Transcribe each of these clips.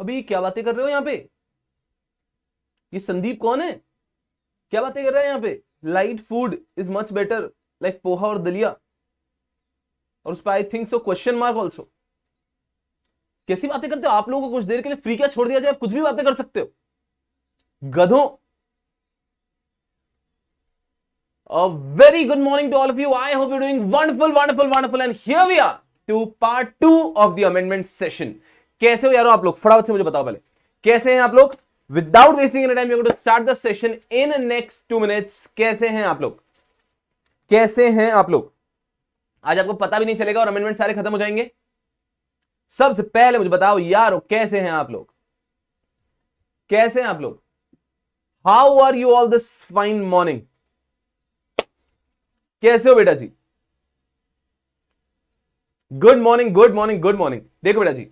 अभी क्या बातें कर रहे हो यहां पे? ये संदीप कौन है? क्या बातें कर रहा है यहां पे? Light food is much better, like poha और दलिया, और उस पर I think so question mark also. कैसी बातें करते हो आप लोगों को? कुछ देर के लिए फ्री क्या छोड़ दिया जाए, आप कुछ भी बातें कर सकते हो, गधों। A very good morning to all of you. I hope you're doing wonderful, wonderful, wonderful. And here we are to part 2 of the amendment session. कैसे हो यारो आप लोग? फटाफट से मुझे बताओ पहले, कैसे हैं आप लोग? Without wasting any time, we're going to start the session in the next 2 minutes. कैसे हैं आप लोग? कैसे हैं आप लोग? आज आपको पता भी नहीं चलेगा और अमेंडमेंट सारे खत्म हो जाएंगे। सबसे पहले मुझे बताओ यारो, कैसे हैं आप लोग? कैसे हैं आप लोग? How are you all this fine morning? कैसे हो बेटा जी? Good morning, good morning, good morning. देखो बेटा जी,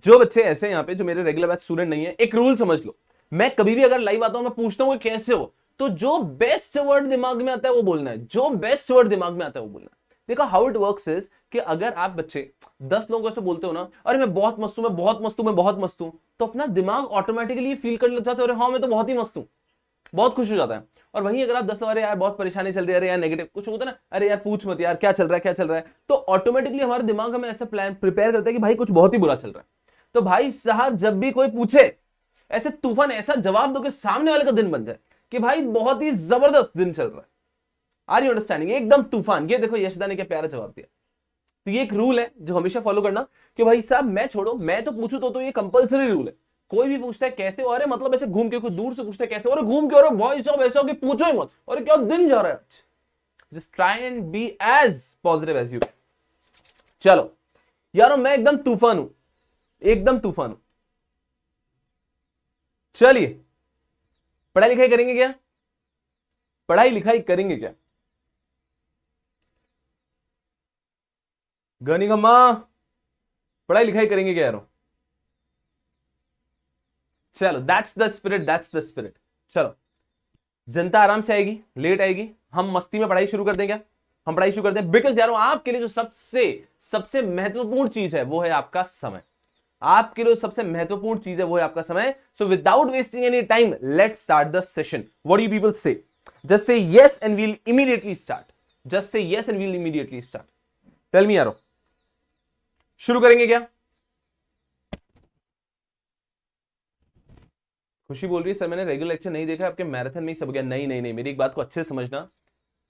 जो बच्चे ऐसे यहां पे जो मेरे रेगुलर बैच स्टूडेंट नहीं है, एक रूल समझ लो, मैं कभी भी अगर लाइव आता हूं, मैं पूछता हूं कि कैसे हो, तो जो बेस्ट वर्ड दिमाग में आता है वो बोलना है, जो बेस्ट वर्ड दिमाग में आता है वो बोलना है। देखो हाउ इट वर्क्स इज कि अगर आप बच्चे 10 लोगों को ऐसे बोलते हो ना, अरे मैं बहुत मस्त हूं, मैं बहुत मस्त हूं, मैं बहुत मस्त हूं, तो अपना दिमाग ऑटोमेटिकली फील करने लगता है, अरे हाँ मैं तो बहुत ही मस्त हूं, बहुत खुश हो जाता है। और वहीं अगर आप 10 लोग, अरे यार बहुत परेशानी चल रही है, अरे यार नेगेटिव कुछ होता है ना, अरे यार पूछ मत यार क्या चल रहा है, क्या चल रहा है, तो ऑटोमेटिकली हमारे दिमाग हमें ऐसा प्लान प्रिपेयर करता है कि भाई कुछ बहुत ही बुरा चल रहा है। तो भाई साहब जब भी कोई पूछे, ऐसे तूफान ऐसा जवाब दो कि सामने वाले का दिन बन जाए कि भाई बहुत ही जबरदस्त दिन चल रहा है। Are you understanding? एकदम तूफान। ये देखो यशदा ने क्या प्यारा जवाब दिया। तो ये एक रूल है जो हमेशा फॉलो करना कि भाई साहब मैं छोड़ो, मैं तो पूछू तो ये कंपलसरी रूल है। कोई भी पूछता है कैसे हो, अरे मतलब ऐसे घूम के, कोई दूर से पूछता है कैसे हो, अरे घूम के, अरे भाई साहब ऐसा हो कि पूछो ही मत, अरे क्या दिन जा रहा है आज। Just try and be as positive as you. चलो यारो, मैं एकदम तूफान हूं, एकदम तूफान हूं। चलिए पढ़ाई लिखाई करेंगे क्या? पढ़ाई लिखाई करेंगे क्या? गनी गम्मा, पढ़ाई लिखाई करेंगे क्या यारो? चलो that's the spirit, that's the spirit. चलो जनता आराम से आएगी, लेट आएगी, हम मस्ती में पढ़ाई शुरू कर दें क्या? हम पढ़ाई शुरू कर दें, बिकॉज यारो आपके लिए जो सबसे सबसे महत्वपूर्ण चीज है वो है आपका समय। आपके लिए सबसे महत्वपूर्ण चीज है वो है आपका समय। So without wasting any time, let's start the session. What do you people say? Just say yes and we'll immediately start. Just say yes and we'll immediately start. Tell me यारो, शुरू करेंगे क्या? खुशी बोल रही है सर मैंने regular lecture नहीं देखा, आपके मैराथन में ही सब गया। नहीं नहीं नहीं, मेरी एक बात को अच्छे से समझना।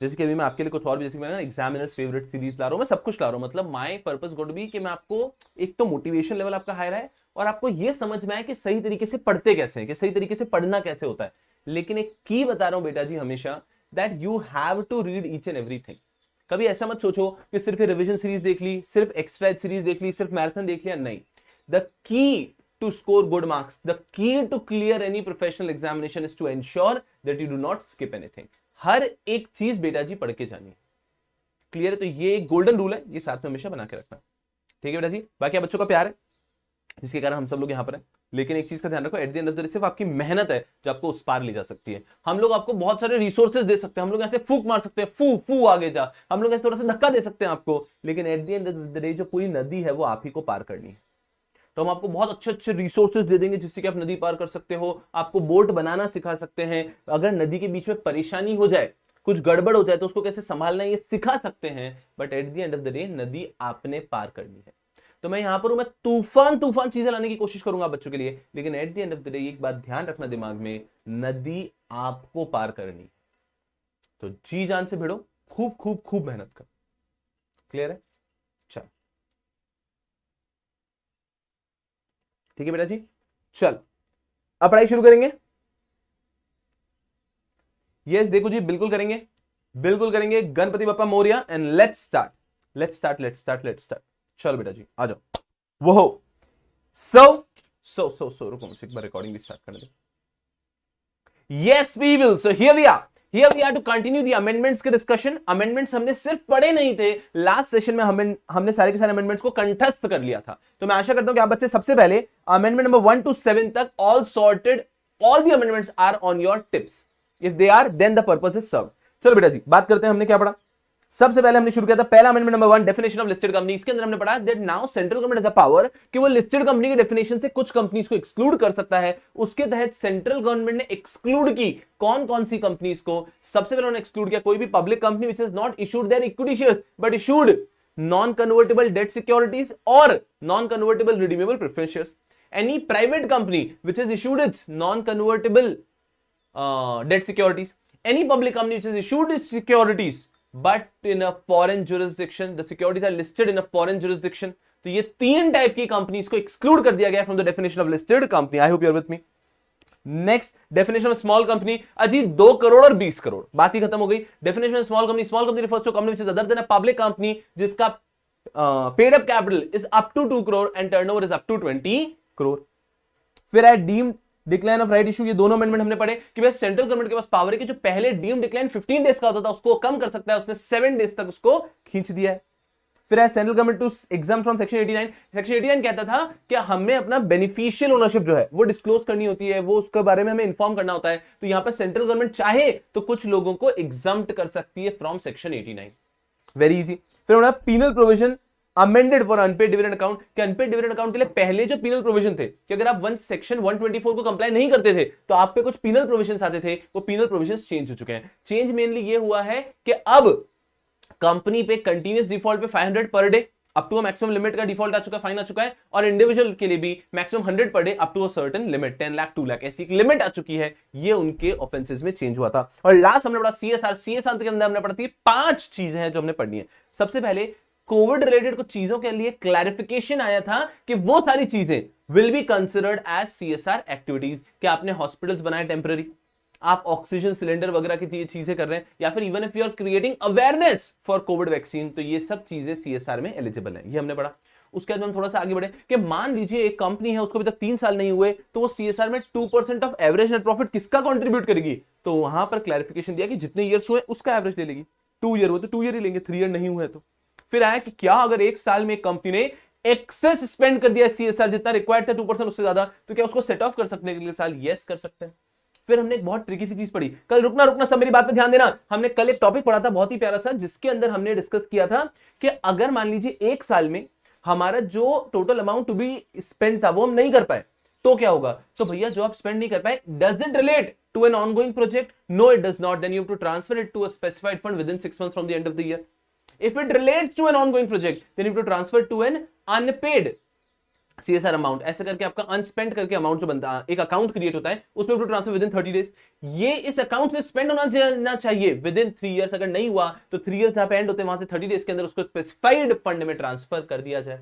जैसे कि अभी मैं आपके लिए कुछ और भी, जैसे मैं एग्जामिनर्स फेवरेट सीरीज ला रहा हूं, मैं सब कुछ ला रहा हूं, मतलब माय पर्पस गोट बी कि मैं आपको एक तो मोटिवेशन लेवल आपका हाई रहा है और आपको ये समझ में आए कि सही तरीके से पढ़ते कैसे हैं, कि सही तरीके से पढ़ना कैसे होता है। लेकिन एक की बता रहा हूं बेटा जी हमेशा, that you have to read each and everything. कभी ऐसा मत सोचो कि सिर्फ रिविजन सीरीज देख ली, सिर्फ एक्स्ट्रा सीरीज देख ली, सिर्फ मैराथन देख लिया। नहीं, the key to score good marks, the key to clear any professional examination is to ensure that you do not skip anything. हर एक चीज बेटा जी पढ़ के जानी। क्लियर है? तो ये एक गोल्डन रूल है, ये साथ में हमेशा बना के रखना। ठीक है बेटा जी? बाकी बच्चों का प्यार है जिसके कारण हम सब लोग यहाँ पर हैं। लेकिन एक चीज का ध्यान रखो, at the end of the day सिर्फ आपकी मेहनत है जो आपको उस पार ले जा सकती है। हम लोग आपको बहुत सारे रिसोर्सेज दे सकते हैं, हम लोग ऐसे फूक मार सकते हैं, फू फू आगे जा, हम लोग ऐसे थोड़ा सा धक्का दे सकते हैं आपको, लेकिन at the end of the day जो पूरी नदी है वो आप ही को पार करनी है। तो हम आपको बहुत अच्छे अच्छे रिसोर्सेज दे देंगे जिससे कि आप नदी पार कर सकते हो, आपको बोट बनाना सिखा सकते हैं, अगर नदी के बीच में परेशानी हो जाए, कुछ गड़बड़ हो जाए तो उसको कैसे संभालना है ये सिखा सकते हैं। But at the end of the day नदी आपने पार करनी है। तो मैं यहां पर हूं, मैं तूफान तूफान चीजें लाने की कोशिश करूंगा बच्चों के लिए, लेकिन at the end of the day एक बात ध्यान रखना दिमाग में, नदी आपको पार करनी। तो जी जान से भिड़ो, खूब खूब खूब मेहनत कर। क्लियर है? चल ठीक है बेटा जी, चल अब पढ़ाई शुरू करेंगे। यस देखो जी, बिल्कुल करेंगे, बिल्कुल करेंगे। Ganpati Bappa Morya and let's start, let's start, let's start, let's start. चलो बेटा जी आ जाओ। वो सो रुको, मुझे एक बार रिकॉर्डिंग भी स्टार्ट करने दो। Yes we will. So here we are, Here we are to continue the amendments के discussion। Amendments हमने सिर्फ पढ़े नहीं थे, लास्ट सेशन में हमने सारे के सारे amendments को कंठस्थ कर लिया था। तो मैं आशा करता हूं कि आप बच्चे सबसे पहले amendment number 1 to 7 तक all sorted, all the amendments are on your tips. If they are, then the purpose is served। चलो बेटा जी बात करते हैं हमने क्या पढ़ा। सबसे पहले हमने शुरू किया था पहला amendment number 1, definition of listed company. इसके अंदर हमने पढ़ा that now central government has a power कि वो लिस्टेड कंपनी के डेफिनेशन से कुछ कंपनीज को एक्सक्लूड कर सकता है। उसके तहत सेंट्रल गवर्नमेंट ने एक्सक्लूड की कौन कौन सी कंपनीज को। सबसे पहले उन्होंने एक्सक्लूड किया कोई भी public company which is not issued their equity shares but issued non convertible debt securities और non convertible redeemable preference shares. Any private company which is issued its non convertible debt securities, any public company which has issued its securities but in a foreign jurisdiction, the securities are listed in a foreign jurisdiction। तो ये तीन type की companies को exclude कर दिया गया from the definition of listed company. I hope you are with me. Next definition of small company, अजी 2 करोड़ और 20 करोड़, बात ही खत्म हो गई। Definition of small company refers to company which is other than a public company जिसका paid up capital is up to 2 crore and turnover is up to 20 crore. फिर है deemed decline of right issue. ये दोनों अमेंडमेंट हमने पढ़े कि भाई central government के पास पावर है कि जो पहले डीम डिक्लाइन 15 डेज का होता था उसको कम कर सकता है, उसने 7 डेज तक उसको खींच दिया है। फिर है central government to exam from section 89। Section 89 कहता था कि हमें अपना बेनिफिशियल ओनरशिप जो है वो डिस्क्लोज करनी होती है, वो उसके बारे में हमें इन्फॉर्म करना होता है। तो यहां पर सेंट्रल गवर्नमेंट चाहे तो कुछ लोगों को एग्जाम्प्ट कर सकती है फ्रॉम सेक्शन 89। Very easy. फिर हमारा penal provision amended for unpaid dividend account कि अनपेड डिविडेंड अकाउंट के लिए पहले जो पीनल प्रोविजन थे कि अगर आप सेक्शन 124 को कंप्लाई नहीं करते थे तो आप पे कुछ पीनल प्रोविजंस आते थे, वो पीनल प्रोविजंस चेंज हो चुके हैं। चेंज मेनली ये हुआ है कि अब कंपनी पे कंटीन्यूअस डिफॉल्ट पे 500 per day up to maximum limit का डिफॉल्ट आ चुका है, फाइन आ चुका है, और इंडिविजुअल के लिए भी maximum 100 per day up to a certain limit 10 lakh 2 lakh ऐसी एक लिमिट आ चुकी है। ये उनके ऑफेंसेस में चेंज हुआ था। और लास्ट हमने पढ़ा सीएसआर। सीएसआर के अंदर हमने पढ़ा थी 5 चीजें हैं जो हमने पढ़नी है। सबसे पहले कोविड रिलेटेड कुछ चीजों के लिए क्लैरिफिकेशन आया था कि वो सारी चीजें will be considered as CSR activities. कि आपने हॉस्पिटल्स बनाए टेम्पररी, आप ऑक्सीजन सिलेंडर वगैरह की चीजें कर रहे हैं, या फिर even if you are creating awareness for covid vaccine, तो ये सब चीजें सीएसआर में एलिजिबल है। ये हमने पढ़ा। उसके बाद हम थोड़ा सा आगे बढ़े कि मान लीजिए एक कंपनी है उसको अभी तक 3 साल नहीं हुए तो वो सीएसआर में 2% ऑफ एवरेज नेट प्रॉफिट किसका कंट्रीब्यूट करेगी। तो वहां पर क्लैरिफिकेशन दिया कि जितने ईयर्स हुए उसका एवरेज ले लेगी। 2 ईयर हुए तो 2 ईयर ही लेंगे, 3 ईयर नहीं हुए तो। फिर आया कि क्या अगर एक साल में कंपनी ने एक्सेस स्पेंड कर दिया सीएसआर जितना रिक्वायर्ड था 2% उससे ज्यादा, तो क्या उसको सेट ऑफ कर सकते हैं अगले साल? यस कर सकते हैं। फिर हमने एक बहुत ट्रिकी सी चीज पढ़ी कल, रुकना सब मेरी बात पे ध्यान देना। हमने कल एक टॉपिक पढ़ा था बहुत ही प्यारा सा जिसके अंदर हमने डिस्कस किया था कि अगर मान लीजिए एक साल में हमारा जो total amount to be spend था वो हम नहीं कर पाए तो क्या होगा। तो भैया जो आप स्पेंड नहीं कर पाए does it relate to an ongoing project? No it does not. Then you have to transfer it to a specified fund within 6 months from the end of the year. If it relates to an ongoing project, then you have to transfer to an unpaid CSR amount। ऐसे करके आपका अनस्पेंड करके amount जो बनता है, एक account create होता है, उसमें to transfer within 30 days. ये इस अकाउंट से स्पेंड होना चाहिए विद इन 3 ईयर्स। अगर नहीं हुआ तो 3 ईयर्स जहां पे एंड होते हैं वहां से 30 डेज के अंदर उसको स्पेसिफाइड फंड में ट्रांसफर कर दिया जाए।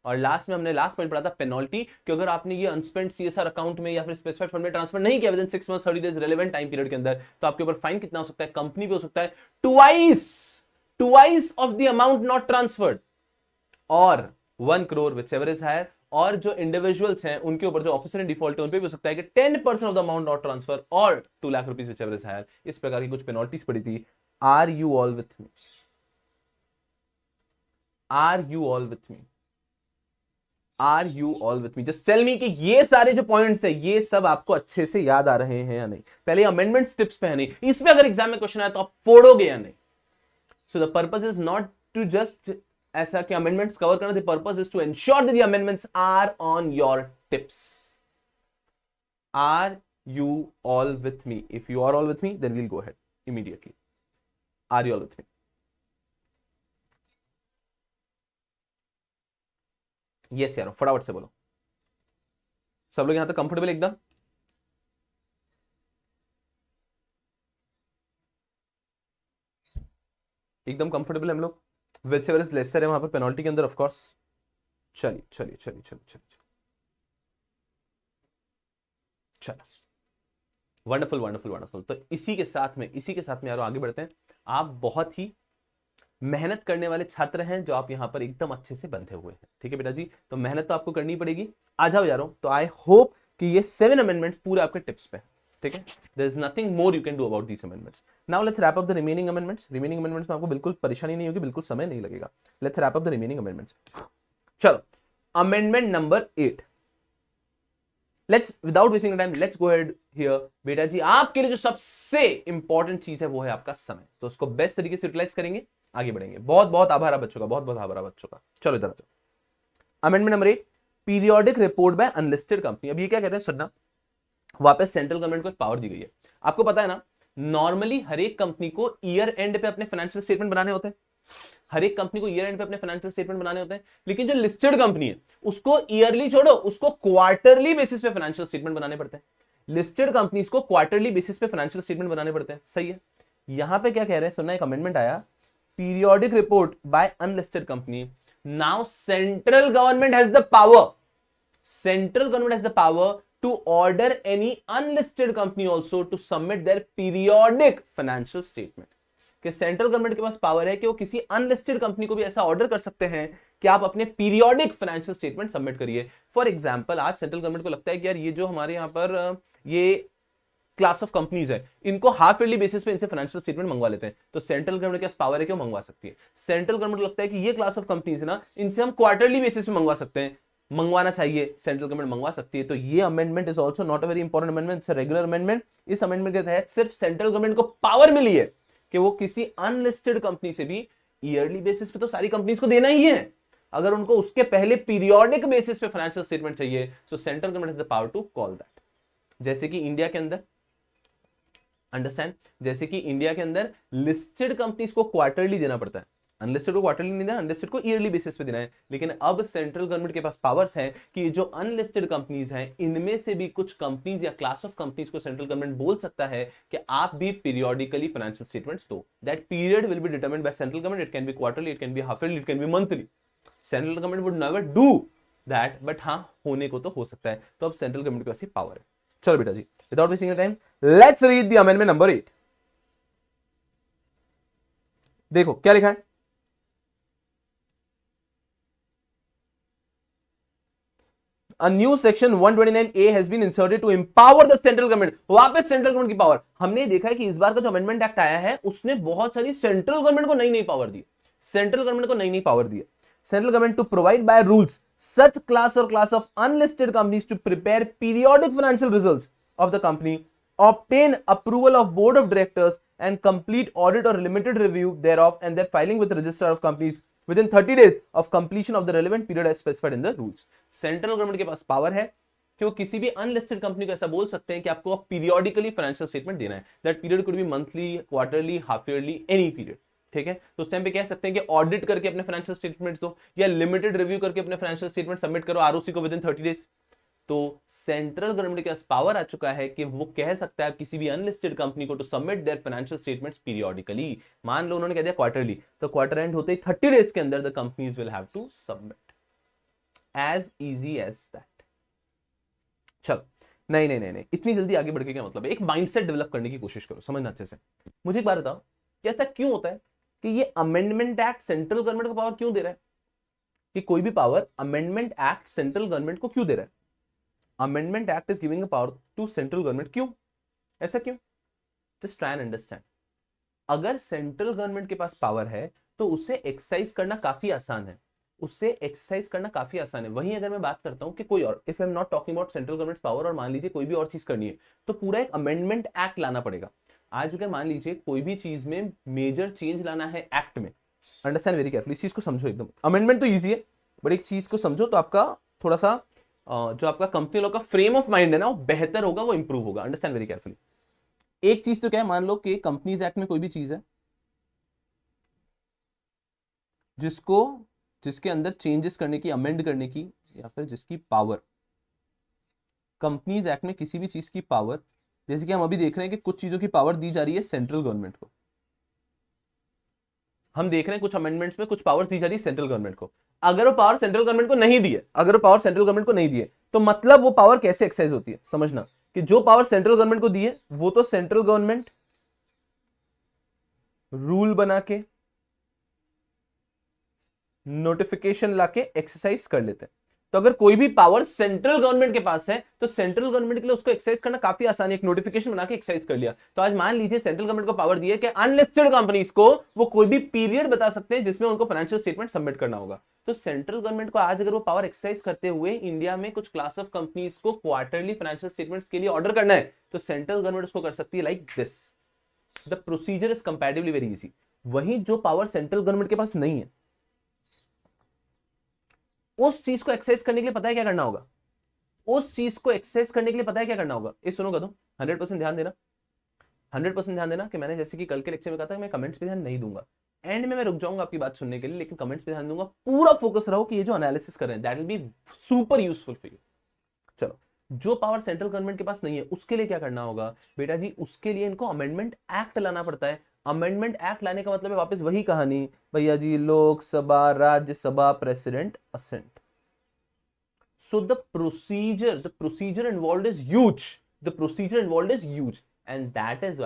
और लास्ट में हमने लास्ट पॉइंट पढ़ा था पेनल्टी कि अगर आपने ये अनस्पेंड सीएसआर अकाउंट में या फिर स्पेसिफाइड फंड में ट्रांसफर नहीं किया with in 6 months 30 days relevant time period के अंदर, तो आपके ऊपर फाइन कितना हो सकता है? कंपनी पे हो सकता है twice of the amount not transferred or 1 crore whichever is higher। और जो इंडिविजुअल्स हैं उनके ऊपर जो ऑफिसर इन डिफॉल्ट है उन पे भी हो सकता है कि 10% of the amount not transfer और 2 lakh rupees whichever is higher। इस प्रकार की कुछ पेनल्टीज पड़ी थी। Are you all with me? Are you all with me? Are you all with me? Just tell me कि ये सारे जो पॉइंट्स है ये सब आपको अच्छे से याद आ रहे हैं या नहीं। पहले अमेंडमेंट्स टिप्स पे है नहीं, इस पे अगर एग्जाम में क्वेश्चन आया तो आप फोड़ोगे या नहीं। So the purpose is not to just ऐसा कि amendments cover करना, the purpose is to ensure that the amendments are on your tips। Are you all with me? If you are all with me, then we'll go ahead immediately। Are you all with me? Yes यारो, फटाफट से बोलो। सब लोग यहां तक comfortable एकदम? एकदम कंफर्टेबल हम लोग? व्हिचएवर इज लेसर है वहां पर पेनल्टी के अंदर ऑफ कोर्स। चलिए चलिए चलिए चलिए चलिए चलो, वंडरफुल वंडरफुल वंडरफुल। तो इसी के साथ में यार आगे बढ़ते हैं। आप बहुत ही मेहनत करने वाले छात्र हैं जो आप यहां पर एकदम अच्छे से बंधे हुए हैं, ठीक है बेटा जी। तो मेहनत तो आपको करनी पड़ेगी। आ जाओ यारों। तो आई होप कि ये 7 अमेंडमेंट्स पूरे आपके टिप्स पे, ठीक है। There is nothing more you can do about these amendments. Now let's wrap up the remaining amendments. Remaining amendments में आपको बिल्कुल परेशानी नहीं होगी, बिल्कुल समय नहीं लगेगा। Let's wrap up the remaining amendments. चलो, amendment number 8। Let's without wasting time let's go ahead here. बेटा जी आपके लिए जो सबसे इंपॉर्टेंट चीज है वो है आपका समय। तो उसको बेस्ट तरीके से यूटिलाइज करेंगे। आगे बढ़ेंगे। बहुत बहुत आभार आप बच्चों का, बहुत बहुत आभार आप बच्चों का। चलो इधर आ जाओ। Amendment number 8, periodic report by unlisted company. अब ये क्या कहते हैं सुनना, वापस सेंट्रल गवर्नमेंट को पावर दी गई है। आपको पता है ना, नॉर्मली हर एक कंपनी को ईयर एंड पे अपने फाइनेंशियल स्टेटमेंट बनाने होते हैं, हर एक कंपनी को ईयर एंड पे अपने फाइनेंशियल स्टेटमेंट बनाने होते हैं। लेकिन जो लिस्टेड कंपनी है उसको ईयरली छोड़ो, उसको क्वार्टरली बेसिस पे फाइनेंशियल स्टेटमेंट बनाने पड़ते हैं। लिस्टेड कंपनीज को क्वार्टरली बेसिस पे फाइनेंशियल स्टेटमेंट बनाने पड़ते हैं, सही है। यहां पे क्या कह रहे हैं सुनना, एक अमेंडमेंट आया, periodic report by unlisted company. Now central government has the power, central government has the power to order any unlisted company also to submit their periodic financial statement। कि सेंट्रल गवर्नमेंट के पास power है कि वो किसी unlisted company को भी ऐसा ऑर्डर कर सकते हैं कि आप अपने पीरियोडिक फाइनेंशियल स्टेटमेंट सबमिट करिए। फॉर एग्जांपल, आज सेंट्रल गवर्नमेंट को लगता है कि यार ये जो हमारे यहाँ पर ये क्लास ऑफ कंपनीज है, इनको हाफ ईयरली बेसिस पे इनसे फाइनेंशियल स्टेटमेंट मंगवा लेते हैं, तो सेंट्रल गवर्नमेंट के पास पावर है कि वो मंगवा सकती है। सेंट्रल गवर्नमेंट को लगता है कि ये क्लास ऑफ कंपनीज है ना, इनसे हम क्वार्टरली बेसिस पे मंगवा सकते हैं, मंगवाना चाहिए, सेंट्रल गवर्नमेंट मंगवा सकती है। तो ये amendment is also not a very important amendment, it's a regular amendment. इस अमेंडमेंट के तहत सिर्फ सेंट्रल गवर्नमेंट को पावर मिली है कि वो किसी अनलिस्टेड कंपनी से भी ईयरली बेसिस पे तो सारी कंपनीज को देना ही है, अगर उनको उसके पहले पीरियोडिक बेसिस पे फाइनेंशियल स्टेटमेंट चाहिए, so central government has the power to call that. जैसे कि इंडिया के अंदर, अंडरस्टैंड, जैसे कि इंडिया के अंदर लिस्टेड कंपनीज को क्वार्टरली देना पड़ता है, अनलिस्टेड को क्वार्टरली नहीं देना, अनलिस्टेड को ईयरली बेसिस पे देना है। लेकिन अब सेंट्रल गवर्नमेंट के पास पावर्स हैं कि जो अनलिस्टेड कंपनीज हैं, इनमें से भी कुछ कंपनीज या क्लास ऑफ कंपनीज को सेंट्रल गवर्नमेंट बोल सकता है कि आप भी पीरियोडिकली फाइनेंशियल स्टेटमेंट्स दो। That period will be determined by central government, it can be quarterly, it can be half yearly, it can be monthly. Central government would never do that, but हाँ होने को तो हो सकता है। तो अब सेंट्रल गवर्नमेंट के पास ये पावर है। चलो बेटा जी, without wasting time let's read the amendment number 8। देखो क्या लिखा है, A new section 129A has been inserted to empower the central government। वापस सेंट्रल गवर्नमेंट की पावर। हमने देखा है कि इस बार का जो अमेंडमेंट एक्ट आया है उसने बहुत सारी सेंट्रल गवर्नमेंट को नई नई पावर दी, सेंट्रल गवर्नमेंट को नई नई पावर दी। Central government to provide by rules such class और class of unlisted companies to prepare periodic financial results of the company, obtain approval of board of directors and complete audit or limited review thereof and their filing with the register of companies within 30 days of completion of the relevant period as specified in the rules। Central government के पास power है कि वो किसी भी unlisted company को ऐसा बोल सकते हैं कि आपको पीरियोडिकली फाइनेंशियल स्टेटमेंट देना है। That period could be monthly, quarterly, half yearly, any period, ठीक है। तो उस टाइम पे कह सकते हैं कि ऑडिट करके अपने फाइनेंशियल स्टेटमेंट्स दो या लिमिटेड रिव्यू करके अपने फाइनेंशियल स्टेटमेंट सबमिट करो आरओसी को विदिन 30 डेज। तो सेंट्रल गवर्नमेंट के पास पावर आ चुका है कि वो कह सकता है किसी भी अनलिस्टेड कंपनी को to submit their financial statements periodically. मान लो उन्होंने कह दिया क्वार्टरली, तो क्वार्टर एंड होते ही 30 डेज के अंदर the companies will have to submit, as easy as that. चलो नहीं नहीं नहीं नहीं, इतनी जल्दी आगे बढ़ के क्या मतलब है, एक माइंडसेट डेवलप करने की कोशिश करो, समझना अच्छे से। मुझे एक बात बताओ कि ऐसा क्यों होता है कि ये अमेंडमेंट एक्ट सेंट्रल गवर्नमेंट को पावर क्यों दे रहा है, कि कोई भी power amendment act central government को क्यों दे रहा है? Amendment act is giving a power to central government, क्यों, ऐसा क्यों? Just try and understand. अगर सेंट्रल गवर्नमेंट के पास पावर है तो उसे एक्सरसाइज करना काफी आसान है, उससे एक्सरसाइज करना काफी आसान है। वहीं अगर मैं बात करता हूं कि कोई और, if I am not talking about central government power, और मान लीजिए कोई भी और चीज करनी है, तो पूरा एक अमेंडमेंट एक्ट लाना पड़ेगा। आज अगर मान लीजिए कोई भी चीज में मेजर चेंज लाना है एक्ट में, अंडरस्टैंड वेरी केयरफुली, इस चीज को समझो एकदम। अमेंडमेंट तो ईजी है, बट एक चीज को समझो तो आपका थोड़ा सा जो आपका कंपनी लॉ का फ्रेम ऑफ माइंड है ना, वो बेहतर होगा, वो इंप्रूव होगा। Understand very carefully. एक चीज तो क्या है, मान लो कि कंपनीज एक्ट में कोई भी चीज है जिसके अंदर चेंजेस करने की, अमेंड करने की, या फिर जिसकी पावर, कंपनीज एक्ट में किसी भी चीज की पावर, जैसे कि हम अभी देख रहे हैं कि कुछ चीजों की पावर दी जा रही है सेंट्रल गवर्नमेंट को, हम देख रहे हैं कुछ अमेंडमेंट्स में कुछ पावर्स दी जा रही है सेंट्रल गवर्नमेंट को। अगर वो पावर सेंट्रल गवर्नमेंट को नहीं दी है, अगर वो पावर सेंट्रल गवर्नमेंट को नहीं दी है, तो मतलब वो पावर कैसे एक्सरसाइज होती है, समझना कि जो पावर सेंट्रल गवर्नमेंट को दी है वो तो सेंट्रल गवर्नमेंट रूल बना के, नोटिफिकेशन लाके एक्सरसाइज कर लेते हैं। तो अगर कोई भी पावर सेंट्रल गवर्नमेंट के पास है तो सेंट्रल गवर्नमेंट के लिए उसको एक्सरसाइज करना काफी आसान है, एक नोटिफिकेशन बना के एक्सरसाइज कर लिया। तो आज मान लीजिए सेंट्रल गवर्नमेंट को पावर दी है कि अनलिस्टेड कंपनीज को वो कोई भी पीरियड बता सकते हैं जिसमें उनको फाइनेंशियल स्टेटमेंट सबमिट करना होगा। तो सेंट्रल गवर्नमेंट को आज अगर वो पावर एक्सरसाइज करते हुए इंडिया में कुछ क्लास ऑफ कंपनीज को क्वार्टरली फाइनेंशियल स्टेटमेंट्स के लिए ऑर्डर करना है, तो सेंट्रल गवर्नमेंट उसको कर सकती है like this. The procedure is comparatively very easy. वहीं जो पावर सेंट्रल गवर्नमेंट के पास नहीं है, उस चीज को एक्सरसाइज करने के लिए पता है क्या करना होगा? उस चीज को एक्सरसाइज करने के लिए पता है क्या करना होगा? ये सुनोगा तो 100% ध्यान देना, 100% ध्यान देना कि मैंने जैसे कि कल के लेक्चर में कहा था कि मैं कमेंट्स पे ध्यान नहीं दूंगा, एंड में मैं रुक जाऊंगा आपकी बात सुनने के लिए, लेकिन कमेंट्स पे ध्यान दूंगा। पूरा फोकस रहो कि ये जो एनालिसिस कर रहे हैं that will be super useful for you. चलो, जो पावर सेंट्रल गवर्नमेंट के पास नहीं है उसके लिए क्या करना होगा बेटा जी? उसके लिए इनको अमेंडमेंट एक्ट लाना पड़ता है। अमेंडमेंट एक्ट लाने का मतलब है वापस वही कहानी भैया जी, Lok Sabha, Rajya Sabha, president, assent. So the procedure involved is huge. The procedure involved is huge, and that is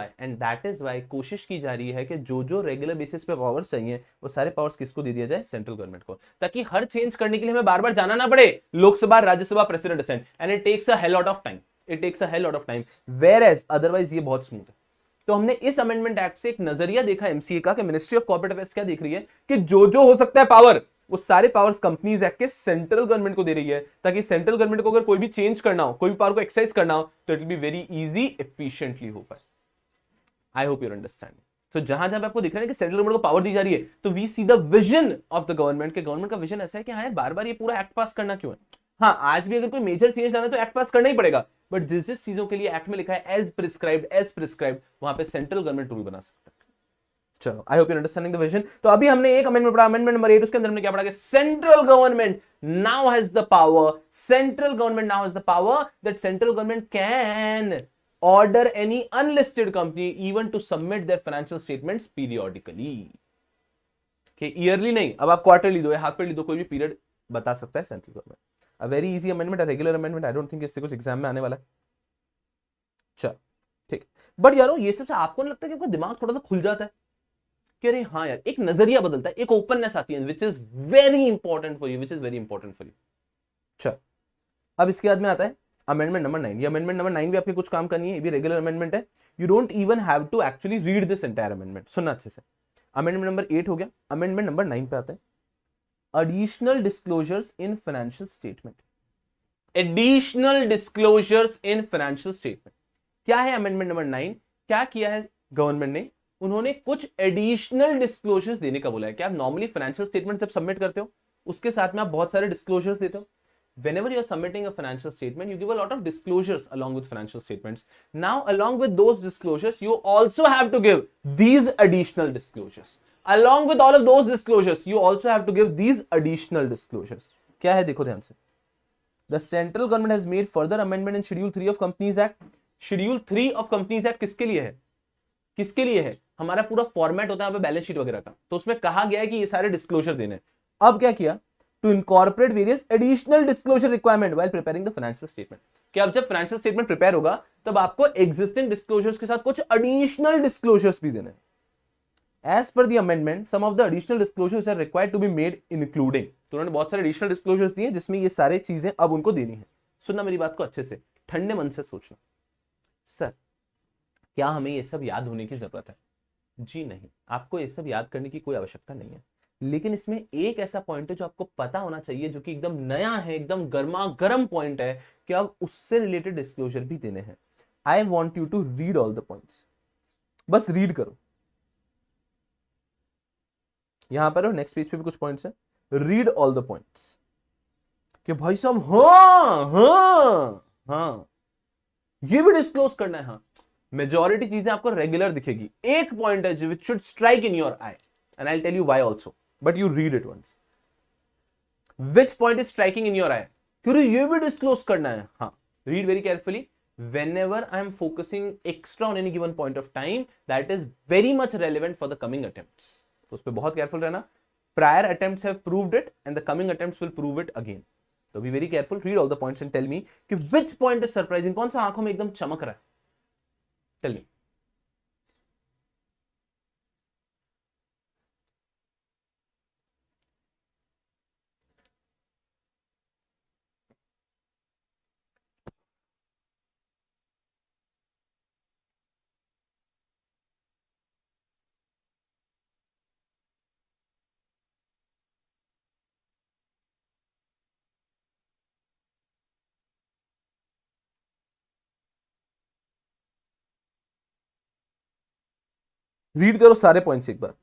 why कोशिश की जा रही है कि जो रेगुलर बेसिस पे पावर्स चाहिए वो सारे पावर्स किसको दे दिया जाए? सेंट्रल गवर्नमेंट को, ताकि हर चेंज करने के लिए हमें बार बार जाना ना पड़े Lok Sabha, Rajya Sabha, president, assent, and it takes a hell lot of time. It takes a hell lot of time, whereas otherwise ये बहुत स्मूथ है। तो हमने इस अमेंडमेंट एक्ट से एक नजरिया देखा एमसीए का कि मिनिस्ट्री ऑफ कॉर्पोरेट अफेयर्स क्या देख रही है कि जो हो सकता है पावर, वो सारे पावर्स कंपनीज एक्ट के सेंट्रल गवर्नमेंट को दे रही है, ताकि सेंट्रल गवर्नमेंट को अगर कोई भी चेंज करना हो, कोई भी पावर को एक्सरसाइज करना हो, तो it will be very easy, efficiently हो पाए। I hope your understanding. तो जहां जहां पे आपको दिख रहा है कि सेंट्रल गवर्नमेंट को पावर दी जा रही है, तो we see the vision of the government, के गवर्नमेंट का विजन ऐसा है कि हाँ बार बार ये पूरा एक्ट पास करना क्यों है? हाँ, आज भी अगर कोई मेजर चेंज लाना है तो एक्ट पास करना ही पड़ेगा, बट जिस जिस चीजों के लिए एक्ट में लिखा है एज प्रिस्क्राइब्ड वहां पे सेंट्रल गवर्नमेंट रूल बना सकता है। चलो, I hope you understanding the vision. तो अभी हमने एक अमेंडमेंट पढ़ा, अमेंडमेंट नंबर 8, उसके अंदर हमने क्या पढ़ा कि central government now has the power, central government now has the power that central government can order any unlisted company even to submit their financial statements periodically। कि ईयरली नहीं, अब आप क्वार्टरली दो या हाफ ईयरली दो, कोई भी period बता सकता है central government. A very easy amendment, a regular amendment, I don't think इससे कुछ एग्जाम में आने वाला है। चल ठीक, बट यारो ये सब से आपको नहीं लगता कि आपका दिमाग थोड़ा सा खुल जाता है कि अरे हाँ यार, एक नजरिया बदलता है, एक ओपननेस आती है, which is very important for you, which is very important for you. चल, अब इसके बाद में आता है अमेंडमेंट नंबर 9। ये अमेंडमेंट नंबर 9 भी आपके कुछ काम करनी है, ये भी रेगुलर अमेंडमेंट है। You don't even have to actually read this entire amendment, सुनना अच्छे से। अमेंडमेंट नंबर 8 हो गया, अमेंडमेंट नंबर 9 पे आता है additional disclosures in financial statement. Additional disclosures in financial statement क्या है? अमेंडमेंट नंबर 9 क्या किया है गवर्नमेंट ने? उन्होंने कुछ एडिशनल डिस्क्लोजर्स देने का बोला है कि आप नॉर्मली फाइनेंशियल स्टेटमेंट जब सबमिट करते हो उसके साथ में आप बहुत सारे डिस्क्लोजर्स देते हो। Whenever you are submitting a financial statement, you give a lot of disclosures along with financial statements. Now, along with those disclosures, you also have to give these additional disclosures. Along with all of those disclosures, you also have to give these additional disclosures. क्या है देखो ध्यान से। The central government has made further amendment in Schedule 3 of Companies Act. Schedule 3 of Companies Act किसके लिए है? किसके लिए है? हमारा पूरा फॉर्मेट होता है यहाँ पे बैलेंस शीट वगैरह का, तो उसमें कहा गया है कि ये सारे डिस्क्लोजर देने। अब क्या किया? To incorporate various additional disclosure requirement while preparing the financial statement। कि अब जब फाइनेंशियल स्टेटमेंट प्रिपेयर होगा तब आपको एग्जिस्टिंग डिस्क्लोजर्स के साथ कुछ एडिशनल डिस्क्लोजर्स भी देने हैं। As per the amendment some of the additional disclosures are required to be made including. तो उन्होंने बहुत सारे एडिशनल डिस्क्लोजर्स दिए जिसमें ये सारे चीजें अब उनको देनी है। सुनना मेरी बात को अच्छे से, ठंडे मन से सोचना। सर, क्या हमें ये सब याद होने की जरूरत है? जी नहीं, आपको ये सब याद करने की कोई आवश्यकता नहीं है, लेकिन इसमें एक ऐसा पॉइंट है जो आपको पता होना चाहिए, जो कि एकदम नया है, एकदम गर्मा गर्म पॉइंट है कि अब उससे रिलेटेड डिस्क्लोजर भी देने हैं। I want you to read all the points, बस रीड करो। यहां पर नेक्स्ट पेज पे भी कुछ पॉइंट्स है, रीड ऑल द पॉइंट्स कि भाई साहब हाँ हाँ हाँ ये भी डिस्क्लोज करना है। हाँ, मेजॉरिटी चीजें आपको रेगुलर दिखेगी, एक पॉइंट है जो which should strike in your eye, and I will tell you why also, but you read it once. Which point is striking in your eye? क्यों ये भी डिस्क्लोज करना है? हाँ, read very carefully. Whenever I am focusing extra on any given point of time, that is very much relevant for the coming attempts. तो उस पर बहुत careful रहना. Prior attempts have proved it, and the coming attempts will prove it again. So be very careful. Read all the points and tell me कि which point is surprising. कौन सा आंखों में एकदम चमक रहा है? Tell me. रीड करो सारे पॉइंट्स एक बार।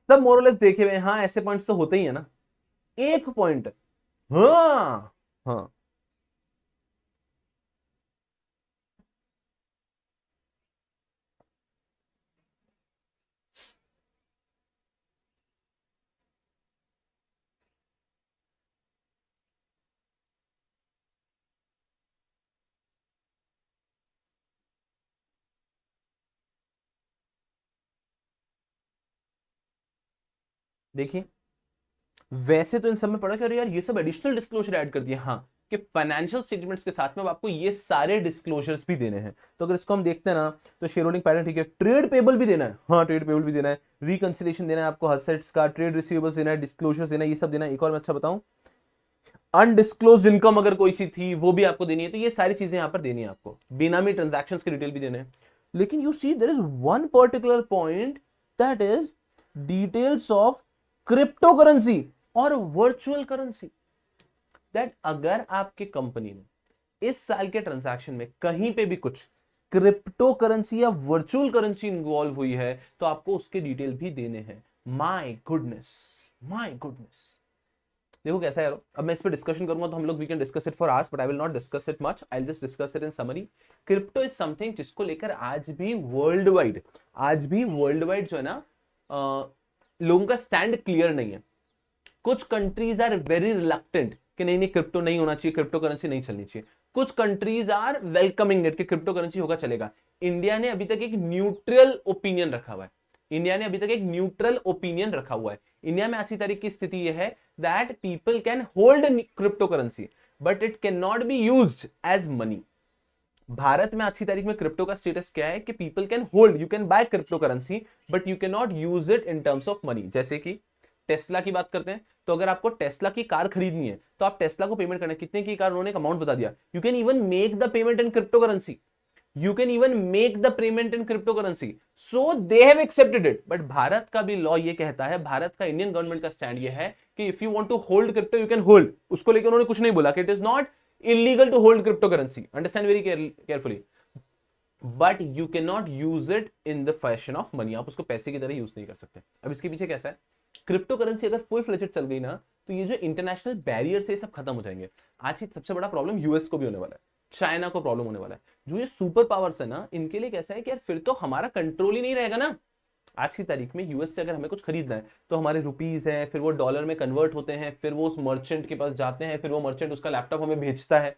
सब मोरलेस देखे हुए हैं। हाँ ऐसे पॉइंट्स तो होते ही है ना, एक पॉइंट। हाँ हाँ देखिए, वैसे तो इन सब में पढ़ा कि अरे यार ये सब एडिशनल डिस्क्लोजर ऐड कर दिए, हाँ, कि फाइनेंशियल स्टेटमेंट्स के साथ में अब आपको ये सारे डिस्क्लोजर्स भी देने हैं। तो अगर इसको हम देखते हैं ना, तो शेयर होल्डिंग पैटर्न ठीक है, ट्रेड पेबल भी देना है, हाँ ट्रेड पेबल भी देना है, रिकंसिलेशन देना है आपको असेट्स का, ट्रेड रिसीवेबल्स देना है, डिस्क्लोजर्स देना है, ये सब देना है। एक और मैं अच्छा बताऊं, अनडिस्क्लोज इनकम अगर कोई सी थी वो भी आपको देनी है। तो ये सारी चीजें यहां पर देनी है आपको, बेनामी ट्रांजैक्शंस की डिटेल भी देने हैं। लेकिन you see there is one particular point, that is details of crypto और वर्चुअल करेंसी। दैट अगर आपके कंपनी ने इस साल के ट्रांजैक्शन में कहीं पे भी कुछ क्रिप्टो करेंसी या वर्चुअल करेंसी इन्वॉल्व हुई है, तो आपको उसके डिटेल भी देने हैं। My goodness, my goodness. देखो कैसा है यार, अब मैं इस पे डिस्कशन करूंगा तो हम लोग we can discuss it for hours, but I will not discuss it much, I will just discuss it in summary. Crypto is something जिसको लेकर आज भी वर्ल्ड वाइड जो है ना, लोगों का स्टैंड क्लियर नहीं है। कुछ कंट्रीज आर वेरी रिलक्टेंट कि नहीं नहीं क्रिप्टो नहीं होना चाहिए, क्रिप्टो करेंसी नहीं चलनी चाहिए। कुछ कंट्रीज आर वेलकमिंग इट कि क्रिप्टो करेंसी होगा चलेगा। इंडिया ने अभी तक एक न्यूट्रल ओपिनियन रखा हुआ है। इंडिया ने अभी तक एक न्यूट्रल ओपिनियन रखा हुआ है। इंडिया में आज की तारीख की स्थिति यह है that people can hold crypto currency but it can not be used as money. Bharat में आज की तारीख में क्रिप्टो का स्टेटस क्या है कि people can hold, you can buy crypto currency but you can not use it in terms of money. जैसे कि टेस्ला की बात करते हैं, तो अगर आपको टेस्ला की कार खरीदनी है तो आप टेस्ला को पेमेंट करना है, कितने की कार उन्होंने अमाउंट बता दिया, you can even make the payment in crypto currency, you can even make the payment in cryptocurrency, so they have accepted it। but Bharat का भी लॉ ये कहता है, भारत का इंडियन गवर्नमेंट का स्टैंड ये है कि if you want to hold crypto you can hold, उसको लेकर उन्होंने कुछ नहीं बोला कि it is not illegal to hold cryptocurrency, understand very carefully, but you cannot use it in the fashion of money, आप उसको पैसे की तरह यूज नहीं कर सकते। अब इसके पीछे कैसा है, क्रिप्टो करेंसी अगर फुल फ्लेजेड चल गई ना, तो ये जो इंटरनेशनल बैरियर से सब खत्म हो जाएंगे। आज ही सबसे बड़ा प्रॉब्लम यूएस को भी होने वाला है, चाइना को प्रॉब्लम होने वाला है। जो ये सुपर पावर्स है ना, इनके लिए कैसा है कि यार फिर तो हमारा कंट्रोल ही नहीं रहेगा ना। आज की तारीख में यूएस से अगर हमें कुछ खरीदना है तो हमारे रुपीज हैं, फिर वो डॉलर में कन्वर्ट होते हैं, फिर वो उस मर्चेंट के पास जाते हैं, फिर वो मर्चेंट उसका लैपटॉप हमें भेजता है।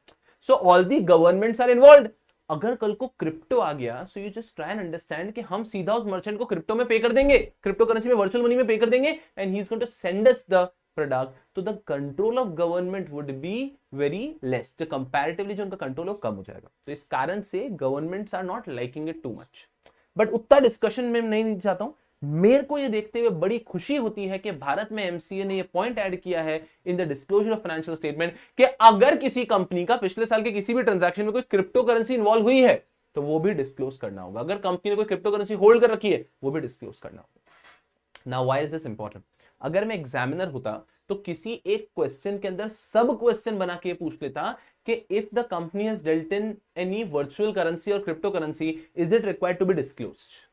So all the governments are involve. अगर कल को क्रिप्टो आ गया, so you just try and understand कि हम सीधा उस मर्चेंट को क्रिप्टो में पे कर देंगे, क्रिप्टो करेंसी में, वर्चुअल मनी में पे कर देंगे, and he is going to send us the product, तो the control of government would be very less, जो कंपैरेटिवली जो उनका कंट्रोल हो कम हो जाएगा। तो इस कारण से governments are not liking it too much. But उतना डिस्कशन में नहीं चाहता हूं। मेरे को ये देखते हुए बड़ी खुशी होती है कि भारत में एमसीए ने ये पॉइंट ऐड किया है in the disclosure of financial statement कि अगर किसी कंपनी का पिछले साल के किसी भी ट्रांजैक्शन में कोई क्रिप्टो करेंसी इन्वॉल्व हुई है तो वो भी डिस्क्लोज करना होगा। अगर कंपनी ने कोई क्रिप्टो करेंसी होल्ड कर रखी है वो भी डिस्क्लोज करना होगा। Now why is this important? अगर मैं एग्जामिनर होता तो किसी एक क्वेश्चन के अंदर सब क्वेश्चन बना के पूछ लेता कि if the company has dealt in any virtual currency और crypto currency is it required to be disclosed.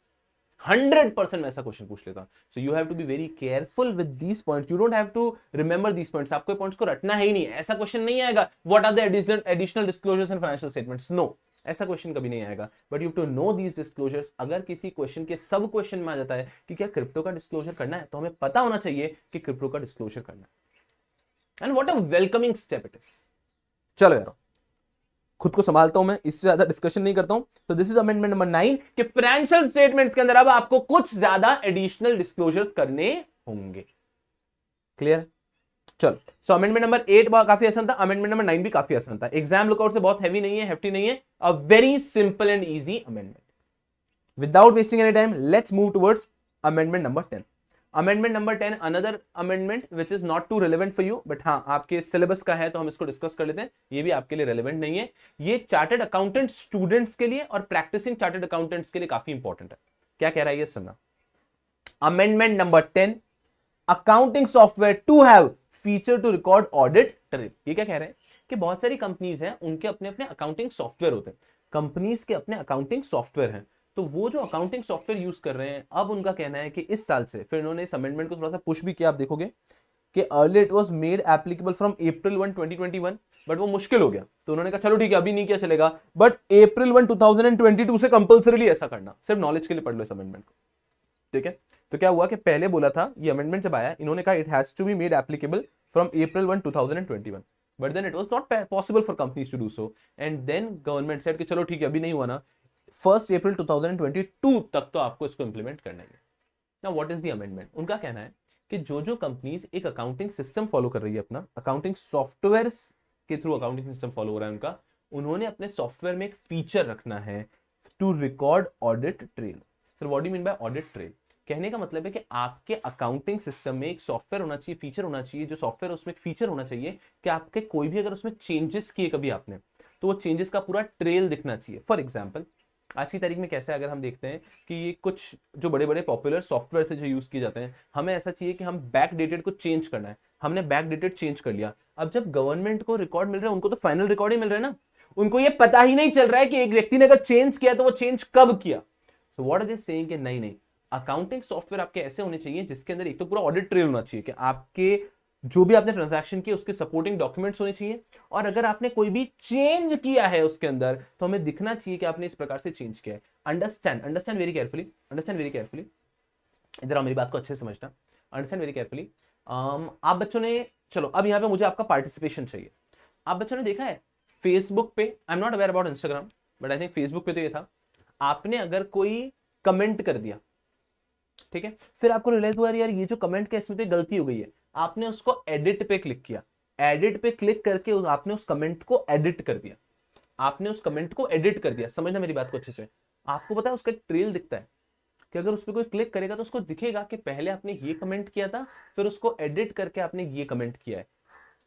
100% में ऐसा क्वेश्चन पूछ लेता। So you have to be very careful with these points, you don't have to remember these points, आपको points को रटना है ही नहीं। ऐसा क्वेश्चन नहीं आएगा what are the additional disclosures in financial statements, no, ऐसा क्वेश्चन कभी नहीं आएगा। But you to know these disclosures. अगर किसी क्वेश्चन के सब क्वेश्चन में आ जाता है कि क्या क्रिप्टो का डिस्क्लोजर करना है, तो हमें पता होना चाहिए कि क्रिप्टो का डिस्क्लोजर करना है, and what a welcoming step it is. चलो यार, खुद को संभालता हूं मैं, इससे ज्यादा डिस्कशन नहीं करता हूं। तो दिस इज अमेंडमेंट नंबर 9 कि फाइनेंशियल स्टेटमेंट्स के अंदर अब आपको कुछ ज्यादा एडिशनल डिस्क्लोजर्स करने होंगे। क्लियर? चलो, सो अमेंडमेंट नंबर 8 काफी आसान था, अमेंडमेंट नंबर 9 भी काफी आसान था। एग्जाम लुकआउट से बहुत हैवी नहीं है, हेफ्टी नहीं है, a very simple and easy amendment. Without wasting any time let's move towards amendment number 10। Amendment number 10 another amendment which is not too relevant for you, but हाँ आपके syllabus का है तो हम इसको डिस्कस कर लेते हैं। ये भी आपके लिए रिलेवेंट नहीं है, ये चार्टर्ड अकाउंटेंट स्टूडेंट्स के लिए और प्रैक्टिसिंग चार्टर्ड अकाउंटेंट्स के लिए काफी इंपॉर्टेंट है। क्या कह रहा है ये सुनना। Amendment number 10, accounting software to have feature to record audit trail. ये क्या कह रहे हैं कि बहुत सारी कंपनीज हैं, उनके अपने अपने अकाउंटिंग सॉफ्टवेयर होते हैं, कंपनीज के अपने अकाउंटिंग सॉफ्टवेयर हैं, तो वो जो अकाउंटिंग सॉफ्टवेयर यूज कर रहे हैं, अब उनका कहना है कि इस साल से, फिर इन्होंने इस अमेंडमेंट को थोड़ा सा पुश भी किया, आप देखोगे कि earlier it was made applicable from April 1, 2021, but वो मुश्किल हो गया, तो उन्होंने कहा चलो ठीक है अभी नहीं किया चलेगा, बट April 1, 2022 से कंपल्सरीली ऐसा करना, सिर्फ नॉलेज के लिए पढ़ लो इस अमेंडमेंट को, ठीक है। तो क्या हुआ कि पहले बोला था, ये अमेंडमेंट जब आया, इन्होंने कहा it has to be made applicable from April 1, 2021, but then it was not possible for companies to do so, and then government said कि चलो ठीक है अभी नहीं हुआ ना, 1 April 2022 तक तो आपको इसको इंप्लीमेंट करना है। Now what is the amendment? उनका कहना है कि जो कंपनीज एक अकाउंटिंग सिस्टम फॉलो कर रही है, अपना अकाउंटिंग सॉफ्टवेयर के थ्रू अकाउंटिंग सिस्टम फॉलो हो रहा है उनका, उन्होंने अपने सॉफ्टवेयर में एक फीचर रखना है to record audit trail. Sir what do you mean by audit trail? कहने का मतलब है कि आपके अकाउंटिंग सिस्टम में एक सॉफ्टवेयर होना चाहिए, फीचर होना चाहिए, जो सॉफ्टवेयर उसमें एक फीचर होना चाहिए कि आपके कोई भी अगर उसमें चेंजेस किए कभी आपने, तो वो चेंजेस का पूरा ट्रेल दिखना चाहिए। फॉर एग्जाम्पल आज की तारीख में कैसे अगर हम देखते हैं कि ये कुछ जो बड़े बड़े पॉपुलर सॉफ्टवेयर से जो यूज किए जाते हैं, हमें ऐसा चाहिए कि हम बैक डेटेड को चेंज करना है, हमने बैक डेटेड चेंज कर लिया, अब जब गवर्नमेंट को रिकॉर्ड मिल रहा है, उनको तो फाइनल रिकॉर्ड ही मिल रहा है ना, उनको ये पता ही नहीं चल रहा है कि एक व्यक्ति ने अगर चेंज किया तो वो चेंज कब किया। So what are they saying कि नहीं नहीं, अकाउंटिंग सॉफ्टवेयर आपके ऐसे होने चाहिए जिसके अंदर एक तो पूरा ऑडिट ट्रेल होना चाहिए कि आपके जो भी आपने ट्रांजैक्शन किया उसके सपोर्टिंग डॉक्यूमेंट्स होने चाहिए, और अगर आपने कोई भी चेंज किया है उसके अंदर तो हमें दिखना चाहिए कि आपने इस प्रकार से चेंज किया है। Understand very carefully, understand very carefully, इधर आओ मेरी बात को अच्छे से समझना, अंडरस्टैंड वेरी केयरफुली। आप बच्चों ने, चलो अब यहां पे मुझे आपका पार्टिसिपेशन चाहिए। आप बच्चों ने देखा है फेसबुक पे, I am not aware about Instagram, but I think Facebook पे तो ये था, आपने अगर कोई कमेंट कर दिया, ठीक है, फिर आपको रियलाइज हुआ यार ये जो कमेंट का इसमें तो गलती हो गई है, आपने उसको एडिट पे क्लिक किया, एडिट पे क्लिक करके आपने उस कमेंट को एडिट कर दिया, आपने उस कमेंट को एडिट कर दिया, समझना मेरी बात को अच्छे से। आपको पता है उसका एक ट्रेल दिखता है कि अगर उस पर कोई क्लिक करेगा तो उसको दिखेगा कि पहले आपने ये कमेंट किया था, फिर उसको एडिट करके आपने ये कमेंट किया है।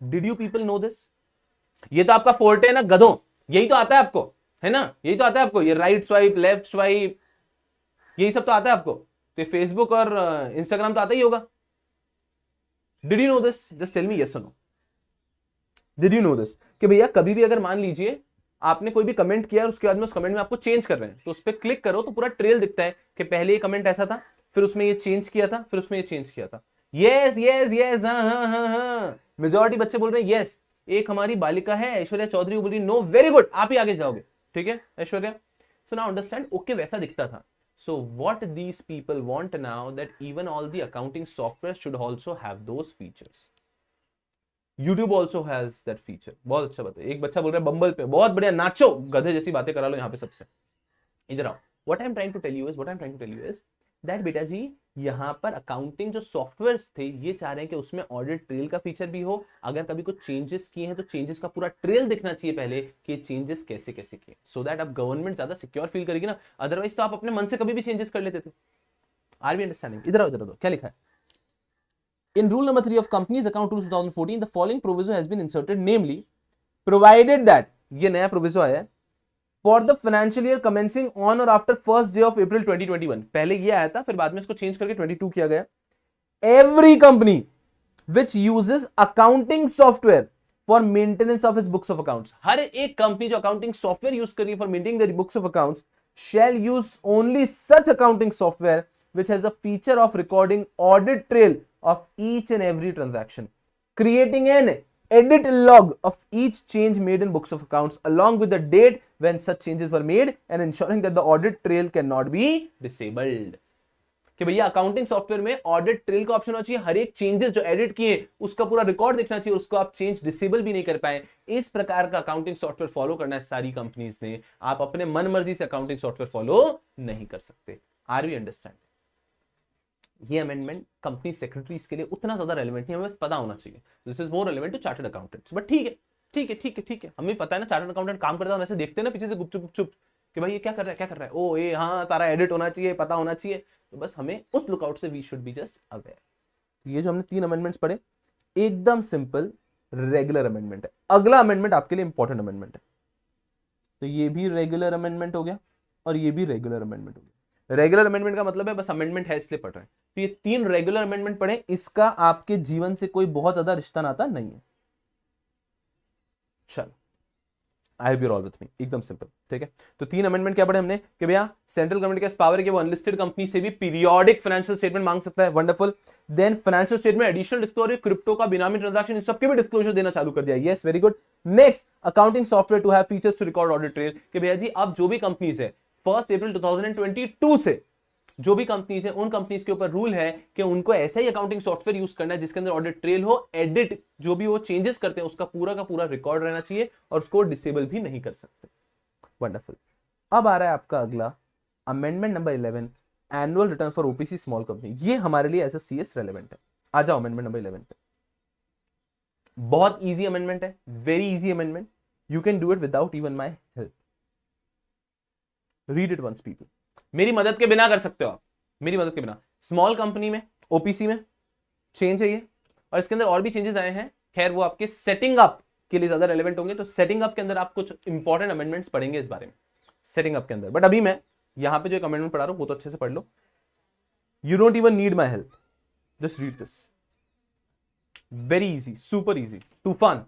Did you people know this? ये तो आपका फोर्टे है ना गधों, यही तो आता है आपको, है ना, यही तो आता है आपको, ये राइट स्वाइप लेफ्ट स्वाइप यही सब तो आता है आपको, तो फेसबुक और इंस्टाग्राम तो आता ही होगा। Did you know this? Just tell me yes और no, did you know this कि भैया कभी भी अगर मान लीजिए आपने कोई भी कमेंट किया और उसके बाद में उस कमेंट में आपको चेंज कर रहे हैं, तो उस पर क्लिक करो तो पूरा ट्रेल दिखता है कि पहले ये कमेंट ऐसा था, फिर उसमें ये चेंज किया था, फिर उसमें ये चेंज किया था। यस यस यस, हाँ हाँ हाँ हाँ, मेजॉरिटी बच्चे बोल रहे हैं यस। एक हमारी बालिका है ऐश्वर्या चौधरी, बोल रही नो, वेरी गुड, आप ही आगे जाओगे, ठीक है Aishwarya. So now understand, okay वैसा दिखता था। So what these people want now that even all the accounting software should also have those features. YouTube also has that feature. बहुत अच्छा बात है। एक बच्चा बोल रहा है बम्बल पे, बहुत बढ़िया, नाचो, गधे जैसी बातें करा लो यहाँ पे सबसे। इधर आओ। What I'm trying to tell you is that बेटा जी यहाँ पर अकाउंटिंग जो सॉफ्टवेयर्स थे ये चाह रहे हैं कि उसमें ऑडिट ट्रेल का फीचर भी हो, अगर कभी कुछ चेंजेस किए हैं तो चेंजेस का पूरा ट्रेल दिखना चाहिए पहले कि चेंजेस कैसे कैसे किए, सो दैट अब गवर्नमेंट ज्यादा सिक्योर फील करेगी ना, अदरवाइज तो आप अपने मन से कभी भी चेंजेस कर लेते थे। Are we understanding? इधर आओ, क्या लिखा है in rule number 3 of companies account rules 2014 the following proviso has been inserted, namely provided that, ये नया प्रोविजो आया है, for the financial year commencing on or after first day of April 2021, पहले ये आया था फिर बाद में इसको चेंज करके 22 किया गया, every company which uses accounting software for maintenance of its books of accounts, हर एक कंपनी जो अकाउंटिंग सॉफ्टवेयर यूज कर रही है for maintaining their books of accounts shall use only such accounting software which has a feature of recording audit trail of each and every transaction, creating an edit log of each change made in books of accounts along with the date when such changes were made and ensuring that the audit trail cannot be disabled। कि भैया accounting software में audit trail का option होना चाहिए, हर एक changes जो edit किए उसका पूरा रिकॉर्ड दिखना चाहिए, उसको आप चेंज डिसेबल भी नहीं कर पाए। इस प्रकार का अकाउंटिंग सॉफ्टवेयर फॉलो करना है सारी कंपनीज ने, आप अपने मन मर्जी से अकाउंटिंग सॉफ्टवेयर फॉलो नहीं कर सकते। Are we understand? ये अमेंडमेंट कंपनी सेक्रेटरीज के लिए उतना ज्यादा रेलेवेंट नहीं, हमें बस पता होना चाहिए, this is more relevant to chartered accountants, but ठीक है ठीक है ठीक है ठीक है, हमें पता है ना चार्टर्ड अकाउंटेंट काम करता है, वैसे देखते हैं ना पीछे से गुपचुप गुपचुप कि भाई ये क्या कर रहा है क्या कर रहा है, ओ ये हाँ तारा एडिट होना चाहिए, पता होना चाहिए, तो बस हमें उस लुकआउट से we should be just aware. ये जो हमने 3 अमेंडमेंट्स पढ़े एकदम सिंपल रेगुलर अमेंडमेंट है। अगला अमेंडमेंट आपके लिए इंपॉर्टेंट अमेंडमेंट है, तो ये भी रेगुलर अमेंडमेंट हो गया और ये भी रेगुलर अमेंडमेंट हो गया। रेगुलर अमेंडमेंट का मतलब है बस अमेंडमेंट है इसलिए पढ़ रहे हैं, तो ये 3 रेगुलर अमेंडमेंट पढ़े, इसका आपके जीवन से कोई बहुत ज्यादा रिश्ता नाता नहीं है। चलो I hope you are all with me, एकदम सिंपल, ठीक है। तो 3 अमेंडमेंट क्या पढ़े हमने कि भैया सेंट्रल गवर्नमेंट के पास पावर है कि वो अनलिस्टेड कंपनी से भी पीरियोडिक फाइनेंशियल स्टेटमेंट मांग सकता है, wonderful. Then financial statement additional disclosure, crypto का, बिनामी ट्रांजैक्शन, इन सबके भी डिस्क्लोजर देना चालू कर दिया, yes very good. Next, accounting software to have features to record audit trail, कि भैया जी अब जो भी कंपनीज है 1 अप्रैल 2022 से जो भी कंपनीज है उन कंपनीज के ऊपर रूल है कि उनको ऐसा ही अकाउंटिंग सॉफ्टवेयर यूज करना है जिसके अंदर ऑडिट ट्रेल हो, एडिट जो भी वो चेंजेस करते हैं उसका पूरा का पूरा रिकॉर्ड रहना चाहिए और उसको डिसेबल भी नहीं कर सकते। वंडरफुल। अब आ रहा है आपका अगला amendment number 11, annual return for OPC small company. ये हमारे लिए एज अ सीएस रेलेवेंट है। आ जाओ अमेंडमेंट नंबर 11 पे। बहुत इजी अमेंडमेंट है, very easy amendment, you can do it without even my help. Read it once people, मेरी मदद के बिना कर सकते हो आप, मेरी मदद के बिना। स्मॉल कंपनी में ओपीसी में चेंज है ये, और इसके अंदर और भी चेंजेस आए हैं, खैर वो आपके सेटिंग अप के लिए ज्यादा रेलेवेंट होंगे। तो सेटिंग अप के अंदर आप कुछ इंपॉर्टेंट अमेंडमेंट्स पढ़ेंगे इस बारे में, सेटिंग अप के अंदर। बट अभी मैं यहां पे जो एक अमेंडमेंट पढ़ा रहा हूं वो तो अच्छे से पढ़ लो। You don't even need my help, just read this, very easy, super easy, तूफान।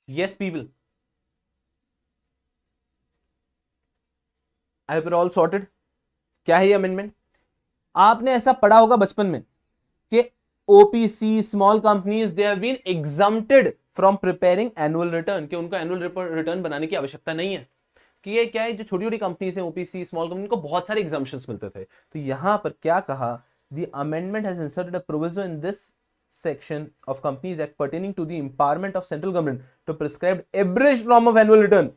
Yes people, I hope all sorted. क्या है ये अमेंडमेंट? आपने ऐसा पढ़ा होगा बचपन में कि OPC small companies they have been exempted from preparing annual return, कि उनको एनुअल रिटर्न बनाने की आवश्यकता नहीं है। कि ये क्या है, जो छोटी छोटी कंपनीज हैं ओपीसी स्मॉल कंपनी को बहुत सारे एग्जाम्पशंस मिलते थे। तो यहां पर क्या कहा, the amendment has inserted a provision in this section of Companies Act pertaining to the empowerment of central government to prescribe abridged form of annual return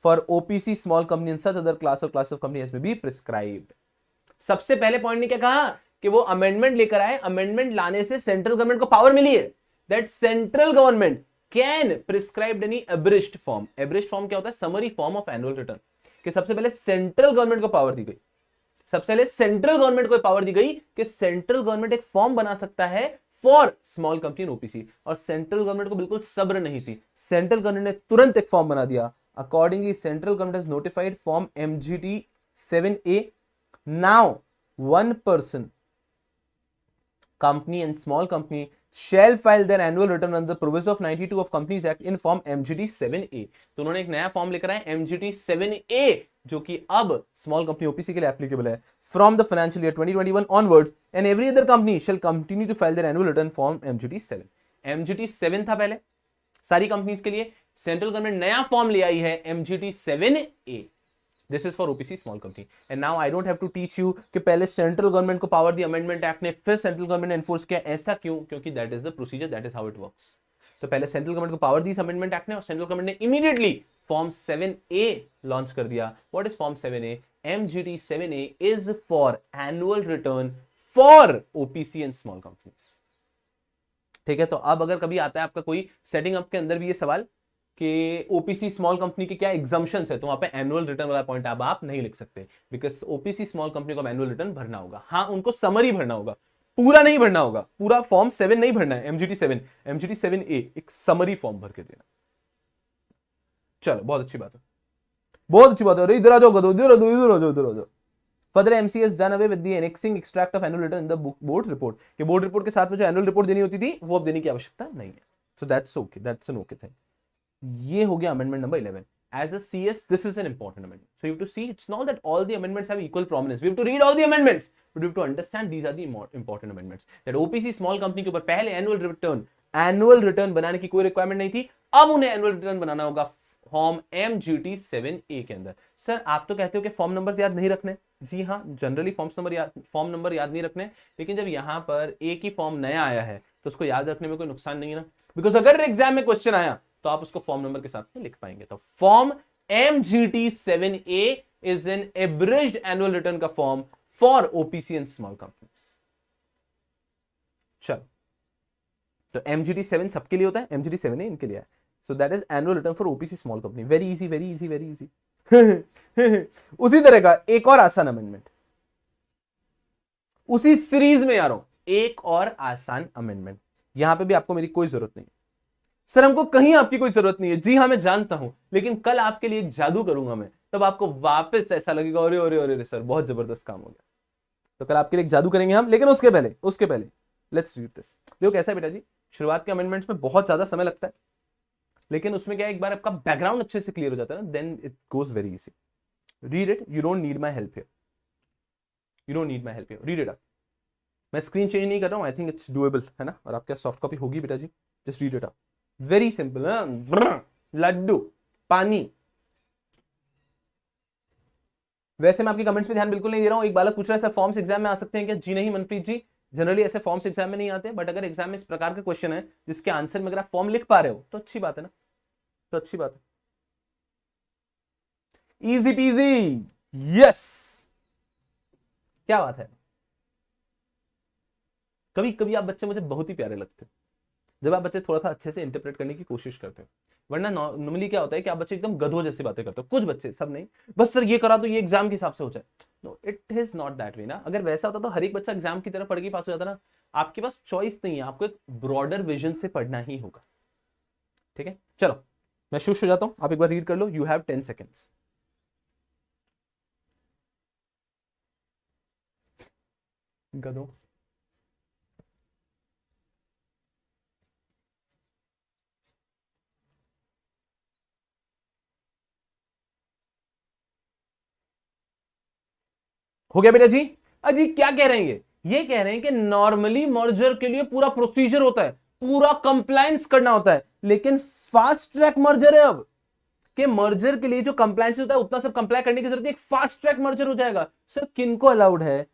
for OPC small company and such other class or class of company as may be prescribed। सबसे पहले point ने क्या कहा कि वो amendment लेकर आए, amendment लाने से सेंट्रल गवर्नमेंट को पावर मिली है that central government can prescribe any abridged form. Abridged form क्या होता है? Summary form of annual return. कि सबसे पहले सेंट्रल गवर्नमेंट को पावर दी गई, सबसे पहले सेंट्रल गवर्नमेंट को पावर दी गई कि सेंट्रल गवर्नमेंट एक फॉर्म बना सकता है for small company in OPC. और सेंट्रल गवर्नमेंट को बिल्कुल सब्र नहीं थी, सेंट्रल गवर्नमेंट ने तुरंत एक फॉर्म बना दिया। Accordingly central government has notified form MGT 7A। Now one person company and small company shall file their annual return under the proviso of 92 of Companies Act in form MGT 7A। तो उन्होंने एक नया form लेकर आए MGT 7A, जो कि अब small company OPC के लिए एप्लीकेबल है। From the financial year 2021 onwards and every other company shall continue to file their annual return form MGT 7। MGT 7 था पहले सारी कंपनीज के लिए, सेंट्रल गवर्नमेंट नया फॉर्म ले आई है MGT 7A। This is for OPC small company and now I don't have to teach you कि पहले सेंट्रल गवर्नमेंट को पावर दी अमेंडमेंट एक्ट ने, फिर सेंट्रल गवर्नमेंट ने एनफोर्स किया। ऐसा क्यों? क्योंकि that is the procedure, that is how it works. तो पहले सेंट्रल गवर्नमेंट को पावर दी अमेंडमेंट एक्ट ने और सेंट्रल गवर्नमेंट ने इमीडिएटली फॉर्म 7A लॉन्च कर दिया। What is form 7A? MGT 7A is for annual return for OPC and small companies. ठीक है, तो अब अगर कभी आता है आपका कोई सेटिंग अप के अंदर भी ये सवाल कि ओपीसी स्मॉल कंपनी के क्या एग्जम्पशंस है, तो वहां पे एनुअल रिटर्न वाला पॉइंट अब आप नहीं लिख सकते, बिकॉज ओपीसी स्मॉल कंपनी को एनुअल रिटर्न भरना होगा। हाँ, उनको समरी भरना होगा, पूरा नहीं भरना होगा, पूरा फॉर्म 7 नहीं भरना है। MGT 7A एक समरी फॉर्म भर के देना। चलो, बहुत अच्छी बात है, बहुत अच्छी बात है। इधर आ जाओ, इधर आ जाओ। Further, MCS done away with the annexing extract of annual return in the board report। कि बोर्ड रिपोर्ट के साथ में जो एनुअल रिपोर्ट देनी होती थी वो अब देने की आवश्यकता नहीं है। So that's okay, that's an okay thing. ये हो गया amendment number 11। As a CS, this is an important amendment. So you have to see, it's not that all the amendments have equal prominence. We have to read all the amendments, but we have to understand these are the important amendments. That OPC small company के ऊपर पहले annual return बनाने की कोई requirement नहीं थी, अब उन्हें एनुअल रिटर्न बनाना होगा फॉर्म MGT 7A के अंदर। सर आप तो कहते हो कि फॉर्म नंबर्स याद नहीं रखने। जी हाँ, जनरली फॉर्म नंबर याद नहीं रखने, लेकिन जब यहां पर एक ही फॉर्म नया आया है तो उसको याद रखने में कोई नुकसान नहीं है ना, बिकॉज अगर एग्जाम में क्वेश्चन आया तो आप उसको फॉर्म नंबर के साथ में लिख पाएंगे। तो form MGT-7A is an abridged annual return का form for OPC and small companies. चलो, तो MGT-7 सबके लिए होता है, MGT-7A इनके लिए है। So that is annual return for OPC small company. Very easy, very easy, very easy. उसी तरह का एक और आसान अमेंडमेंट, उसी सीरीज में आ रहा हूं, एक और आसान अमेंडमेंट। यहां पे भी आपको मेरी कोई जरूरत नहीं, सर हमको कहीं आपकी कोई जरूरत नहीं है। जी हां मैं जानता हूं, लेकिन कल आपके लिए एक जादू करूंगा मैं, तब आपको वापस ऐसा लगेगा अरे अरे अरे सर बहुत जबरदस्त काम हो गया। तो कल आपके लिए एक जादू करेंगे हम, लेकिन उसके पहले लेट्स रीड दिस। देखो कैसा है बेटा जी, शुरुआत के अमेंडमेंट्स में बहुत ज्यादा समय लगता है, लेकिन उसमें क्या है, एक बार आपका बैकग्राउंड अच्छे से क्लियर हो जाता है ना, then it goes very easy. Read it, you don't need my help here, you don't need my help here, read it up. मैं स्क्रीन चेंज नहीं कर रहा हूं, आई थिंक इट्स डूएबल है ना, और आपके सॉफ्ट कॉपी होगी बेटा जी, just read it up, very simple. लड्डू पानी। वैसे मैं आपके कमेंट्स पे ध्यान बिल्कुल नहीं दे रहा हूं। एक बालक पूछ रहा है सर फॉर्म्स एग्जाम में आ सकते हैं क्या? जी नहीं मनप्रीत जी, जनरली ऐसे फॉर्म्स एग्जाम में नहीं आते, बट अगर एग्जाम में इस प्रकार के क्वेश्चन है जिसके आंसर में अगर आप फॉर्म लिख पा रहे हो तो अच्छी बात है ना, तो अच्छी बात है। इजी पीजी, यस, क्या बात है। कभी कभी आप बच्चे मुझे बहुत ही प्यारे लगते हैं, जब आप बच्चे थोड़ा सा अच्छे से इंटरप्रेट करने की कोशिश करते हो, वरना नॉर्मली क्या होता है कि आप बच्चे एकदम गधों जैसी बातें करते हो। कुछ बच्चे, सब नहीं, बस सर ये करा तो ये एग्जाम के हिसाब से हो जाए। No, it is not that way ना। अगर वैसा होता तो हर एक बच्चा एग्जाम की तरह पढ़ के पास हो जाता ना। आपके पास चॉइस नहीं है, आपको एक ब्रॉडर विजन से पढ़ना ही होगा। ठीक है, चलो मैं शुरू हो जाता हूं, आप एक बार रीड कर लो। You have 10 seconds. गधों, हो गया बेटा जी? अजी क्या कह रहे हैं ये कह रहे हैं कि नॉर्मली मर्जर के लिए पूरा प्रोसीजर होता है, पूरा कंप्लायंस करना होता है, लेकिन फास्ट ट्रैक मर्जर है अब, कि मर्जर के लिए जो कंप्लायंस होता है उतना सब कंप्लाई करने की जरूरत नहीं, एक फास्ट ट्रैक मर्जर हो जाएगा। सर किनको अलाउड है?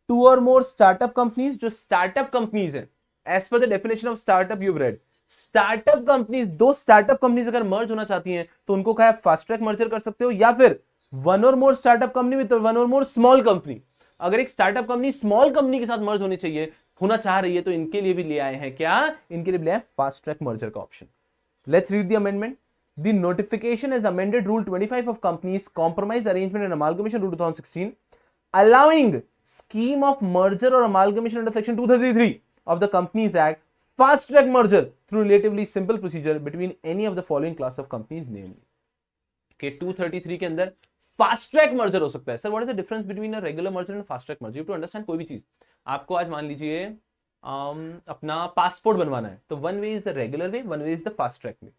2 और मोर स्टार्टअप कंपनीज, जो स्टार्टअप कंपनीज है as per the definition of startup you read, startup companies, 2 startup companies अगर मर्ज होना चाहती हैं तो उनको क्या फास्ट ट्रैक मर्जर कर सकते हो, या फिर 1 और मोर स्टार्टअप कंपनी विद 1 और मोर स्मॉल कंपनी। अगर एक स्टार्टअप कंपनी स्मॉल कंपनी के साथ मर्ज होना चाह रही है तो इनके लिए भी ले आए हैं क्या, इनके लिए भी ले आए फास्ट ट्रैक मर्जर का option. Let's read the amendment. The notification has amended Rule 25 of Companies Compromise Arrangement and Amalgamation Rule 2016, allowing scheme of merger or amalgamation under Section 233 of the Companies Act, fast track merger through relatively simple procedure between any of the following class of companies, namely के 233 के अंदर fast track merger हो सकता है। Sir what is the difference between a regular merger and fast track merger? You to understand कोई भी चीज, आपको आज मान लीजिए अपना पासपोर्ट बनवाना है, तो one way is the regular way, one way is the fast track way.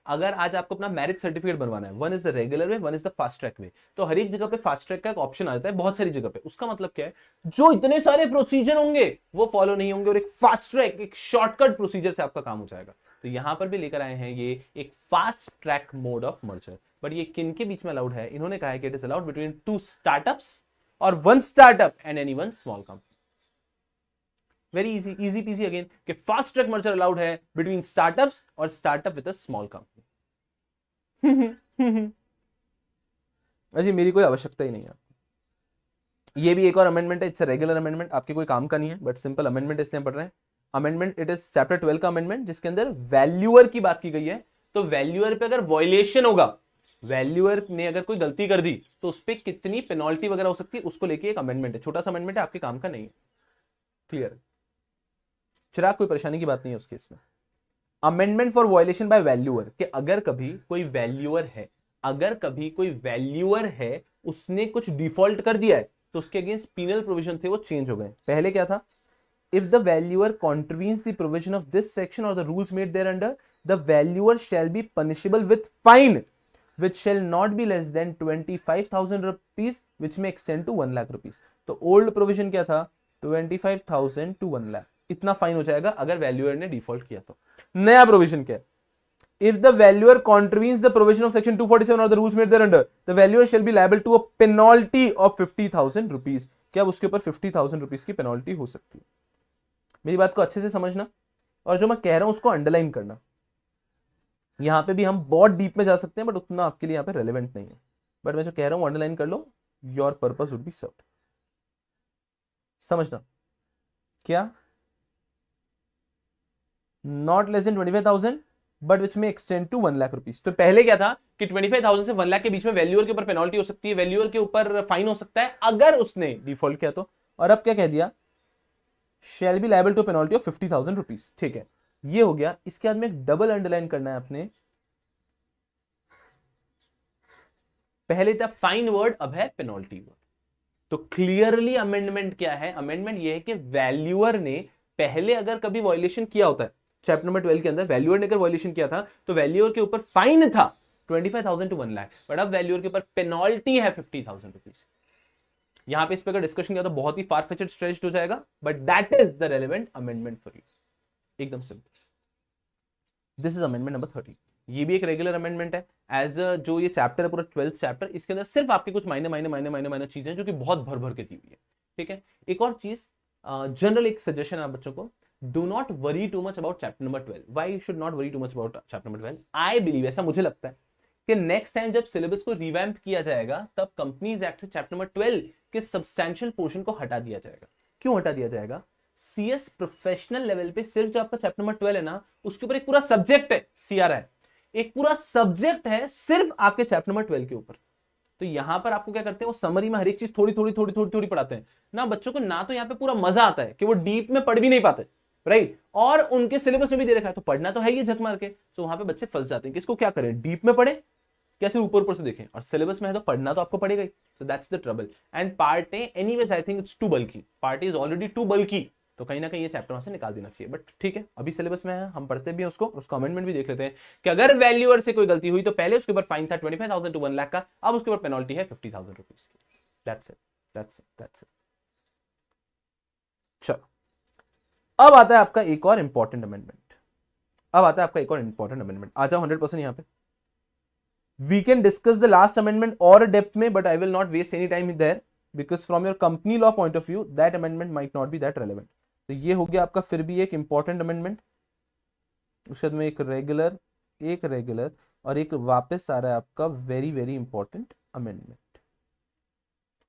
अगर आज आपको अपना मैरिज सर्टिफिकेट बनवाना है, one is the regular way, one is the fast track way. तो हर एक जगह पे फास्ट ट्रैक का एक ऑप्शन आ जाता है, बहुत सारी जगह पे। उसका मतलब क्या है, जो इतने सारे प्रोसीजर होंगे वो फॉलो नहीं होंगे और एक फास्ट ट्रैक, एक शॉर्टकट प्रोसीजर से आपका काम हो जाएगा। तो यहां पर भी लेकर आए हैं ये एक fast track mode of merger. But ये किन के बीच में अलाउड है? इन्होंने कहा है कि it is allowed between 2 startups और 1 startup and any 1 small company. Very easy, easy PG again, कि फास्ट ट्रैक मर्जर अलाउड है बिटवीन स्टार्टअप्स और startup with a small company. अजी मेरी कोई आवश्यकता ही नहीं है। ये भी एक और अमेंडमेंट है, इट्स अ रेगुलर अमेंडमेंट, आपके कोई काम का नहीं है, बट सिंपल अमेंडमेंट इसलिए पढ़ रहे हैं। अमेंडमेंट इट इज चैप्टर 12 का अमेंडमेंट, जिसके अंदर वैल्यूअर की बात की गई है। तो वैल्यूअर पे अगर वॉयलेशन होगा, वैल्यूअर ने अगर कोई गलती कर दी तो उस पर कितनी पेनल्टी वगैरह हो सकती है, उसको लेके एक अमेंडमेंट है, छोटा सा अमेंडमेंट है, आपके काम का नहीं है। क्लियर? चिराग कोई परेशानी की बात नहीं है उस केस में। Amendment for violation by valuer, कि अगर कभी कोई वैल्यूअर है, अगर कभी कोई वैल्यूअर है उसने कुछ डिफॉल्ट कर दिया है तो उसके अगेंस्ट पीनल प्रोविजन थे वो चेंज हो गए। पहले क्या था, if the valuer contravenes the provision of this section और the rules made there under, the valuer shall be punishable with fine which shall not be less than 25,000 rupees which may extend to 1 lakh rupees। तो old provision क्या था, 25,000 to 1 lakh, इतना fine हो जाएगा अगर valuer ने default किया तो। नया प्रोविजन क्या है, if the valuer contravenes the provision of section 247 or the rules made thereunder, the valuer shall be liable to a penalty of 50,000 rupees। क्या उसके ऊपर 50,000 रुपीज की पेनल्टी हो सकती है? मेरी बात को अच्छे से समझना, और जो मैं कह रहा हूं उसको अंडरलाइन करना। यहां पे भी हम बहुत डीप में जा सकते हैं बट उतना आपके लिए यहां पे रेलेवेंट नहीं है, बट मैं जो कह रहा हूं अंडरलाइन कर लो, your purpose would be served. समझना क्या, not less than 25,000 but which में एक्सटेंड टू 1 लाख रुपीज। तो पहले क्या था कि 25,000 से 1 लाख के बीच में वैल्यूअर के ऊपर पेनल्टी हो सकती है, वैल्यूअर के ऊपर फाइन हो सकता है अगर उसने डिफॉल्ट किया तो। और अब क्या कह दिया, shall be liable to penalty of 50,000 rupees. ठीक है, ये हो गया। इसके बाद में एक डबल अंडरलाइन करना है आपने, पहले था फाइन वर्ड, अब है पेनल्टी वर्ड। तो क्लियरली अमेंडमेंट क्या है, अमेंडमेंट ये है कि वैल्यूअर ने पहले अगर कभी वॉयलेशन किया होता है, चैप्टर नंबर 12 के अंदर वैल्यूअर ने अगर वॉयलेशन किया था तो वैल्यूअर के ऊपर फाइन था 25,000 टू 1 लाख, बट अब वैल्यूअर के ऊपर पेनल्टी है 50,000 रुपीज। यहां पे इस पे अगर डिस्कशन किया तो बहुत ही फार फेचड स्ट्रेच्ड हो जाएगा, but that is the relevant amendment for you, एकदम सिंपल। This is amendment number 30। ये भी एक रेगुलर अमेंडमेंट है, एज जो ये चैप्टर है पूरा 12th चैप्टर, इसके अंदर सिर्फ आपके कुछ माइनर चीजें जो कि बहुत भर भर के दी हुई है। ठीक है, एक और चीज, जनरल एक सजेशन है आप बच्चों को, do not worry too much about chapter number 12। Why you should not worry too much about chapter number 12? I believe, ऐसा मुझे लगता है कि नेक्स्ट टाइम जब सिलेबस को रिवैम्प किया जाएगा तब कंपनीज एक्ट से चैप्टर नंबर 12 के सब्सटैंशियल पोर्शन को हटा दिया जाएगा। क्यों हटा दिया जाएगा? सीएस प्रोफेशनल लेवल पे सिर्फ जो आपका चैप्टर नंबर 12 है ना, उसके ऊपर एक पूरा सब्जेक्ट है, सीआरआई एक पूरा सब्जेक्ट है सिर्फ आपके चैप्टर नंबर 12 के ऊपर। तो यहां पर आपको क्या करते हैं, वो समरी में हर एक चीज थोड़ी थोड़ी थोड़ी थोड़ी थोड़ी पढ़ाते हैं ना बच्चों को, ना तो यहाँ पे पूरा मजा आता है कि वो डीप में पढ़ भी नहीं पाते, राइट, और उनके सिलेबस में भी दे रखा है तो पढ़ना तो है ही झक मार के, तो वहां पे बच्चे फंस जाते हैं कि इसको क्या करें, डीप में पढ़े कैसे, ऊपर ऊपर से देखें, और सिलेबस में है तो पढ़ना तो आपको पड़ेगा ही। So that's the trouble. And part A anyways I think it's too bulky, part A is already too bulky, तो कहीं ना कहीं ये चैप्टर वहां से निकाल देना चाहिए। बट ठीक है, अभी सिलेबस में है, हम पढ़ते भी हैं उसको अमेंडमेंट भी देख लेते हैं कि अगर वैल्यूअर से कोई गलती हुई तो पहले उसके ऊपर फाइन था 25,000 टू 1 लाख का, अब उसके ऊपर पेनल्टी है 50,000 रुपीज की। That's it, that's it, that's it. चलो, अब आता है आपका एक और इंपॉर्टेंट अमेंडमेंट, अब आता है आपका एक और इंपॉर्टेंट अमेंडमेंट। आ जाओ 100% यहां पे। We can discuss the last amendment और depth में, but I will not waste any time there because from your company law point of view that amendment might not be that relevant। तो ये हो गया आपका फिर भी एक इंपॉर्टेंट अमेंडमेंट, उसके बाद में एक रेगुलर और एक वापस आ रहा है आपका very very important amendment.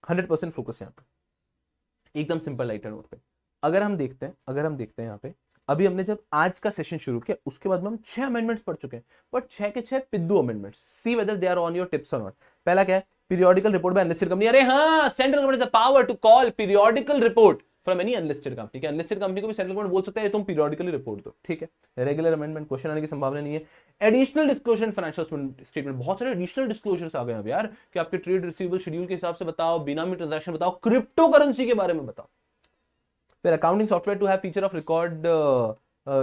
100% focus यहाँ पे, एकदम सिंपल लाइटर नोट पे। अगर हम देखते हैं यहाँ पे, अभी हमने जब आज का सेशन शुरू किया उसके बाद में हम 6 अमेंडमेंट्स पढ़ चुके हैं, बट 6 के 6 पिद्दू amendments. See whether they are on your tips और नॉट। पहला क्या है, periodical report by unlisted company. अरे हाँ, central government is the power to call periodical report from any unlisted company. क्या अनलिस्टेड कंपनी को भी सेंट्रल गवर्नमेंट बोल सकता है तुम पीरियोडिकली रिपोर्ट दो? ठीक है, रेगुलर अमेंडमेंट, क्वेश्चन आने की संभावना नहीं है। एडिशनल डिस्क्लोजर फाइनेंशियल स्टेटमेंट, बहुत सारे एडिशनल डिस्क्लोजर्स आ गए अब यार कि आपके ट्रेड रिसीवेबल शेड्यूल के हिसाब से बताओ, बिनामी ट्रांजैक्शन बताओ, क्रिप्टो करेंसी के बारे में बताओ। फिर accounting software to have feature of record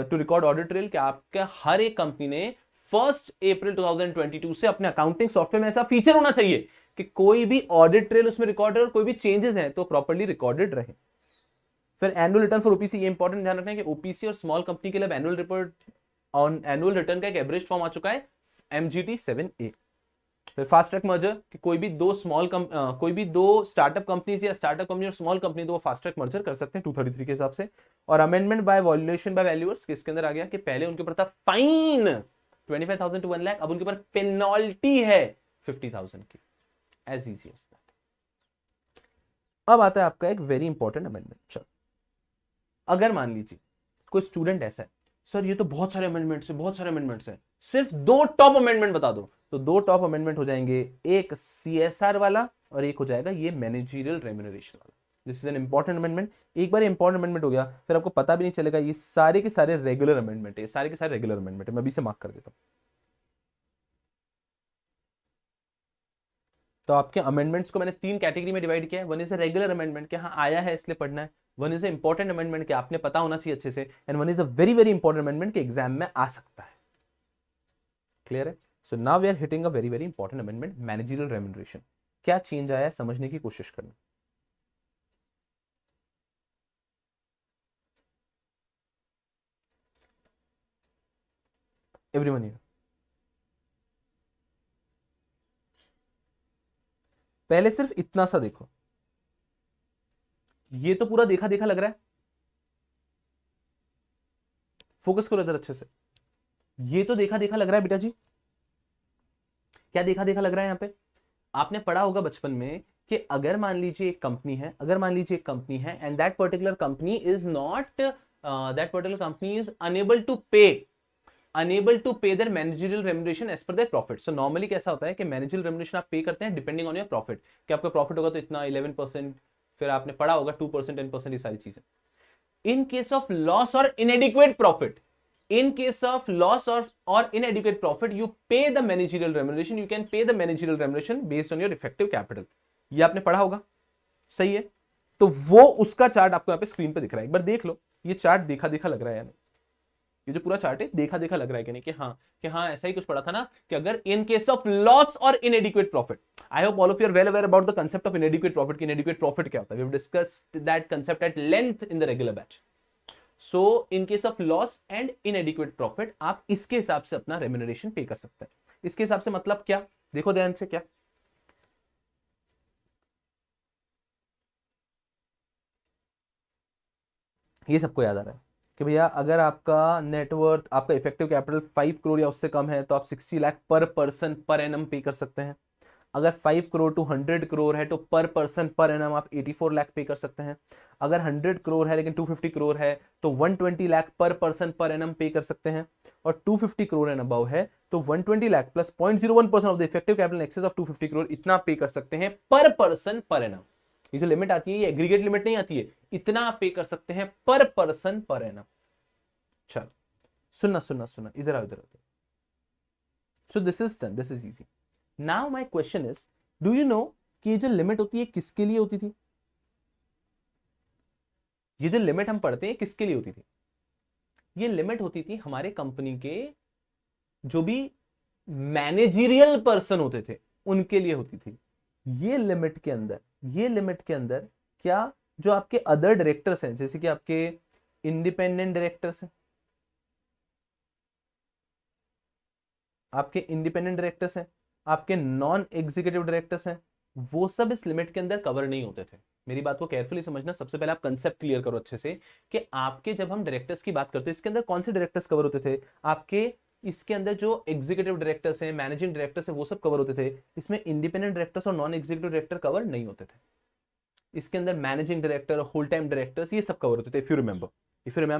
to record audit trail, कि आपका हर एक कंपनी ने 1 अप्रैल 2022 से अपने अकाउंटिंग सॉफ्टवेयर में ऐसा फीचर होना चाहिए कि कोई भी ऑडिट ट्रेल उसमें रिकॉर्ड है और कोई भी चेंजेस हैं तो प्रॉपर्ली रिकॉर्डेड रहे। फिर एनुअल रिटर्न फॉर ओपीसी, ये इंपॉर्टेंट ध्यान रखना है कि ओपीसी और स्मॉल कंपनी के लिए annual report on annual return का एक एवरेज फॉर्म आ चुका है MGT 7A। फिर फास्ट ट्रैक मर्जर, कि कोई भी दो स्टार्टअप कंपनीज या स्टार्टअप कंपनी और स्मॉल कंपनी तो वो फास्ट ट्रैक मर्जर कर सकते हैं 233 के हिसाब से। और amendment by violation by valuers, किसके अंदर आ गया कि पहले उनके ऊपर था फाइन 25,000 टू 1 लाख, अब उनके ऊपर पेनल्टी है 50,000 की, एज इजी एज दैट। अब आता है आपका एक वेरी इंपॉर्टेंट अमेंडमेंट। चलो, अगर मान लीजिए कोई स्टूडेंट ऐसा है, सर ये तो बहुत सारे अमेंडमेंट्स हैं, सिर्फ 2 टॉप अमेंडमेंट बता दो, तो 2 टॉप अमेंडमेंट हो जाएंगे, एक CSR वाला और एक हो जाएगा ये मैनेजरियल रेम्यूनरेशन वाला। This is an important amendment. एक बार इंपॉर्टेंट अमेंडमेंट हो गया फिर आपको पता भी नहीं चलेगा, ये सारे के सारे रेगुलर अमेंडमेंट है, सारे के सारे रेगुलर अमेंडमेंट है। मैं अभी से मार्क कर देता हूं। तो आपके अमेंडमेंट्स को मैंने 3 कैटेगरी में डिवाइड किया है। One is a regular amendment कि हाँ आया है इसलिए पढ़ना है, one is a important amendment कि आपने पता होना चाहिए अच्छे से, and one is a very very important amendment कि एग्जाम में आ सकता है। क्लियर है? So now we are hitting a very very important amendment, managerial remuneration. क्या चेंज आया है समझने की कोशिश करना। एवरीवन हियर, पहले सिर्फ इतना सा देखो, ये तो पूरा देखा देखा लग रहा है, फोकस करो इधर अच्छे से। ये तो देखा देखा लग रहा है बेटा जी, क्या देखा देखा लग रहा है? यहां पे आपने पढ़ा होगा बचपन में कि अगर मान लीजिए एक कंपनी है, अगर मान लीजिए एक कंपनी है and that particular company is not, that particular company is unable to pay their managerial remuneration as per their profit. So normally कैसा होता है कि मैनेजरियल रेम्युनरेशन आप पे करते हैं डिपेंडिंग ऑन योर प्रॉफिट, कि आपका प्रॉफिट होगा तो इतना 11%, फिर आपने पढ़ा होगा 2%, 10%, ये सारी चीजें। इन केस ऑफ लॉस और inadequate profit, in case of loss or inadequate profit, you pay the managerial remuneration, you can pay the managerial remuneration based on your effective capital। ये आपने पढ़ा होगा, सही है? तो वो उसका चार्ट आपको यहाँ पे स्क्रीन पे दिख रहा है, एक बार देख लो। ये चार्ट देखा देखा लग रहा है, यानी ये जो पूरा चार्ट है देखा देखा लग रहा है कि नहीं, कि हाँ ऐसा ही कुछ पढ़ा था ना, कि अगर इन केस ऑफ लॉस और inadequate profit, I hope all of you are well aware about the concept of inadequate profit, कि इनएडिक्वेट प्रॉफिट क्या होता है। We have discussed that concept at length in the regular batch. So in case of loss and inadequate profit, आप इसके हिसाब से अपना remuneration पे कर सकते हैं। इसके हिसाब से मतलब क्या, देखो ध्यान से, क्या ये सबको याद आ रहा है कि भैया अगर आपका नेटवर्थ, आपका इफेक्टिव कैपिटल 5 करोड़ या उससे कम है तो आप 60 लाख पर पर्सन पर एनम पे कर सकते हैं। अगर 5 करोड़ टू 100 करोड़ है तो पर पर्सन पर एनम आप 84 लाख पे कर सकते हैं। अगर 100 करोड़ है लेकिन 250 करोड़ है तो 120 लाख पर पर्सन पर एनम पे कर सकते हैं। और 250 करोड़ एंड अबव है तो 120 lakh plus 0.01% of the effective capital excess of 250 crore, इतना पे कर सकते हैं पर पर्सन पर एनम। ये जो लिमिट आती है ये एग्रीगेट लिमिट नहीं आती है, इतना आप पे कर सकते हैं पर पर्सन पर एनम। चल सुनना सुनना सुनना, इधर आओ इधर आओ। So this is done, this is easy. Now my question is, do you know कि ये जो लिमिट होती है किसके लिए होती थी? ये जो लिमिट हम पढ़ते हैं किसके लिए होती थी? ये लिमिट होती थी हमारे कंपनी के जो भी मैनेजरियल पर्सन होते थे उनके लिए होती थी। ये लिमिट के अंदर, ये लिमिट के अंदर क्या जो आपके अदर डायरेक्टर्स हैं, जैसे कि आपके इंडिपेंडेंट डायरेक्टर्स हैं, आपके इंडिपेंडेंट डायरेक्टर्स हैं, आपके नॉन एग्जीक्यूटिव डायरेक्टर्स हैं, वो सब इस लिमिट के अंदर कवर नहीं होते थे। मेरी बात को केयरफुली समझना। सबसे पहले आप कंसेप्ट क्लियर करो अच्छे से कि आपके जब हम डायरेक्टर्स की बात करते हैं इसके अंदर कौन से डायरेक्टर्स कवर होते थे? आपके इसके अंदर जो एग्जीक्यूटिव डायरेक्टर्स हैं, मैनेजिंग डायरेक्टर्स हैं, वो सब कवर होते थे। इसमें इंडिपेंडेंट डायरेक्टर्स और नॉन एग्जीक्यूटिव डायरेक्टर कवर नहीं होते थे। इसके अंदर managing director, whole time directors, ये सब कवर होते थे। If you remember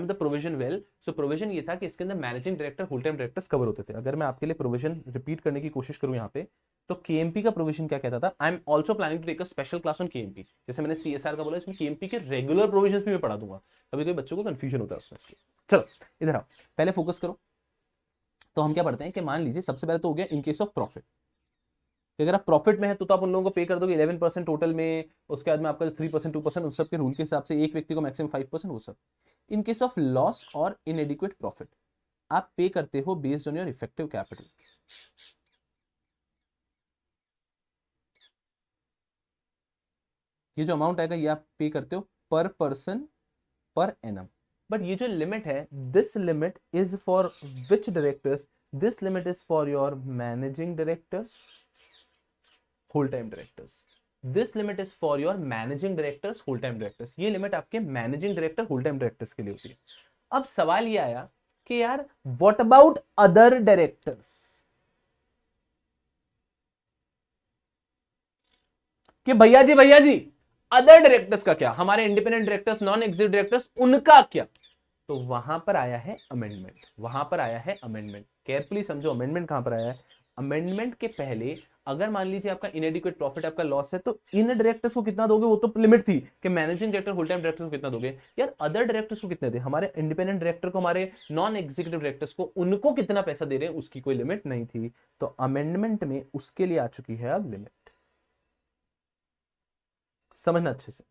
the provision well, so provision ये था कि इसके अंदर managing director, whole time directors cover होते थे। अगर मैं आपके लिए प्रोविजन रिपीट करने की कोशिश करूं यहाँ पे, तो केएमपी का प्रोविजन क्या कहता था? I am also planning to take a special class on KMP. जैसे मैंने सीएसआर का बोला, इसमें केएमपी के रेगुलर प्रोविजन भी मैं पढ़ा दूंगा, कभी कभी बच्चों को कंफ्यूजन होता है उसमें। चलो इधर आओ, पहले फोकस करो। तो हम क्या पढ़ते हैं कि मान लीजिए सबसे पहले तो हो गया इन केस ऑफ प्रॉफिट, अगर आप प्रॉफिट में है तो आप उन लोगों को पे कर दोगे 11% टोटल में, उसके बाद में आपका 3% 2% उस सब के रूल के हिसाब से एक व्यक्ति को मैक्सिमम 5%, वो सब। इन केस ऑफ लॉस और इनएडिक्वेट प्रॉफिट आप पे करते हो based on your effective capital. ये जो अमाउंट आएगा ये आप पे करते हो पर पर्सन पर एनम। बट ये जो लिमिट है, this limit is for which directors? This limit is for your managing directors, whole time directors. This limit is for your managing directors, whole time directors. ये limit आपके managing director, whole time directors के लिए होती है। अब सवाल ये आया कि यार व्हाट अबाउट अदर डायरेक्टर्स? कि भैया जी अदर डायरेक्टर्स का क्या? हमारे independent directors, non executive directors, उनका क्या? तो वहां पर आया है अमेंडमेंट, वहां पर आया है अमेंडमेंट। केयरफुली समझो अमेंडमेंट कहां पर आया है। अमेंडमेंट के पहले अगर मान लीजिए आपका इनएडिक्वेट प्रॉफिट, आपका लॉस है, तो इन डायरेक्टर्स को कितना दोगे? वो तो लिमिट थी कि managing director, whole time director को कितना दोगे। यार अदर डायरेक्टर्स को कितने थे? हमारे इंडिपेंडेंट डायरेक्टर को, हमारे नॉन एग्जीक्यूटिव डायरेक्टर्स को, उनको कितना पैसा दे रहे हैं उसकी कोई लिमिट नहीं थी। तो अमेंडमेंट में उसके लिए आ चुकी है अब लिमिट। समझना अच्छे से।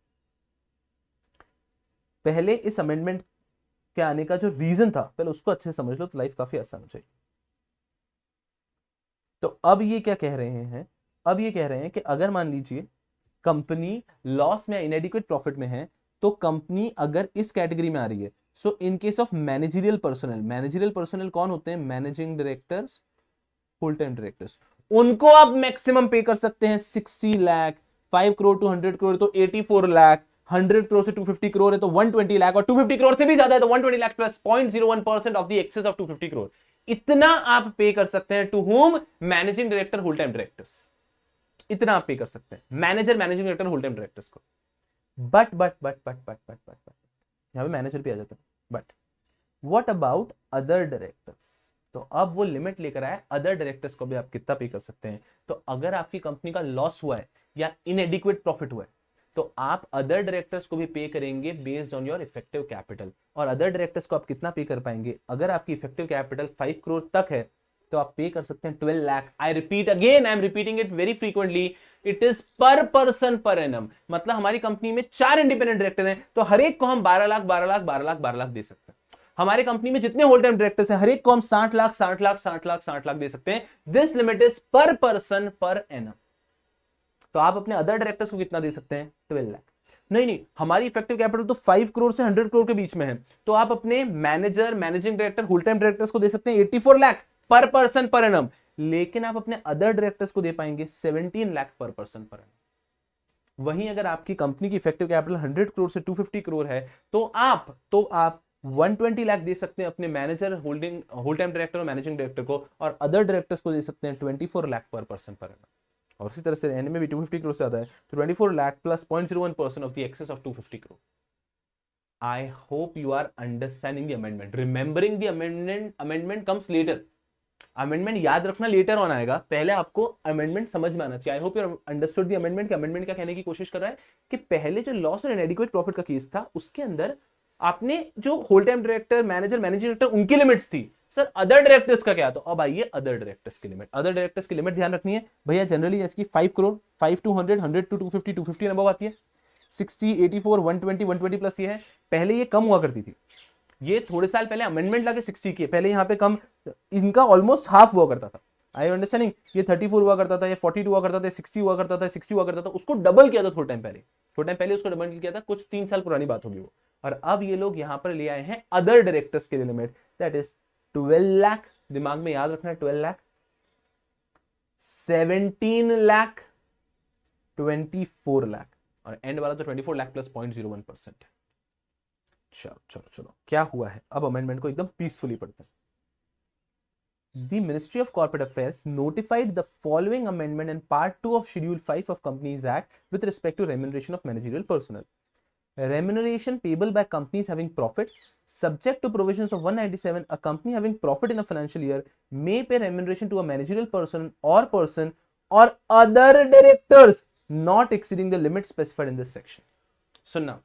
पहले इस अमेंडमेंट के आने का जो रीजन था, पहले उसको अच्छे से समझ लो तो लाइफ काफी आसान हो जाएगी। तो अब ये क्या कह रहे हैं? अब ये कह रहे हैं कि अगर मान लीजिए कंपनी लॉस में, इनएडिक्वेट प्रॉफिट में है, तो कंपनी अगर इस कैटेगरी में आ रही है, so in case of managerial personal, managerial personal कौन होते हैं? Managing directors, full time directors. उनको आप मैक्सिमम पे कर सकते हैं 60 लाख, 5 करोड़ टू 100 करोड़ तो 84 लाख, 100 करोड़ से 250 करोड़ है तो 120 लाख, और 250 करोड़ से भी ज्यादा है तो 120 lakh plus 0.01% of the excess of 250 crore, इतना आप पे कर सकते हैं to whom managing director whole time directors, इतना आप पे कर सकते हैं manager managing director whole time directors को। बट यहां पे मैनेजर भी आ जाता है, but what about other directors? तो अब वो लिमिट लेकर आया, अदर डायरेक्टर्स को भी आप कितना पे कर सकते हैं। तो अगर आपकी कंपनी का लॉस हुआ है या इनएडिक्वेट प्रॉफिट हुआ है तो आप अदर डायरेक्टर्स को भी पे करेंगे based on your effective capital. और अदर डायरेक्टर्स को आप कितना पे कर पाएंगे? अगर आपकी इफेक्टिव कैपिटल 5 करोड़ तक है तो आप पे कर सकते हैं 12 लाख। आई repeat again, I am repeating it very frequently, it is पर पर्सन पर एनम। मतलब हमारी कंपनी में 4 इंडिपेंडेंट डायरेक्टर हैं तो हर एक को हम 12 लाख 12 लाख 12 लाख 12 लाख दे सकते हैं। हमारे कंपनी में जितने होल टाइम डायरेक्टर्स हैं हर एक को हम 60 लाख 60 लाख 60 लाख 60 लाख दे सकते हैं। दिस लिमिट इज पर पर्सन पर एनम। तो आप अपने अदर डायरेक्टर्स को कितना दे सकते हैं? 12 लाख। नहीं, हमारी इफेक्टिव कैपिटल तो 5 करोड़ से 100 करोड़ के बीच में है तो आप अपने manager managing director whole time directors को दे सकते हैं 84 लाख पर पर्सन पर एनम। लेकिन आप अपने अदर डायरेक्टर्स को दे पाएंगे 17 लाख पर पर्सन पर एनम। वहीं अगर आपकी कंपनी की इफेक्टिव कैपिटल 100 करोड़ से 250 करोड़ है तो आप 120 लाख दे सकते हैं अपने मैनेजर होल टाइम डायरेक्टर और मैनेजिंग डायरेक्टर को, और अदर डायरेक्टर्स को दे सकते हैं 24 लाख पर पर्सन पर एनम। और इसी तरह से एंड में भी 250 करोड़ से ज्यादा है तो 24 lakh plus 0.01% of the excess of 250 crore. I hope you are understanding the amendment, remembering the amendment comes later. Amendment याद रखना लेटर ऑन आएगा, पहले आपको अमेंडमेंट समझ में आना चाहिए। आई hope you understood the amendment. कि अमेंडमेंट क्या कहने की कोशिश कर रहा है कि पहले जो लॉस और इनएडिक्वेट प्रॉफिट का केस था उसके अंदर आपने जो whole time director manager managing director उनकी लिमिट्स थी, सर अदर डायरेक्टर्स का क्या? तो अब आइए अदर डायरेक्टर्स की लिमिट। अदर डायरेक्टर्स की लिमिट ध्यान रखनी है भैया, जनरली जैसे कि 5 करोड़, 5 to 100, 100 to 250, 250 अबव आती है, 60, 84, 120, 120 प्लस ये है। पहले ये कम हुआ करती थी, ये थोड़े साल पहले अमेंडमेंट लाके 60 की, पहले यहाँ पे कम, इनका ऑलमोस्ट हाफ हुआ करता था। आई अंडरस्टैंडिंग, ये 34 हुआ करता था, ये 42 हुआ करता था, 60 हुआ करता था, 60 हुआ करता था, उसको डबल किया था थोड़े टाइम पहले उसको डबल किया था, कुछ 3 साल पुरानी बात होगी वो। और अब ये लोग यहां पर ले आए हैं अदर डायरेक्टर्स के लिए लिमिट, दैट इज 12 लाख। दिमाग में याद रखना है 12 लाख, 17 लाख, 24 लाख, और एंड वाला तो 24 लाख प्लस 0.01%। चलो क्या हुआ है अब अमेंडमेंट को एकदम पीसफुली पढ़ते हैं। The Ministry of Corporate Affairs notified the following amendment in Part 2 of Schedule 5 of Companies Act with respect to remuneration of managerial personnel. Remuneration payable by companies having profit, subject to provisions of 197, a company having profit in a financial year may pay remuneration to a managerial person or other directors not exceeding the limit specified in this section. सुनना,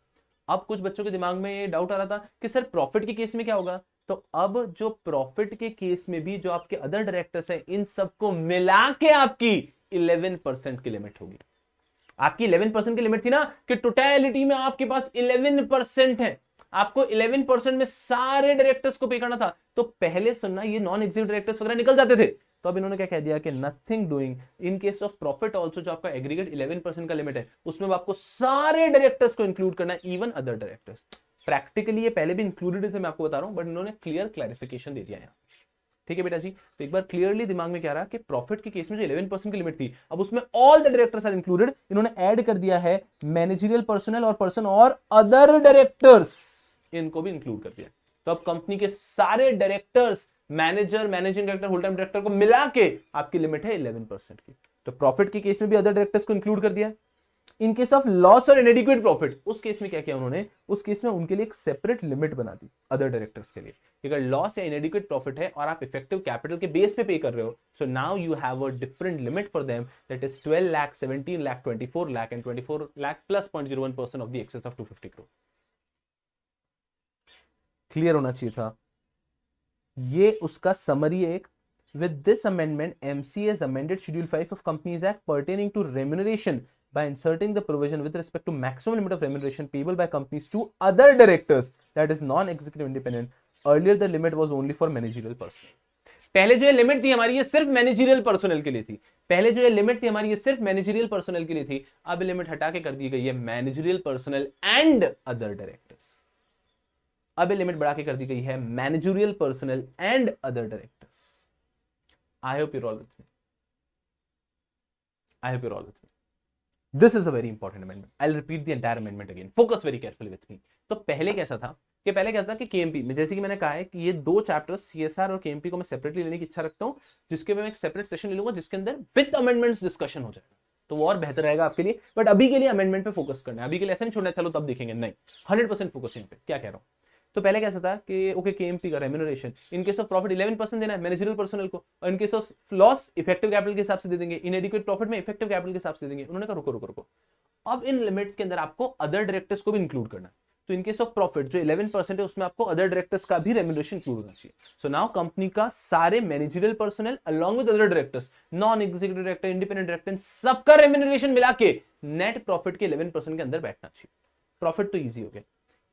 अब कुछ बच्चों के दिमाग में ये doubt आ रहा था कि सर प्रॉफिट के केस में क्या होगा? तो अब जो प्रॉफिट के केस में भी जो आपके अदर डायरेक्टर्स हैं इन सबको मिला के आपकी 11% की लिमिट होगी। आपकी 11% की लिमिट थी ना कि टोटलिटी में आपके पास 11% है, आपको 11% में सारे डायरेक्टर्स को पे करना था। तो पहले सुनना, ये नॉन एग्जीक्यूटिव डायरेक्टर्स वगैरह निकल जाते थे, तो अब इन्होंने क्या कह दिया कि nothing doing in case of profit also, जो आपका एग्रीगेट 11% का लिमिट है उसमें आपको सारे डायरेक्टर्स को इंक्लूड करना है, इवन अदर डायरेक्टर्स। प्रैक्टिकली ये पहले भी इंक्लूडेड थे, मैं आपको बता रहा हूं, बट इन्होंने क्लियर क्लैरिफिकेशन दे दिया है। ठीक है बेटा जी, तो एक बार क्लियरली दिमाग में क्या रहा कि प्रॉफिट के केस में जो 11% की लिमिट थी अब उसमें all the directors are included, इन्होंने ऐड कर दिया है मैनेजरियल पर्सनल और पर्सन और अदर डायरेक्टर्स, इनको भी इंक्लूड कर दिया। तो अब कंपनी के सारे directors, manager managing director whole time director को मिला के आपकी लिमिट है 11% की। तो प्रॉफिट के केस में भी अदर डायरेक्टर्स को इंक्लूड कर दिया। इन केस ऑफ लॉस और इनएडिक्वेट प्रॉफिट, उस केस में क्या किया उन्होंने, उस केस में उनके लिए एक सेपरेट लिमिट बना दी अदर डायरेक्टर्स के लिए। अगर लॉस या इनएडिक्वेट प्रॉफिट है और आप इफेक्टिव कैपिटल के बेस पे कर रहे हो, so now you have a different limit for them, that is 12 lakh, 17 lakh, 24 lakh and 24 lakh plus 0.01% of the excess of 250 crore. Clear होना चाहिए था। ये उसका समरी एक। With this amendment, MC has amended Schedule 5 of Companies Act pertaining to remuneration by inserting the provision with respect to maximum limit of remuneration payable by companies to other directors, that is non-executive independent. Earlier the limit was only for managerial personnel. पहले जो ये limit थी हमारी, ये सिर्फ managerial personal के लिए थी। पहले जो ये लिमिट थी हमारी, ये सिर्फ मैनेजरियल पर्सनल के लिए थी। अब लिमिट हटा के कर दी गई है managerial personnel and other directors. अब लिमिट बढ़ा के कर दी गई है managerial personnel and other directors. I hope you all with me. This is a very important amendment, I will repeat the entire amendment again, focus very carefully with me. तो पहले कैसा था कि केएमपी में, जैसे कि मैंने कहा है कि ये दो चैप्टर्स सीएसआर और केएमपी को मैं सेपरेटली लेने की इच्छा रखता हूं, जिसके मैं एक सेपरेट सेशन ले लूंगा जिसके अंदर विद अमेंडमेंट्स डिस्कशन हो जाएगा, तो वो और बेहतर रहेगा आपके लिए। बट अभी के लिए अमेंडमेंट पे फोकस करना है, अभी के लिए ऐसा नहीं छोड़ना चलो तब देखेंगे, नहीं, 100% फोकस यहाँ पे। क्या कह रहा हूँ, तो पहले कैसा था कि ओके केएमपी का remuneration in case of profit 11% देना है मैनेजरियल पर्सनल को, और इन case of loss effective capital के हिसाब से दे देंगे, इनएडिक्वेट प्रॉफिट में इफेक्टिव कैपिटल के हिसाब से दे देंगे। उन्होंने कहा रुको रुको रुको, अब इन लिमिट्स के अंदर आपको अदर डायरेक्टर्स को भी इंक्लूड करना है। तो इन केस ऑफ प्रॉफिट जो 11% है उसमें आपको अदर डायरेक्टर्स का भी रेम्यूनरेशन इंक्लूड होना चाहिए। सो नाउ कंपनी का सारे managerial personal along with other directors, non executive director, independent director, सबका रेम्यूनरेशन मिला के नेट प्रॉफिट के 11% के अंदर बैठना चाहिए। प्रॉफिट तो ईजी हो गया।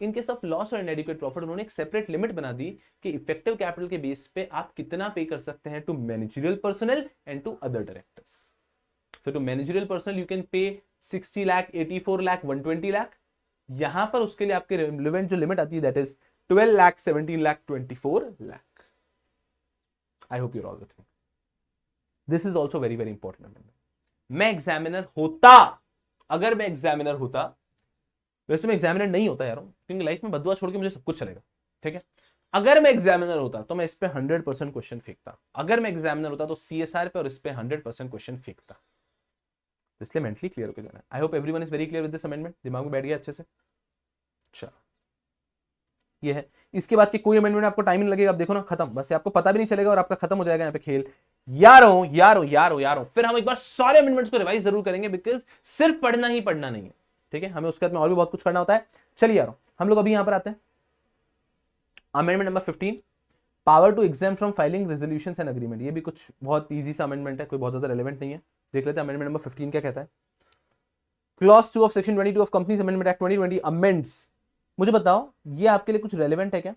इन केस ऑफ लॉस और इनएडिक्वेट प्रॉफिट उन्होंने एक सेपरेट लिमिट बना दी कि इफेक्टिव कैपिटल के बेस पे आप कितना पे कर सकते हैं to managerial personnel and to other directors. So to managerial personnel you can pay 60 lakh, 84 lakh, 120 lakh. यहां पर उसके लिए आपके रिलेवेंट जो लिमिट आती है that is 12 lakh, 17 lakh, 24 lakh. I hope you're all with me. This is also very very important. मैं एग्जामिनर होता, अगर मैं एग्जामिनर होता, वैसे मैं एग्जामिनर नहीं होता यार, क्योंकि लाइफ में बदुआ छोड़ के मुझे सब कुछ चलेगा, ठीक है। अगर मैं एग्जामिनर होता तो मैं इस पे 100% क्वेश्चन फेंकता। अगर मैं एग्जामिनर होता तो सीएसआर पे और इस पे 100% क्वेश्चन फेंकता। इसलिए मेंटली क्लियर होकर जाना है। I hope everyone is very clear with this amendment, दिमाग में बैठ गया अच्छे से। चलो ये है, इसके बाद के कोई अमेंडमेंट आपको टाइम नहीं लगेगा, आप देखो ना खत्म, बस आपको पता भी नहीं चलेगा और आपका खत्म हो जाएगा यहाँ पे खेल। यारों यारों यारों यारों, फिर हम एक बार सारे अमेंडमेंट्स को रिवाइज जरूर करेंगे, बिकॉज सिर्फ पढ़ना ही पढ़ना नहीं है, ठीक है, हमें उसके बाद में और भी बहुत कुछ करना होता है। चलिए यारों, हम लोग अभी यहां पर आते हैं amendment number 15, power to exam from filing resolutions and agreement. ये भी कुछ बहुत इजी सा अमेंडमेंट है, कोई बहुत ज्यादा रेलेवेंट नहीं है। देख लेते हैं अमेंडमेंट नंबर 15 क्या कहता है। Clause 2 of section 22 of companies amendment act 2020 amends. मुझे बताओ ये आपके लिए कुछ रेलेवेंट है क्या?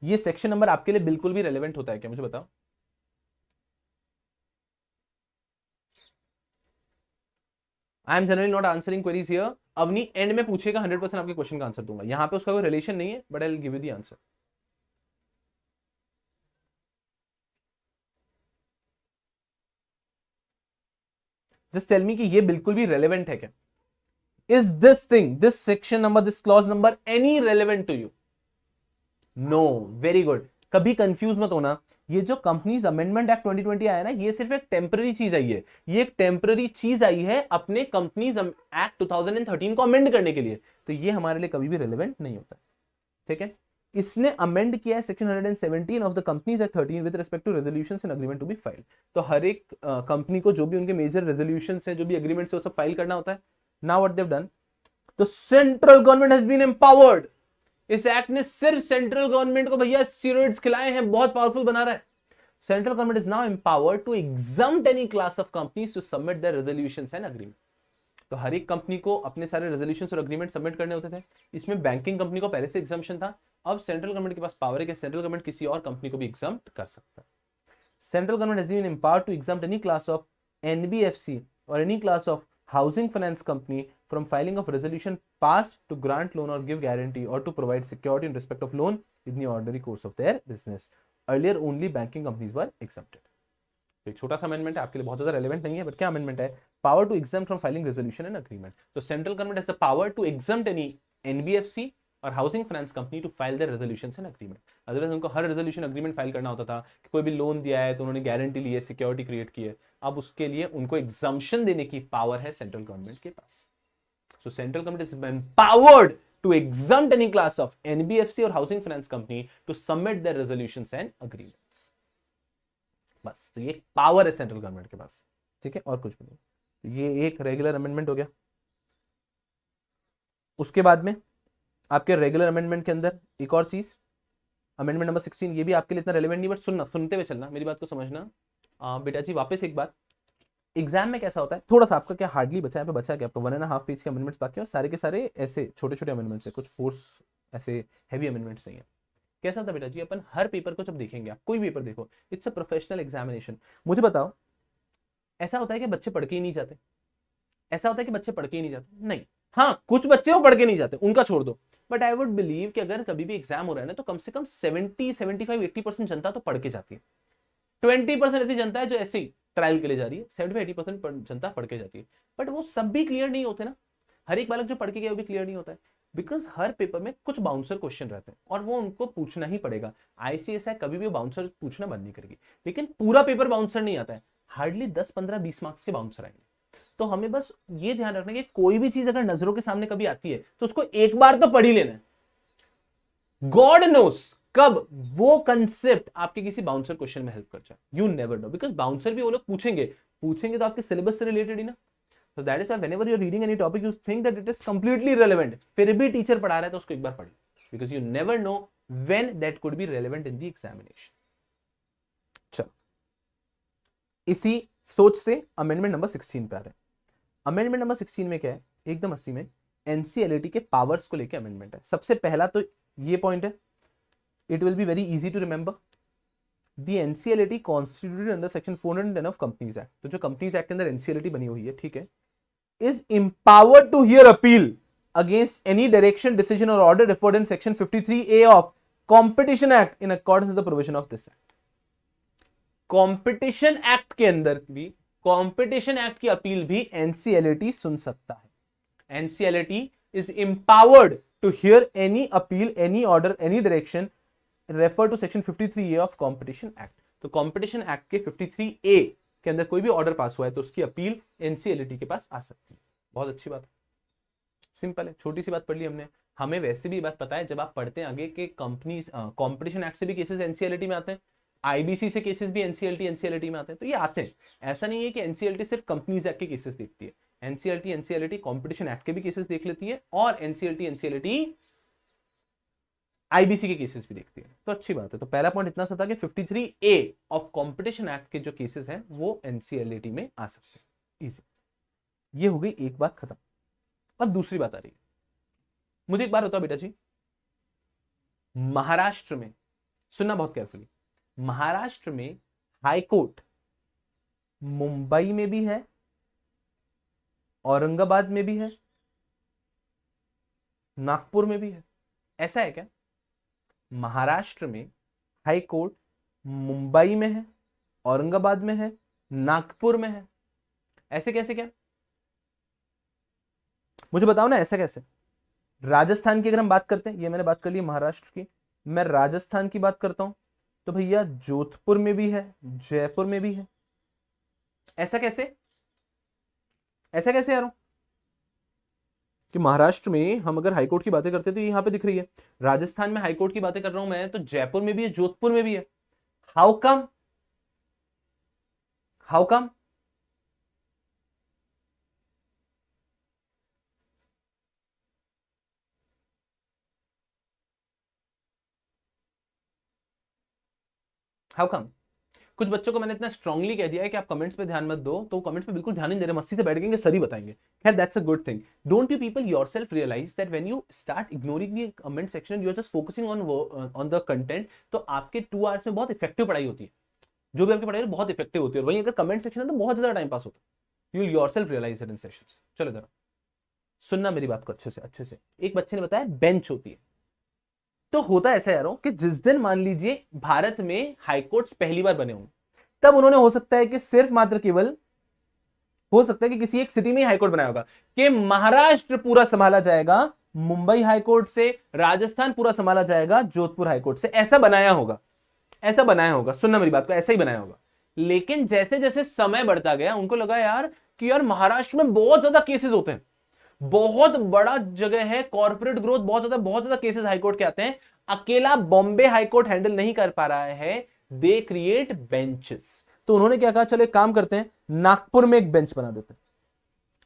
ये सेक्शन नंबर आपके लिए बिल्कुल भी रेलेवेंट होता है क्या, मुझे बताओ। I am generally not answering queries here. Avni end में पूछेगा, 100% आपके क्वेश्चन का आंसर दूंगा। यहां पे उसका कोई रिलेशन नहीं है, but I will give you the answer. Just tell me कि ये बिल्कुल भी रेलेवेंट है क्या? Is this thing, this section number, this clause number any relevant to you? No, very good. कभी कंफ्यूज मत होना, ये जो कंपनीज अमेंडमेंट एक्ट 2020 आया ना, ये सिर्फ एक टेम्पररी चीज आई है। ये एक टेम्पररी चीज आई है अपने कंपनीज एक्ट 2013 को अमेंड करने के लिए, तो ये हमारे लिए कभी भी रेलेवेंट नहीं होता, ठीक है। इसने अमेंड किया है section 117 of the companies act 13 with respect to resolutions and agreement to be filed. तो हर एक कंपनी को जो भी उनके मेजर रेजोल्यूशंस हैं, जो भी एग्रीमेंट्स है, वो सब फाइल करना होता है। Now what they have done, the central government has been empowered. इस एक्ट ने सिर्फ सेंट्रल गवर्नमेंट को भैया स्टीरॉइड्स खिलाए हैं, बहुत पावरफुल बना रहा है। Central government is now empowered to exempt any class of companies to submit their resolutions and agreement. तो हर एक कंपनी को अपने सारे रेजोल्यूशंस और एग्रीमेंट सबमिट करने होते थे। इसमें बैंकिंग कंपनी को पहले से एग्जम्पशन था, अब सेंट्रल गवर्नमेंट के पास पावर है कि सेंट्रल गवर्नमेंट किसी और कंपनी को भी एग्जम्प्ट कर सकता है। Central government has been empowered to exempt any class of NBFC और any class of housing finance company from filing of resolution passed to grant loan or give guarantee or to provide security in respect of loan in the ordinary course of their business. Earlier only banking companies were exempted. एक छोटा सा amendment है, आपके लिए बहुत ज्यादा relevant नहीं है, बट क्या अमेंडमेंट है? Power to exempt from filing resolution and agreement. तो central government has the power to exempt any NBFC और housing finance company to file their resolutions and agreement. Otherwise उनको हर रेजोल्यूशन एग्रीमेंट फाइल करना होता था कि कोई भी लोन दिया है तो उन्होंने गारंटी ली है, सिक्योरिटी क्रिएट की है। अब उसके लिए उनको एग्जम्पशन देने की पावर है सेंट्रल गवर्नमेंट के पास। So central government is empowered to exempt any class of NBFC और housing finance company to submit their resolutions and agreements. बस, तो ये पावर है सेंट्रल गवर्नमेंट के पास, ठीक है, और कुछ भी नहीं। ये एक रेगुलर अमेंडमेंट हो गया। उसके बाद में आपके रेगुलर अमेंडमेंट के अंदर एक और चीज, अमेंडमेंट नंबर 16, ये भी आपके लिए इतना रेलेवेंट नहीं, बट सुनना, सुनते हुए चलना, मेरी बात को समझना। बेटा जी वापस एक बार, एग्जाम में कैसा होता है, थोड़ा सा आपका क्या हार्डली बचा है, पे बचा क्या आपका 1.5 पेज के अमेंडमेंट्स बाकी है, और सारे के सारे ऐसे छोटे छोटे अमेंडमेंट्स है, कुछ फोर्स ऐसे हैवी अमेंडमेंट्स नहीं है। कैसा होता है बेटा जी, अपन हर पेपर को जब देखेंगे, आप कोई पेपर देखो, इट्स अ प्रोफेशनल एग्जामिनेशन। मुझे बताओ, ऐसा होता है कि बच्चे पढ़ के ही नहीं जाते? ऐसा होता है कि बच्चे पढ़ के ही नहीं जाते? नहीं। हाँ, कुछ बच्चे वो पढ़ के नहीं जाते, उनका छोड़ दो, बट आई वुड बिलीव कि अगर कभी भी एग्जाम हो रहा है ना, तो कम से कम 70, 75, 80% जनता तो पढ़ के जाती है। 20% ऐसी जनता है जो ऐसे ही ट्रायल के लिए जा रही है, 75-80% जनता पढ़ के जाती है, बट वो सब भी क्लियर नहीं होते ना। हर एक बालक जो पढ़ के गया वो भी क्लियर नहीं होता है, बिकॉज हर पेपर में कुछ बाउंसर क्वेश्चन रहते हैं और वो उनको पूछना ही पड़ेगा। आईसीएसआई कभी भी बाउंसर पूछना बंद नहीं करेगी, लेकिन पूरा पेपर बाउंसर नहीं आता है, हार्डली 10-15-20 मार्क्स के बाउंसर आएंगे। तो हमें बस ये ध्यान रखना कि कोई भी चीज अगर नजरों के सामने कभी आती है तो उसको एक बार तो पढ़ ही लेना है। गॉड नोस कब वो कंसेप्ट आपके किसी बाउंसर क्वेश्चन में हेल्प कर जाए, you never know, because bouncer भी वो लोग पूछेंगे तो आपके सिलेबस से रिलेटेड ही ना। So that is why whenever you're reading any topic, you think that it is completely irrelevant. फिर भी टीचर पढ़ा रहा है तो उसको एक बार पढ़िए, because you never know when that could be relevant in the examination. चलो, इसी सोच से अमेंडमेंट नंबर 16 पे आ रहे हैं। अमेंडमेंट नंबर 16 में क्या है, एकदम 80 में एनसीएलटी के पावर्स को लेकर अमेंडमेंट है। सबसे पहला तो ये पॉइंट है, it will be very easy to remember, the NCLT constituted under section 410 of companies act. तो जो कंपनीज एक्ट के अंदर एनसीएलटी बनी हुई है, ठीक है, is empowered to hear appeal against any direction, decision or order referred in section 53A of Competition Act in accordance with the provision of this act. Competition Act के अंदर भी, Competition Act की appeal भी NCLAT सुन सकता है। NCLAT is empowered to hear any appeal, any order, any direction referred to section 53A of Competition Act. तो Competition Act के 53A के अंदर कोई भी ऑर्डर पास हुआ है तो उसकी अपील एनसीएलटी के पास आ सकती है। बहुत अच्छी बात है, सिंपल है, छोटी सी बात पढ़ ली हमने। हमें वैसे भी बात पता है, जब आप पढ़ते हैं आगे के कंपनी कंपटीशन एक्ट से भी केसेस एनसीएलटी में आते हैं, आईबीसी से केसेस भी एनसीएलटी में आते हैं, तो ये आते हैं। ऐसा नहीं है कि एनसीएलटी सिर्फ कंपनीज एक्ट के केसेस देखती है, एनसीएलटी कंपटीशन एक्ट के भी केसेस देख लेती है और एनसीएलटी आईबीसी के केसेस भी देखती है, तो अच्छी बात है। तो पहला पॉइंट इतना सा था कि 53A ऑफ कंपटीशन एक्ट के जो केसेस हैं वो एनसीएलटी में आ सकते हैं, इजी। ये हो गई एक बात खत्म। अब दूसरी बात आ रही है, मुझे एक बार बताओ बेटा जी, महाराष्ट्र में, सुनना बहुत केयरफुली, महाराष्ट्र में हाई कोर्ट मुंबई में भी है, औरंगाबाद में भी है, नागपुर में भी है, ऐसा है क्या? महाराष्ट्र में हाई कोर्ट मुंबई में है, औरंगाबाद में है, नागपुर में है, ऐसे कैसे क्या? मुझे बताओ ना, ऐसा कैसे? राजस्थान की अगर हम बात करते हैं, ये मैंने बात कर ली महाराष्ट्र की, मैं राजस्थान की बात करता हूं तो भैया जोधपुर में भी है, जयपुर में भी है, ऐसा कैसे? ऐसा कैसे यार कि महाराष्ट्र में हम अगर हाईकोर्ट की बातें करते हैं तो यहां पे दिख रही है, राजस्थान में हाईकोर्ट की बातें कर रहा हूं मैं तो जयपुर में भी है, जोधपुर में भी है। How come? How come? How come? कुछ बच्चों को मैंने इतना स्ट्रांगली कह दिया है कि आप कमेंट्स पे ध्यान मत दो, तो कमेंट्स पे बिल्कुल ध्यान नहीं दे रहे, मस्ती से बैठेंगे, सर ही बताएंगे। खैर that's a good thing. Don't you people yourself realise that when you start ignoring the comment section, you are just focusing on the content, तो आपके 2 आवर्स में बहुत इफेक्टिव पढ़ाई होती है, जो भी आपकी पढ़ाई है बहुत इफेक्टिव होती है। और वहीं अगर कमेंट सेक्शन है तो बहुत ज्यादा टाइम पास होता है। You will yourself realise it in sessions. चलो जरा सुनना मेरी बात को अच्छे से। एक बच्चे ने बताया बेंच होती है, तो होता ऐसा यारों कि जिस दिन मान लीजिए भारत में हाईकोर्ट्स पहली बार बने होंगे, तब उन्होंने हो सकता है कि सिर्फ मात्र केवल हो सकता है कि किसी एक सिटी में ही हाईकोर्ट बनाया होगा कि महाराष्ट्र पूरा संभाला जाएगा मुंबई हाईकोर्ट से, राजस्थान पूरा संभाला जाएगा जोधपुर हाईकोर्ट से, ऐसा बनाया होगा, ऐसा बनाया होगा। सुनना मेरी बात को, ऐसा ही बनाया होगा। लेकिन जैसे जैसे समय बढ़ता गया उनको लगा यार कि यार महाराष्ट्र में बहुत ज्यादा केसेस होते हैं, बहुत बड़ा जगह है, कॉर्पोरेट ग्रोथ बहुत ज्यादा केसेस हाईकोर्ट के आते हैं, अकेला बॉम्बे हाईकोर्ट हैंडल नहीं कर पा रहा है, दे क्रिएट बेंचेस। तो उन्होंने क्या कहा, चलो एक काम करते हैं, नागपुर में एक बेंच बना देते हैं।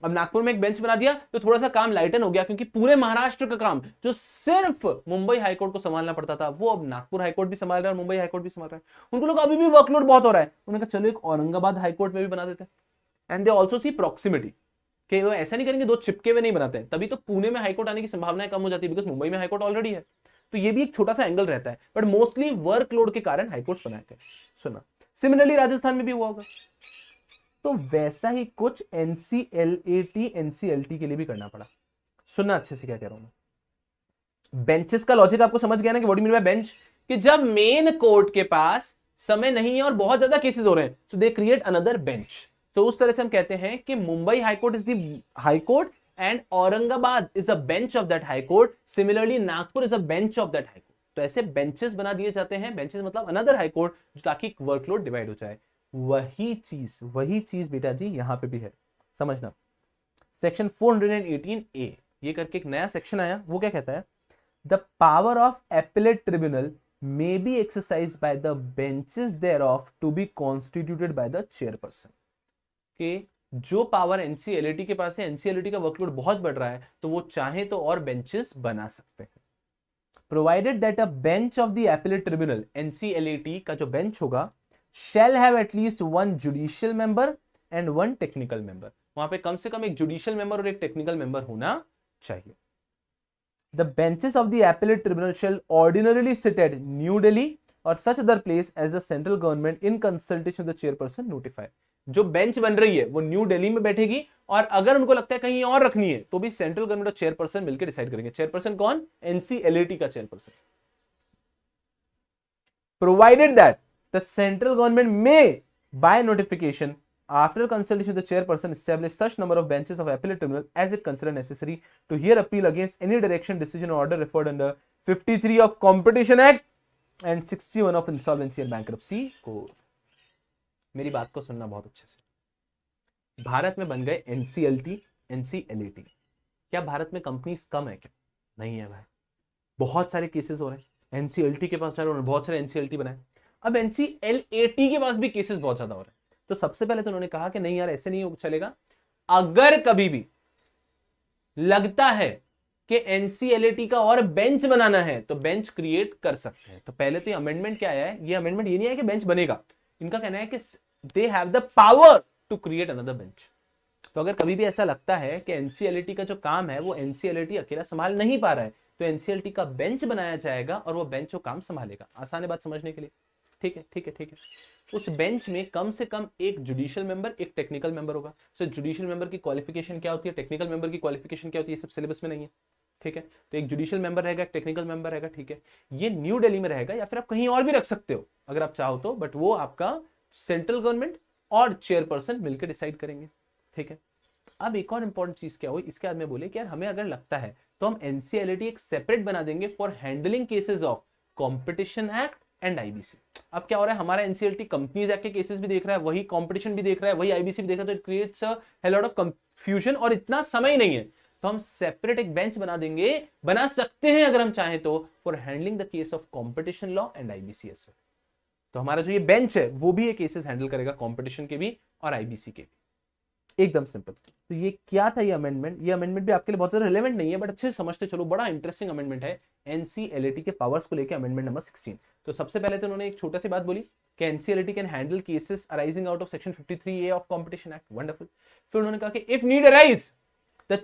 अब नागपुर में एक बेंच बना दिया तो थोड़ा सा काम लाइटन हो गया, क्योंकि पूरे महाराष्ट्र का काम जो सिर्फ मुंबई हाईकोर्ट को संभालना पड़ता था, वो अब नागपुर हाईकोर्ट भी संभाल रहा है और मुंबई हाईकोर्ट भी संभाल रहा है। उनको लोग अभी भी वर्कलोड बहुत हो रहा है, उन्होंने कहा चलो एक औरंगाबाद हाईकोर्ट में भी बना देते हैं। And they also see proximity, कि वो ऐसा नहीं करेंगे, दो चिपके हुए नहीं बनाते हैं, तभी तो पुणे में हाईकोर्ट आने की संभावनाएं कम हो जाती है, बिकॉज मुंबई में हाईकोर्ट ऑलरेडी है। तो ये भी एक छोटा सा एंगल रहता है, बट मोस्टली वर्कलोड के कारण हाईकोर्ट्स बनाए गए। सुना, सिमिलरली राजस्थान में भी हुआ होगा, तो वैसा ही कुछ एनसीएलएटी एनसीएलटी के लिए भी करना पड़ा। सुनना अच्छे से क्या कह रहा हूं मैं। बेंचेस का लॉजिक आपको समझ गया ना कि what do you mean bye bench, कि जब मेन कोर्ट के पास समय नहीं है और बहुत ज्यादा केसेस हो रहे हैं, सो दे क्रिएट अनदर बेंच। तो उस तरह से हम कहते हैं कि Mumbai high court is the high court and Aurangabad is a bench of that high court, similarly Nagpur is a bench of that high court. तो ऐसे बेंचेस बना दिए जाते हैं, बेंचेस मतलब अनदर हाईकोर्ट, ताकि वर्कलोड डिवाइड हो जाए। वही चीज बेटा जी यहां पे भी है, समझना। सेक्शन 418A ये करके एक नया सेक्शन आया, वो क्या कहता है, the power of appellate tribunal may be exercised by the benches thereof to be constituted by the chairperson। कि जो पावर एनसीएलटी के पास है, एनसीएलटी का वर्कलोड बहुत बढ़ रहा है, तो वो चाहे तो और बेंचेस बना सकते हैं। Provided that a bench of the appellate tribunal, NCLT का जो बेंच होगा, shall have at least one judicial member and one technical member। वहां पे कम से कम एक जुडिशियल मेंबर और एक टेक्निकल मेंबर होना चाहिए। The benches of the appellate tribunal shall ordinarily sit at New Delhi or such other place as the central government in consultation with the chairperson notify। जो bench बन रही है वो new Delhi में बैठेगी, और अगर उनको लगता है कहीं और रखनी है तो भी सेंट्रल गवर्नमेंट और चेयरपर्सन मिलकर डिसाइड करेंगे। चेयरपर्सन कौन? एनसीएलटी का chairperson. Provided that the central government may by notification after consultation with the chairperson establish such number of benches of appellate tribunal as it consider necessary to hear appeal against any direction, decision or order referred under 53 of Competition Act and 61 of Insolvency and Bankruptcy Code। मेरी बात को सुनना बहुत अच्छे से। भारत में बन गए एनसीएलटी, एनसीएलटी। क्या भारत में कंपनीज कम है क्या? नहीं है भाई, बहुत सारे केसेस हो रहे हैं। एनसीएलटी के पास बहुत सारे एनसीएलटी बनाए, अब एनसीएलएटी के पास भी केसेस बहुत ज्यादा हो रहे हैं। तो सबसे पहले तो उन्होंने कहा कि नहीं यार, ऐसे नहीं चलेगा। अगर कभी भी लगता है कि एनसीएलटी का और बेंच बनाना है तो बेंच क्रिएट कर सकते हैं। तो पहले तो ये अमेंडमेंट क्या आया है, ये अमेंडमेंट ये नहीं है कि बेंच बनेगा, इनका कहना है कि they have the power to create another bench. तो अगर कभी भी ऐसा लगता है कि एनसीएलटी का जो काम है वो एनसीएलटी अकेला संभाल नहीं पा रहा है, तो एनसीएलटी का बेंच बनाया जाएगा और वो बेंच वो काम संभालेगा। आसान है बात समझने के लिए, ठीक है ठीक है ठीक है। उस बेंच में कम से कम एक जुडिशियल मेंबर, एक टेक्निकल मेंबर होगा। सो जुडिशियल मेंबर की क्वालिफिकेशन क्या होती है, टेक्निकल मेंबर की क्वालिफिकेशन क्या होती है, ये सब सिलेबस में नहीं है, ठीक है। तो एक जुडिशियल मेंबर रहेगा, एक टेक्निकल मेंबर रहेगा, ठीक है। ये न्यू दिल्ली में रहेगा या फिर आप कहीं और भी रख सकते हो अगर आप चाहो तो, बट वो आपका सेंट्रल गवर्नमेंट और चेयरपर्सन मिलकर डिसाइड करेंगे, ठीक है। अब एक और इंपॉर्टेंट चीज क्या हुई, इसके बाद में बोले कि यार हमें अगर लगता है तो हम एनसीएलटी एक सेपरेट बना देंगे for handling cases of competition act and IBC. अब क्या हो रहा है, हमारा एनसीएलटी कंपनीज एक्ट के केसेस भी देख रहा है, वही कंपटीशन भी देख रहा है, वही आईबीसी भी देख रहा है, तो it creates a lot of confusion और इतना समय नहीं है। तो हम सेपरेट एक बेंच बना देंगे, बना सकते हैं अगर हम चाहें तो, for handling the case of competition law and IBC as well. तो हमारा जो ये बेंच है वो भी ये केसेस हैंडल करेगा, कंपटीशन के भी और आईबीसी के भी। एकदम सिंपल। तो ये क्या था, ये अमेंडमेंट भी आपके लिए बहुत ज्यादा रिलेवेंट नहीं है, बट अच्छे से समझते चलो, बड़ा इंटरेस्टिंग अमेंडमेंट है एनसीएलटी के पावर्स को लेकर, अमेंडमेंट नंबर 16। तो सबसे पहले तो उन्होंने एक छोटा सी बात बोली कि NCLT can handle cases arising out of section 53A of competition act. Wonderful. फिर उन्होंने कहा कि if need arise the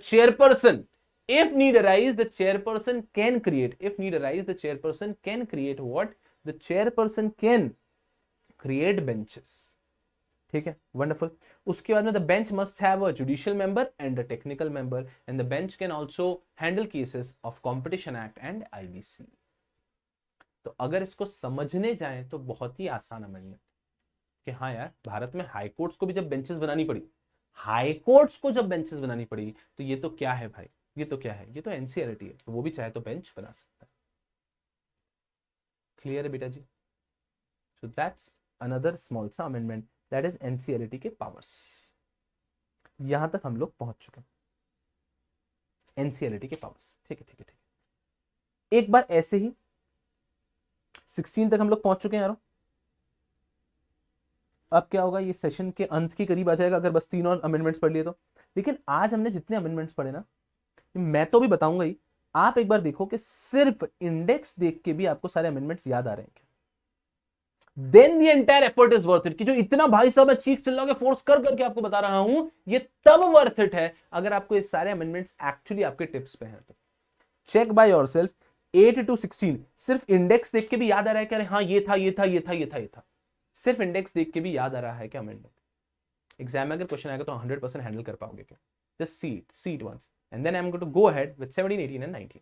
chairperson can create what, the chairperson can create benches, ठीक है। वंडरफुल। उसके बाद में the bench must have a judicial member and a technical member and the bench can also handle cases of competition act and IBC. तो अगर इसको समझने जाएं तो बहुत ही आसान अमेंडमेंट कि हाँ यार, भारत में हाई कोर्ट्स को भी जब बेंचेस बनानी पड़ी, तो ये तो क्या है भाई, ये तो क्या है, ये तो एनसीएलटी है, तो वो भी चाहे तो बेंच बना सकता है। क्लियर है बेटा जी? सो दैट्स अनदर स्मॉल सा अमेंडमेंट, दैट इज एनसीएलटी के पावर्स। यहां तक हम लोग पहुंच चुके हैं, एनसीएलटी के पावर्स, ठीक है ठीक है ठीक है। एक बार ऐसे ही 16 तक हम लोग पहुंच चुके हैं यारो। अब क्या होगा, ये सेशन के अंत के करीब आ जाएगा अगर बस 3 और अमेंडमेंट्स पढ़ लिए तो। लेकिन आज हमने जितने अमेंडमेंट्स पढ़े ना, मैं तो भी बताऊंगा ही, आप एक बार देखो कि सिर्फ इंडेक्स देख के भी आपको सारे अमेंडमेंट्स याद आ रहे हैं क्या? Then the entire effort is worth it. कि जो इतना भाई साहब मैं चीख चिल्ला के फोर्स कर करके आपको बता रहा हूं, ये तब वर्थ इट है अगर आपको ये सारे अमेंडमेंट्स एक्चुअली आपके टिप्स पे हैं तो। चेक बाय योरसेल्फ, 8 to 16 सिर्फ इंडेक्स देख के भी याद आ रहा है कि अरे हाँ ये था ये था ये था ये था ये था, सिर्फ इंडेक्स देख के भी याद आ रहा है कि अमेंडमेंट। एग्जाम में अगर क्वेश्चन आएगा तो 100% हैंडल कर पाओगे क्या? Just see it once and then I am going to go ahead with 17, 18 and 19।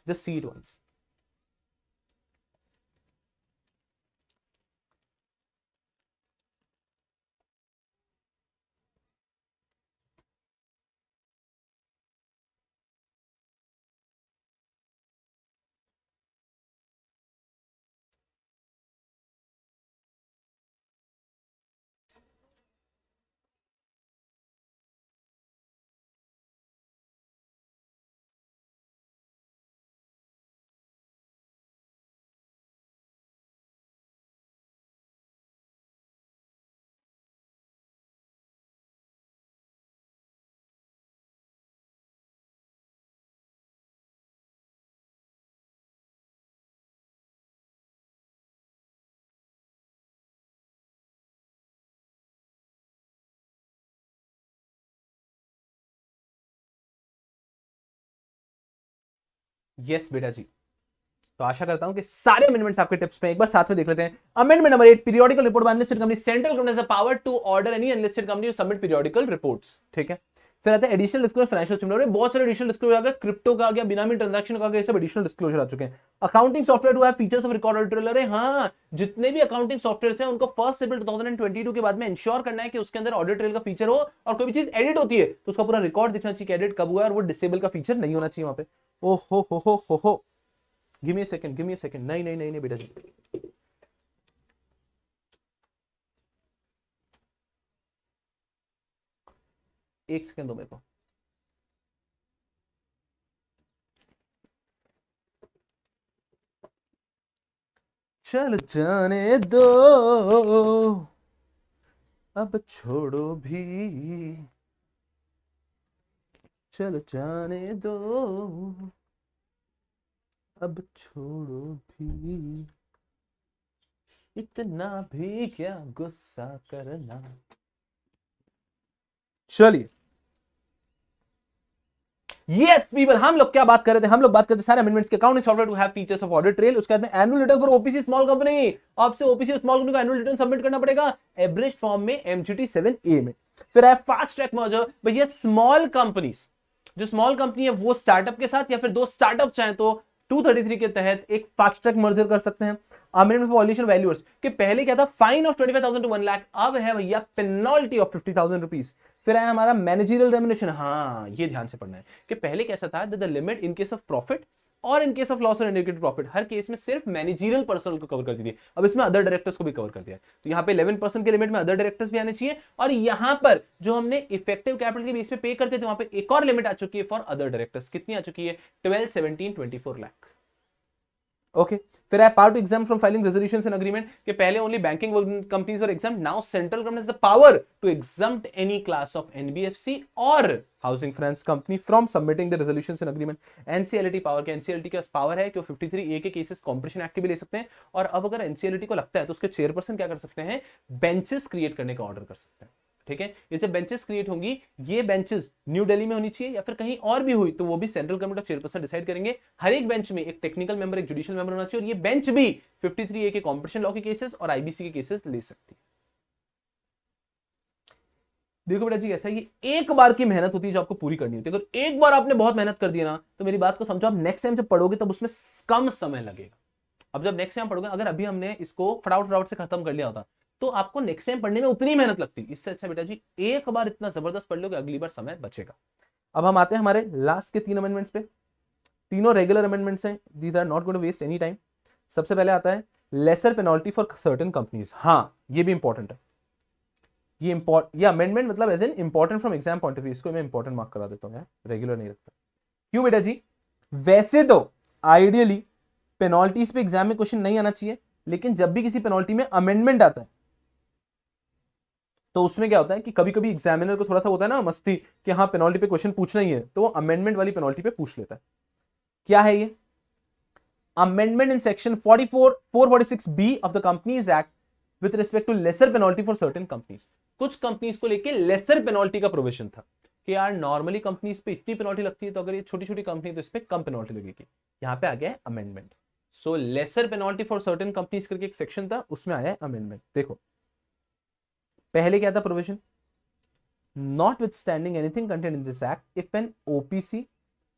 Just see it once. Yes बेटा जी। तो आशा करता हूं कि सारे अमेंडमेंट्स आपके टिप्स में एक बार साथ में देख लेते हैं। Amendment number 8, periodical report by unlisted company. Central government has the power to order any unlisted company to submit periodical reports. ठीक है। फिर आता है एडिशनल डिस्क्लोजर फाइनेंशियल स्टेटमेंट। बहुत सारे एडिशनल डिस्क्लोजर आ गए, क्रिप्टो का आ गया, बिनामी ट्रांजैक्शन का आ गया, सब एडिशनल डिस्क्लोजर आ चुके हैं। Accounting software to have features of record auditor. अरे हाँ, जितने भी अकाउंटिंग सॉफ्टवेयर हैं उनको 1 अप्रैल 2022 के बाद में इंश्योर करना है कि उसके अंदर ऑडिट ट्रेल का फीचर हो, और कोई भी चीज एडिट होती है तो उसका पूरा रिकॉर्ड दिखना चाहिए कि एडिट कब हुआ है, और वो डिसेबल का फीचर नहीं होना चाहिए वहां पे। ओ हो। Give me a second. नहीं नहीं नहीं नहीं बेटा जी, एक सेकंड दो मेरे को। चल जाने दो, अब छोड़ो भी, चल जाने दो, अब छोड़ो भी, इतना भी क्या गुस्सा करना। चलिए, यस पीपल, हम लोग क्या बात कर रहे थे? हम लोग बात करते सारे अमेंडमेंट्स के। Accounting software to have features of audit trail. उसके बाद में annual return for OPC small company. आपसे ओपीसी स्मॉल कंपनी का एनुअल रिटर्न सबमिट करना पड़ेगा एब्रिज्ड फॉर्म में, एमजीटी 7A में। फिर है फास्ट ट्रैक मर्जर। भैया स्मॉल कंपनीज, जो स्मॉल कंपनी है वो स्टार्टअप के साथ, या फिर दो स्टार्टअप चाहे तो 233 के तहत एक फास्ट ट्रैक मर्जर कर सकते हैं। अमेंडमेंट फॉर वॉल्यूशन वैल्यूअर्स कि पहले क्या था, फाइन ऑफ 25,000 टू 1 लाख, अब है भैया पेनल्टी ऑफ 50,000 रुपीज। फिर आया हमारा मैनेजरियल रेम्युनरेशन। हाँ, ये ध्यान से पढ़ना है कि पहले कैसा था, the limit in case of profit और इन केस ऑफ लॉस और इंडिकेटेड प्रॉफिट, हर केस में सिर्फ मैनेजरियल पर्सनल को कवर कर दी थी। अब इसमें अदर डायरेक्टर्स को भी कवर कर दिया। तो यहाँ पे 11% के लिमिट में अदर डायरेक्टर्स भी आने चाहिए, और यहां पर जो हमने इफेक्टिव कैपिटल के बेस पे पे करते थे, वहां पे एक और लिमिट आ चुकी है फॉर अदर डायरेक्टर्स। कितनी आ चुकी है? 12, 17, 24 लाख। ओके। फिर है part two exam from filing resolutions and agreement के पहले only banking companies were exam, now central government has the power to exempt any class of NBFC और housing finance company from submitting the resolutions and agreement. NCLT power के, NCLT के पास power है कि वो 53A के cases competition act के भी ले सकते हैं, और अब अगर एनसीएलटी को लगता है तो उसके चेयरपर्सन क्या कर सकते हैं, बेंचेस क्रिएट करने का ऑर्डर कर सकते हैं। ठीक है। ये जब बेंचेस क्रिएट होंगी, ये बेंचेस न्यू दिल्ली में होनी चाहिए या फिर कहीं और भी हुई तो वो भी central government of chairperson decide करेंगे। हर एक बेंच में एक टेक्निकल मेंबर, एक जुडिशियल मेंबर होना चाहिए, और ये बेंच भी 53A के कॉम्पिटिशन लॉ के केसेस और आईबीसी के केसेस ले सकती है। देखो बेटा जी, ऐसा ये एक बार की मेहनत होती है जो आपको पूरी करनी होती है। अगर एक बार आपने बहुत मेहनत कर दी ना, तो मेरी बात को समझो, आप नेक्स्ट टाइम जब पढ़ोगे तब उसमें कम समय लगेगा। अब जब नेक्स्ट टाइम पढ़ोगे, अगर अभी हमने इसको फटाफट फटाफट से खत्म कर लिया होता तो आपको नेक्स्ट टाइम पढ़ने में उतनी मेहनत लगती। इससे अच्छा बेटा जी एक बार इतना जबरदस्त पढ़ लो कि अगली बार समय बचेगा। अब हम आते हैं हमारे लास्ट के 3 अमेंडमेंट्स पे। तीनों रेगुलर अमेंडमेंट्स हैं, these are not going to waste any time. सबसे पहले आता है lesser penalty for certain companies. हाँ, ये भी इंपॉर्टेंट है। ये अमेंडमेंट मतलब as an important from exam point of view, इसको मैं इंपॉर्टेंट मार्क करा देता हूं यार, रेगुलर नहीं रखता। क्यों बेटा जी? वैसे तो आइडियली पेनल्टीज पे एग्जाम में क्वेश्चन नहीं आना चाहिए, लेकिन जब भी किसी पेनल्टी में अमेंडमेंट आता है तो उसमें क्या होता है कि कभी कभी एग्जामिनर को थोड़ा सा होता है ना मस्ती कि हाँ पेनल्टी पे क्वेश्चन पूछना ही है, तो वो अमेंडमेंट वाली पेनल्टी पे पूछ लेता है। क्या है ये? Amendment in section 446B of the companies act with respect to lesser penalty for certain companies. कुछ कंपनीज को लेके लेसर पेनल्टी का प्रोविजन था कि यार नॉर्मली कंपनीज पे इतनी पेनल्टी लगती है, तो अगर ये छोटी छोटी कंपनी तो इस पे कम पेनल्टी लगेगी। यहां पे आ गया है amendment. So lesser penalty for certain companies करके एक सेक्शन था, उसमें आया है अमेंडमेंट। देखो पहले क्या था provision, notwithstanding anything contained in this act, if an OPC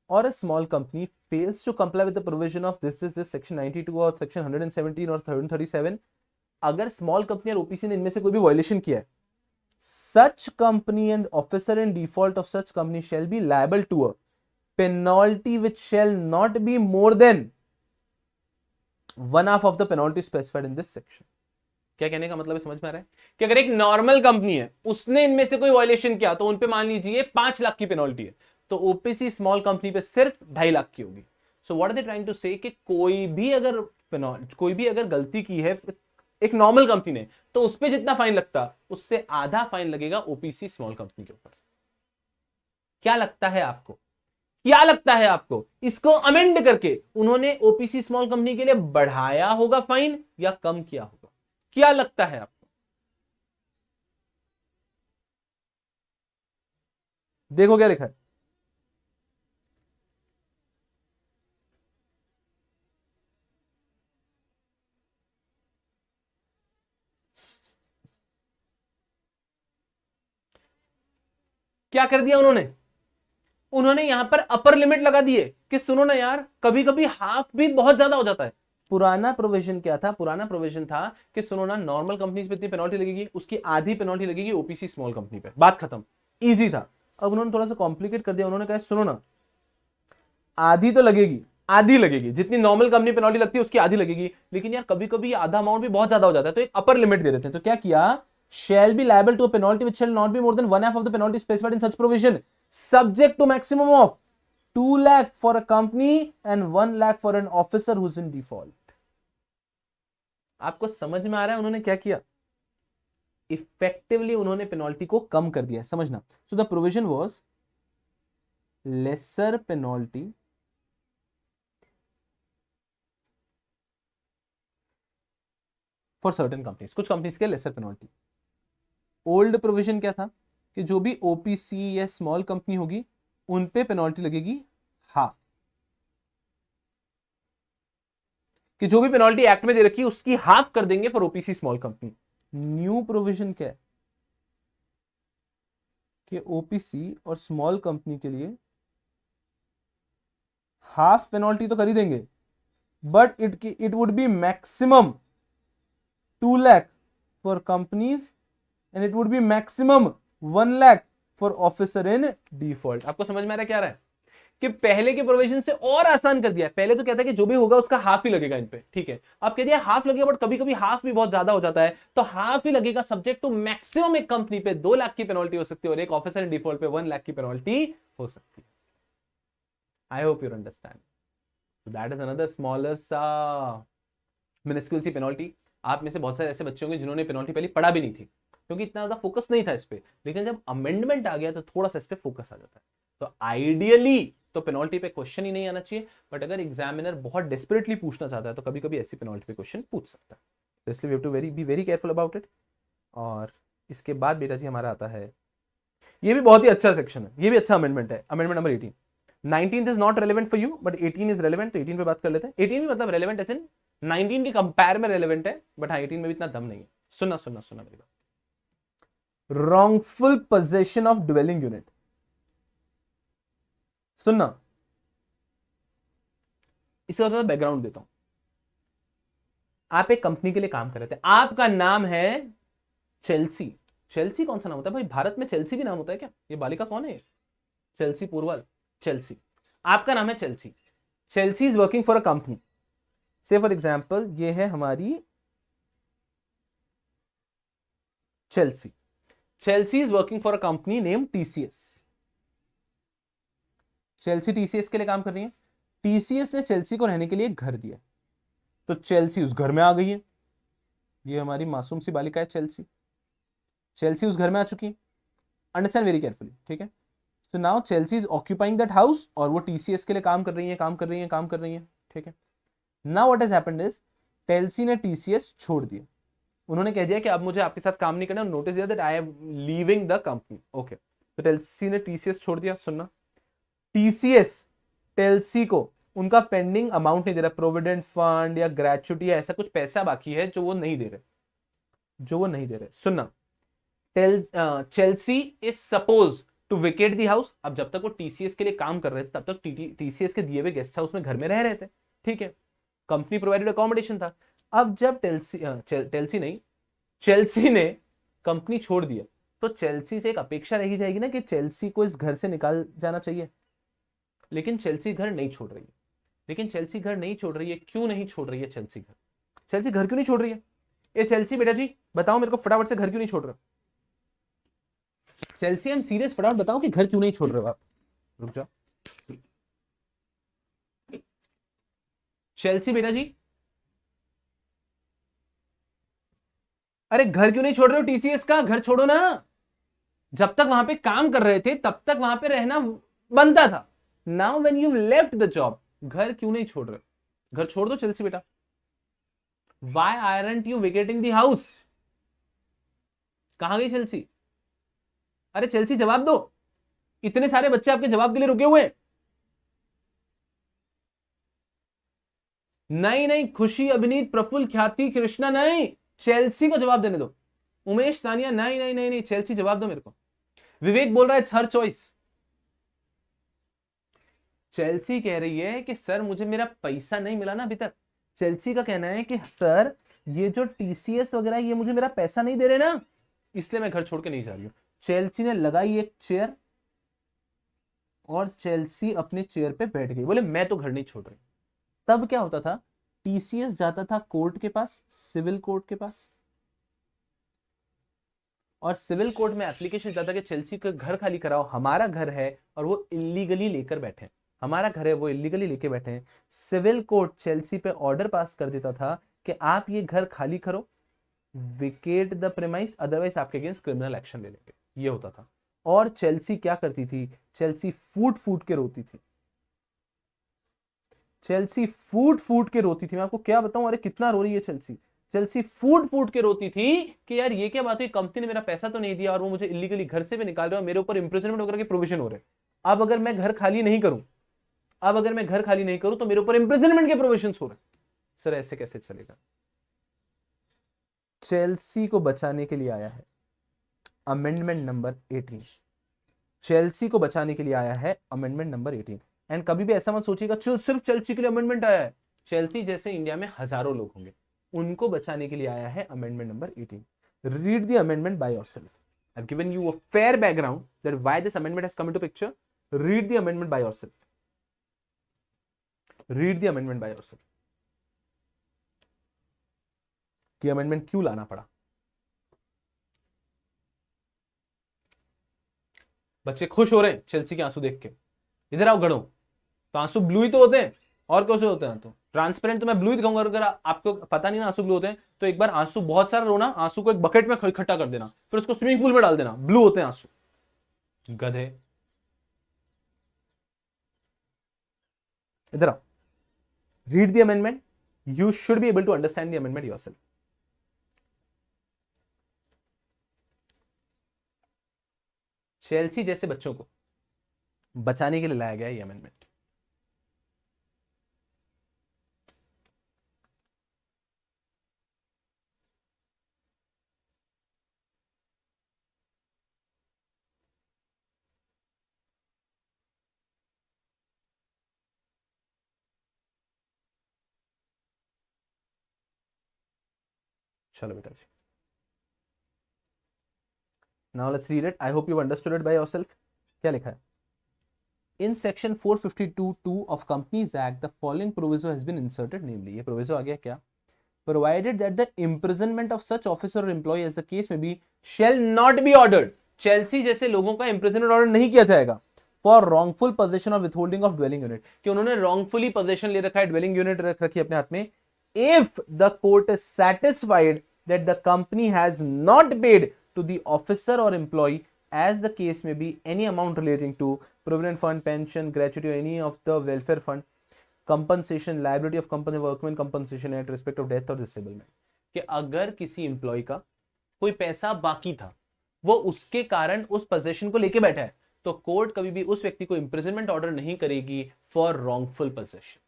or a small company fails to comply with the provision of this section 92 or section 117 or 137, अगर स्मॉल कंपनी और ओपीसी ने इनमें से कोई भी वायलेशन किया है, such company and officer in default of such company shall be liable to a penalty which shall not be more than 1/2 of the penalty specified in this section। क्या कहने का मतलब है, समझ में आ रहा है कि अगर एक नॉर्मल कंपनी है उसने इनमें से कोई वायलेशन किया तो उनपे मान लीजिए 5 लाख की पेनल्टी है, तो ओपीसी स्मॉल कंपनी पे सिर्फ 2.5 लाख की होगी। So what are they trying to say कि कोई भी अगर गलती की है एक नॉर्मल कंपनी ने, तो उस पर जितना फाइन लगता उससे आधा फाइन लगेगा ओपीसी स्मॉल कंपनी के ऊपर। क्या लगता है आपको? क्या लगता है आपको? इसको अमेंड करके उन्होंने ओपीसी स्मॉल कंपनी के लिए बढ़ाया होगा फाइन या कम किया होगा? क्या लगता है आपको? देखो क्या लिखा है, क्या कर दिया उन्होंने यहां पर अपर लिमिट लगा दिए कि सुनो ना यार, कभी कभी हाफ भी बहुत ज्यादा हो जाता है। पुराना प्रोविजन क्या था? पुराना प्रोविजन था कि सुनो ना, नॉर्मल कंपनीज पे इतनी पेनल्टी लगेगी, उसकी आधी पेनल्टी लगेगी ओपीसी स्मॉल कंपनी पे, बात खत्म, इजी था। अब उन्होंने थोड़ा सा कॉम्प्लिकेट कर दिया, उन्होंने कहा सुनो ना, आधी तो लगेगी, आधी लगेगी, जितनी नॉर्मल कंपनी पेनल्टी लगती है उसकी आधी लगेगी, लेकिन यार कभी कभी आधा अमाउंट भी बहुत ज्यादा हो जाता है, तो एक अपर लिमिट दे देते हैं। तो क्या किया? shall be liable to a penalty which shall not be more than 1/2 of the penalty specified in such provision, subject to maximum of 2 lakh for a company and 1 lakh for an officer who's in default। आपको समझ में आ रहा है उन्होंने क्या किया? Effectively उन्होंने penalty को कम कर दिया, समझना। So the provision was lesser penalty for certain companies, कुछ कंपनीज के लेसर पेनल्टी। ओल्ड प्रोविजन क्या था कि जो भी ओपीसी या स्मॉल कंपनी होगी उन पे पेनल्टी लगेगी हाफ, कि जो भी पेनल्टी एक्ट में दे रखी है उसकी हाफ कर देंगे for OPC small company. New provision क्या है कि ओपीसी और स्मॉल कंपनी के लिए हाफ पेनल्टी तो कर ही देंगे, but it would be maximum 2 lakh for companies and it would be maximum 1 lakh for officer in default। आपको समझ में आ रहा है क्या रहा है? कि पहले के प्रोविजन से और आसान कर दिया है। पहले तो कहता है कि जो भी होगा उसका हाफ ही लगेगा इन पे, ठीक है। अब कह दिया हाफ लगेगा, बट कभी कभी हाफ भी बहुत ज्यादा हो जाता है, तो हाफ ही लगेगा, सब्जेक्ट टू मैक्सिमम एक कंपनी पे 2 लाख की पेनल्टी हो सकती है और एक ऑफिसर इन डिफॉल्ट पे 1 लाख की पेनल्टी हो सकती है। आई hope you understand. So that is another smaller सा मिनिस्क्यूल सी पेनल्टी। आप में से बहुत सारे ऐसे बच्चे होंगे जिन्होंने पेनल्टी पहले पढ़ा भी नहीं थी, क्योंकि इतना ज्यादा फोकस नहीं था इस पे, लेकिन जब अमेंडमेंट आ गया तो थोड़ा सा इस पे फोकस आ जाता है। तो आइडियली तो पेनल्टी पे क्वेश्चन ही नहीं आना चाहिए, बट अगर एग्जामिनर बहुत डेस्परेटली पूछना चाहता है तो कभी कभी ऐसी पेनल्टी पे क्वेश्चन पूछ सकता है, तो इसलिए we have to be very careful about it. और इसके बाद बेटा जी हमारा आता है, ये भी बहुत ही अच्छा सेक्शन है, ये भी अच्छा अमेंडमेंट है, amendment number 18। 19th is not relevant for you but 18 is relevant, तो 18 पे बात कर लेते हैं। 18 भी मतलब रेलेवेंट एज इन 19 के कंपेयर में रेलेवेंट है, बट हाँ 18 में भी इतना दम नहीं है। सुनना सुनना सुनना मेरी बात। Wrongful possession of dwelling unit, सुनना, इसका थोड़ा बैकग्राउंड देता हूं। आप एक कंपनी के लिए काम कर रहे थे, आपका नाम है चेल्सी। चेल्सी कौन सा नाम होता है भाई? भारत में चेल्सी भी नाम होता है क्या? ये बालिका कौन है? चेल्सी पूर्वल, चेल्सी। आपका नाम है Chelsea. Chelsea is working for a company, say for example ये है हमारी Chelsea. Chelsea is working for a company name TCS. Chelsea TCS के लिए काम कर रही है। टीसीएस ने चेल्सी को रहने के लिए एक घर दिया, तो चेल्सी उस घर में आ गई है। ये हमारी मासूम सी बालिका है चेल्सी। चेल्सी उस घर में आ चुकी है, अंडरस्टैंड वेरी केयरफुली, ठीक है। So now Chelsea is occupying that house और वो टीसीएस के लिए काम कर रही है, काम कर रही है, काम कर रही है, ठीक है। Now what has happened is Chelsea ने टीसीएस छोड़ दिया। उन्होंने कह दिया कि अब मुझे आपके साथ काम नहीं करना, नोटिस दिया that I am leaving the company, okay. तो चेल्सी ने टीसीएस छोड़ दिया। सुनना, टीसीएस चेल्सी को उनका पेंडिंग अमाउंट नहीं दे रहा, प्रोविडेंट फंड या ग्रेचुटी या ऐसा कुछ पैसा बाकी है जो वो नहीं दे रहे, सुनना, Chelsea is suppose to vacate the house. अब जब तक वो टीसीएस के लिए काम कर रहे थे तब तक टीसीएस के दिए हुए गेस्ट हाउस में घर में रह रहे थे, ठीक है। कंपनी प्रोवाइडेड अकोमोडेशन था। अब जब चेल्सी ने कंपनी छोड़ दिया, तो चेल्सी से एक अपेक्षा रही जाएगी ना कि चेल्सी को इस घर से निकाल जाना चाहिए, लेकिन चेल्सी घर नहीं छोड़ रही है। क्यों नहीं छोड़ रही है चेल्सी घर? चेल्सी घर क्यों नहीं छोड़ रही है? ये चेल्सी बेटा जी बताओ मेरे को फटाफट से, घर क्यों नहीं छोड़ रहे? चेल्सी, आई एम सीरियस, फटाफट बताओ कि घर क्यों नहीं छोड़ रहे हो आप? रुक जाओ। चेल्सी बेटा जी, अरे घर क्यों नहीं छोड़ रहे हो? टीसीएस का घर छोड़ो ना। जब तक वहां पे काम कर रहे थे तब तक वहां पे रहना बनता था। Now when you left the job, घर क्यों नहीं छोड़ रहे? घर छोड़ दो चेल्सी बेटा। Why aren't you vacating the house? कहां गई चेल्सी? अरे चेल्सी जवाब दो, इतने सारे बच्चे आपके जवाब के लिए रुके हुए हैं। नहीं, खुशी, अभिनीत, प्रफुल्ल, ख्याति, कृष्णा, नहीं, चेल्सी को जवाब देने दो। उमेश, तानिया, नहीं, चेल्सी जवाब दो मेरे को। विवेक बोल रहा है हर चॉइस। चेल्सी कह रही है कि सर मुझे मेरा पैसा नहीं मिला ना अभी तक। चेल्सी का कहना है कि सर ये जो टीसीएस वगैरह ये मुझे मेरा पैसा नहीं दे रहे ना, इसलिए मैं घर छोड़ के नहीं जा रही हूं। चेल्सी ने लगाई एक चेयर और चेल्सी अपने चेयर पे बैठ गई, बोले मैं तो घर नहीं छोड़ रही। तब क्या होता था, टीसीएस जाता था कोर्ट के पास, सिविल कोर्ट के पास, और सिविल कोर्ट में एप्लीकेशन जाता कि चेल्सी का घर खाली कराओ, हमारा घर है और वो इलीगली लेकर बैठे हैं, हमारा घर है वो इलीगली लेके बैठे हैं। सिविल कोर्ट चेल्सी पे ऑर्डर पास कर देता था कि आप ये घर खाली करो, विकेट द प्रेमाइस, अदरवाइज आपके अगेंस्ट क्रिमिनल एक्शन ले लेंगे, ये होता था। और चेल्सी क्या करती थी, चेल्सी फूट फूट के रोती थी, चेल्सी फूट फूट के रोती थी। मैं आपको क्या बताऊं, अरे कितना रो रही है चेल्सी। चेल्सी फूट फूट के रोती थी कि यार ये क्या बात हुई, कंपनी ने मेरा पैसा तो नहीं दिया और वो मुझे इलीगली घर से भी निकाल रहे हो, मेरे ऊपर इंप्रिजनमेंट वगैरह के प्रोविजन हो रहे, अब अगर मैं घर खाली नहीं करूं, अब अगर मैं घर खाली नहीं करूं तो मेरे ऊपर इंप्रिजनमेंट के प्रोविजन हो रहे। सर ऐसे कैसे चलेगा। चेल्सी को बचाने के लिए आया है अमेंडमेंट नंबर 18, चेल्सी को बचाने के लिए आया है अमेंडमेंट नंबर 18। एंड कभी भी ऐसा मत सोचिएगा चल सिर्फ चेल्सी के लिए अमेंडमेंट आया है, चेल्सी जैसे इंडिया में हजारों लोग होंगे, उनको बचाने के लिए आया है amendment number 18। Read the amendment by yourself. I've given you a fair background that why this amendment has come into picture. Read the amendment by yourself. Read the amendment by yourself. कि amendment क्यों लाना पड़ा। बच्चे खुश हो रहे हैं Chelsea के आंसू देख के, इधर आओ गणो। तो आंसू ब्लू ही तो होते हैं, और कैसे होते हैं, तो ट्रांसपेरेंट तो मैं ब्लू ही दिखाऊंगा। अगर आपको पता नहीं ना आंसू ब्लू होते हैं तो एक बार आंसू बहुत सारा रोना, आंसू को एक बकेट में इकट्ठा कर देना, फिर उसको स्विमिंग पूल में डाल देना, ब्लू होते हैं आंसू, गधे। इधर आओ, read the amendment, you should be able to understand the amendment yourself. Chelsea जैसे बच्चों को बचाने के लिए लाया गया ये अमेंडमेंट। चलो बेटा जी, now let's read it. I hope you understood it by yourself. क्या लिखा है, in section 452(2) of companies act the following proviso has been inserted, namely, ये प्रोविजो आ गया क्या, provided that the imprisonment of such officer or employee as the case may be shall not be ordered। Chelsea जैसे लोगों का imprisonment order नहीं किया जाएगा for wrongful possession or withholding of dwelling unit, कि उन्होंने wrongfully possession ले रखा है, dwelling unit रख रखी है अपने हाथ में, if the court is satisfied that the company has not paid to the officer or employee as the case may be any amount relating to provident fund, pension, gratuity or any of the welfare fund, compensation, liability of company, workman compensation at respect of death और disablement, कि अगर किसी employee का कोई पैसा बाकी था, वो उसके कारण उस पोजीशन को लेके बैठा है, तो कोर्ट कभी भी उस व्यक्ति को इंप्रिजनमेंट ऑर्डर नहीं करेगी for wrongful position,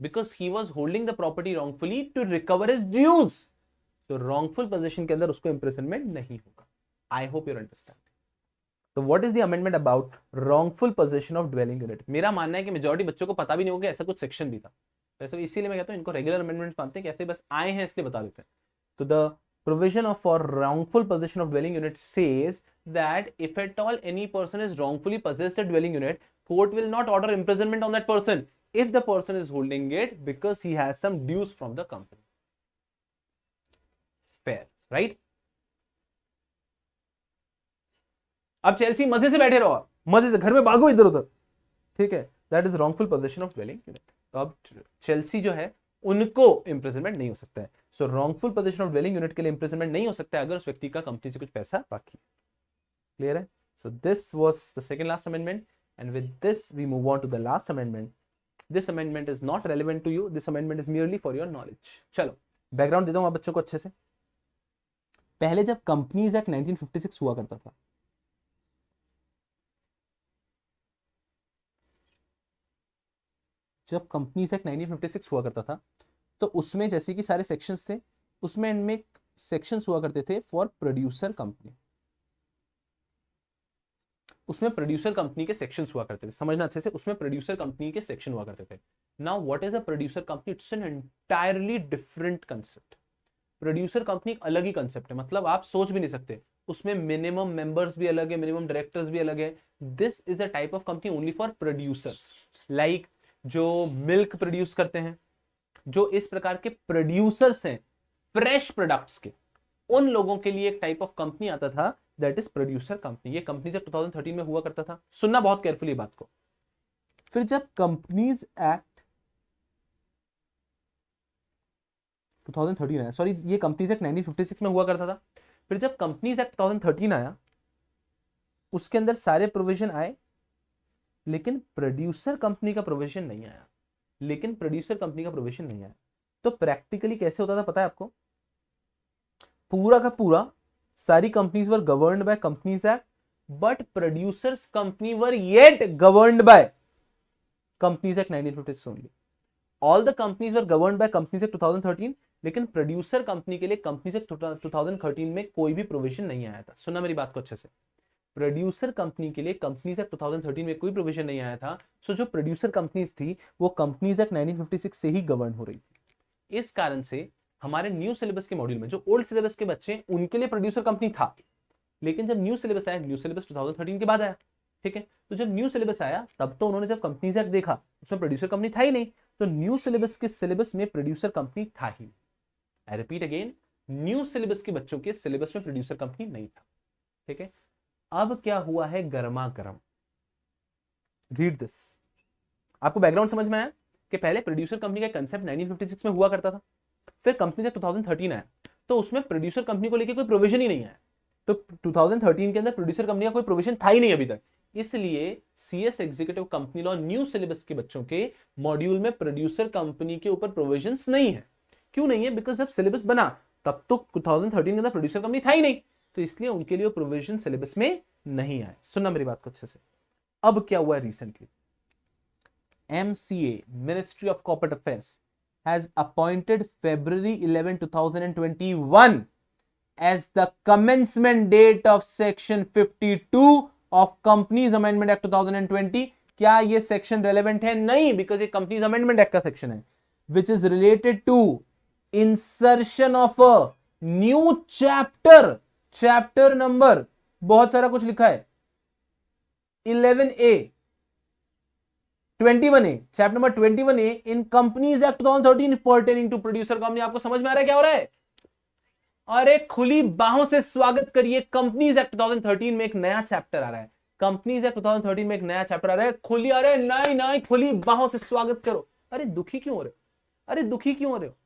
because he was holding the property wrongfully to recover his dues. तो रॉन्गफुल पोजीशन के अंदर उसको इंप्रिजनमेंट नहीं होगा। I hope you understand. तो what is the amendment about wrongful position of dwelling unit. मेरा मानना है कि मेजॉरिटी बच्चों को पता भी नहीं होगा ऐसा कुछ सेक्शन भी था, तो इसीलिए मैं कहता हूं इनको रेगुलर अमेंडमेंट मानते हैं कि ऐसे बस आए हैं इसलिए बता देते हैं। तो the provision of for wrongful possession of dwelling unit says that if at all any person is wrongfully possessed a dwelling unit, court will not order imprisonment on that person if the person is holding it because he has some dues from the company. Fair, right? अब Chelsea मजे से बैठे रहो, मजे से घर में भागो इधर उधर, ठीक है, that is wrongful position of dwelling unit. तो अब चेल्सी जो है उनको इंप्रिजनमेंट नहीं हो सकता है। So wrongful position of dwelling unit के लिए इंप्रिजनमेंट नहीं हो सकता है अगर उस व्यक्ति का कंपनी से कुछ पैसा बाकी। क्लियर है? So this was the second last amendment and with this we move on to the last amendment. This amendment is not relevant to you, this amendment is merely for your knowledge. चलो background देता हूं आप बच्चों को अच्छे से। पहले जब कंपनीज एक्ट 1956 हुआ करता था, जब कंपनीज एक्ट 1956 हुआ करता था तो उसमें जैसे कि सारे सेक्शंस थे, उसमें इनमें सेक्शंस हुआ करते थे फॉर प्रोड्यूसर कंपनी। उसमें प्रोड्यूसर कंपनी के सेक्शंस हुआ करते थे, समझना अच्छे से, उसमें प्रोड्यूसर कंपनी के सेक्शन हुआ करते थे। Now what is a producer company? It's an entirely different concept. Producer company एक अलग ही कंसेप्ट है, मतलब आप सोच भी नहीं सकते। उसमें मिनिमम मेंबर्स भी अलग है, मिनिमम डायरेक्टर्स भी अलग है। This is a type of company only for producers, like जो मिल्क प्रोड्यूस करते हैं, जो इस प्रकार के प्रोड्यूसर्स हैं फ्रेश प्रोडक्ट्स के, उन लोगों के लिए एक टाइप ऑफ कंपनी आता था, दैट इज प्रोड्यूसर कंपनी। ये कंपनी जब 2013 में हुआ करता था, सुनना बहुत केयरफुली बात को। फिर जब कंपनीज एक्ट 2013 आया, सॉरी ये कंपनीज एक्ट 1956 में हुआ करता था। फिर जब कंपनीज एक्ट 2013 आया, उसके अंदर सारे प्रोविजन आए, लेकिन प्रोड्यूसर कंपनी का प्रोविजन नहीं आया। तो प्रैक्टिकली कैसे होता था पता है आपको? पूरा का पूरा सारी companies were governed by companies act, but producers company were yet governed by companies act 1956 only. All the companies were governed by companies act 2013, लेकिन प्रोड्यूसर कंपनी के लिए कंपनीज एक्ट 2013 में कोई भी प्रोविजन नहीं आया था। सुना मेरी बात को अच्छे से, प्रोड्यूसर कंपनी के लिए कंपनीज एक्ट 2013 में कोई प्रोविजन नहीं आया था। सो जो प्रोड्यूसर कंपनीज थी वो कंपनीज एक्ट 1956 से ही गवर्न हो रही थी। इस कारण से हमारे न्यू सिलेबस के मॉड्यूल में जो ओल्ड सिलेबस के बच्चे, उनके लिए प्रोड्यूसर कंपनी था, लेकिन जब न्यू सिलेबस आया, न्यू सिलेबस 2013 के बाद आया, ठीक है, तो जब न्यू सिलेबस आया तब तो उन्होंने जब कंपनीज एक्ट देखा, उसमें प्रोड्यूसर कंपनी था ही नहीं, तो न्यू सिलेबस के सिलेबस में प्रोड्यूसर कंपनी था ही। I repeat again, new syllabus के बच्चों के सिलेबस में प्रोड्यूसर कंपनी नहीं था, ठीक है। अब क्या हुआ है गर्मा गर्म, रीड दिस। आपको बैकग्राउंड समझ में आया कि पहले प्रोड्यूसर कंपनी का कंसेप्ट 1956 में हुआ करता था, फिर कंपनी से 2013 आया, तो उसमें प्रोड्यूसर कंपनी को लेकर कोई प्रोविजन ही नहीं आया। तो 2013 के अंदर प्रोड्यूसर कंपनी का कोई प्रोविजन था ही नहीं अभी तक, इसलिए CS executive company law new syllabus के बच्चों के मॉड्यूल में प्रोड्यूसर कंपनी के ऊपर प्रोविजंस नहीं है। क्यों नहीं है? बिकॉज जब सिलेबस बना तब तो 2013 के अंदर प्रोड्यूसर कंपनी था ही नहीं, तो इसलिए उनके लिए प्रोविजन सिलेबस में नहीं आए। सुनना मेरी बात को अच्छे से। अब क्या हुआ recently, MCA ministry of corporate affairs has appointed February 11, 2021 as the commencement date of section 52 of Companies Amendment Act 2020। क्या ये सेक्शन रेलेवेंट है? नहीं, बिकॉज ये कंपनीज अमेंडमेंट एक्ट का सेक्शन है, which is related to insertion of a new chapter, chapter number बहुत सारा कुछ लिखा है 11A 21A, chapter number 21A in companies act 2013 pertaining to producer company. आपको समझ में आ रहा है क्या हो रहा है? अरे खुली बाहों से स्वागत करिए, कंपनीज एक्ट 2013 में एक नया चैप्टर आ रहा है। कंपनीज एक्ट 2013 में एक नया चैप्टर आ रहा है, खुली, अरे नहीं खुली बाहों से स्वागत करो। अरे दुखी क्यों हो रहे हो? अरे दुखी क्यों हो रहे हो?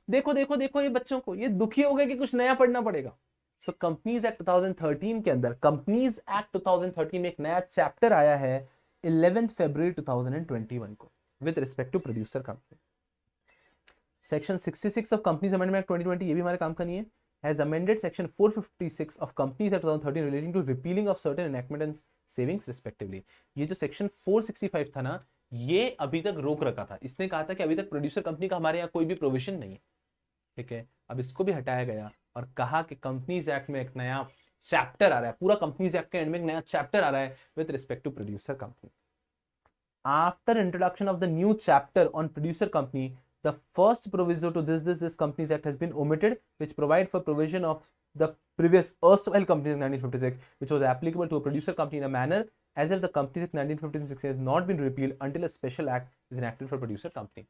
देखो देखो देखो ये बच्चों को, ये दुखी हो गए कि कुछ नया पढ़ना पड़ेगा। सो कंपनीज एक्ट 2013 के अंदर, कंपनीज एक्ट 2013 में एक नया चैप्टर आया है 11 फरवरी 2021 को, with respect to producer company. Section 66 of companies amendment 2020, ये भी हमारे काम का नहीं है, has amended section 456 of Companies Act 2013 relating to repealing of certain enactment and savings respectively। ये जो सेक्शन 465 था ना, ये अभी तक रोक रखा था। इसने कहा था कि अभी तक प्रोड्यूसर कंपनी का हमारे यहाँ कोई भी प्रोविजन नहीं है, ठीक है। अब इसको भी हटाया गया और कहा कि कंपनीज एक्ट में एक नया चैप्टर आ रहा है, पूरा कंपनीज एक्ट के एंड में एक नया चैप्टर आ रहा है with respect to producer company. After introduction of the new chapter on producer company, the first proviso to this Companies Act has been omitted, which provide for provision of the previous erstwhile Companies Act 1956, which was applicable to a producer company in a manner as if the Companies Act 1956 has not been repealed until a special act is enacted for producer company।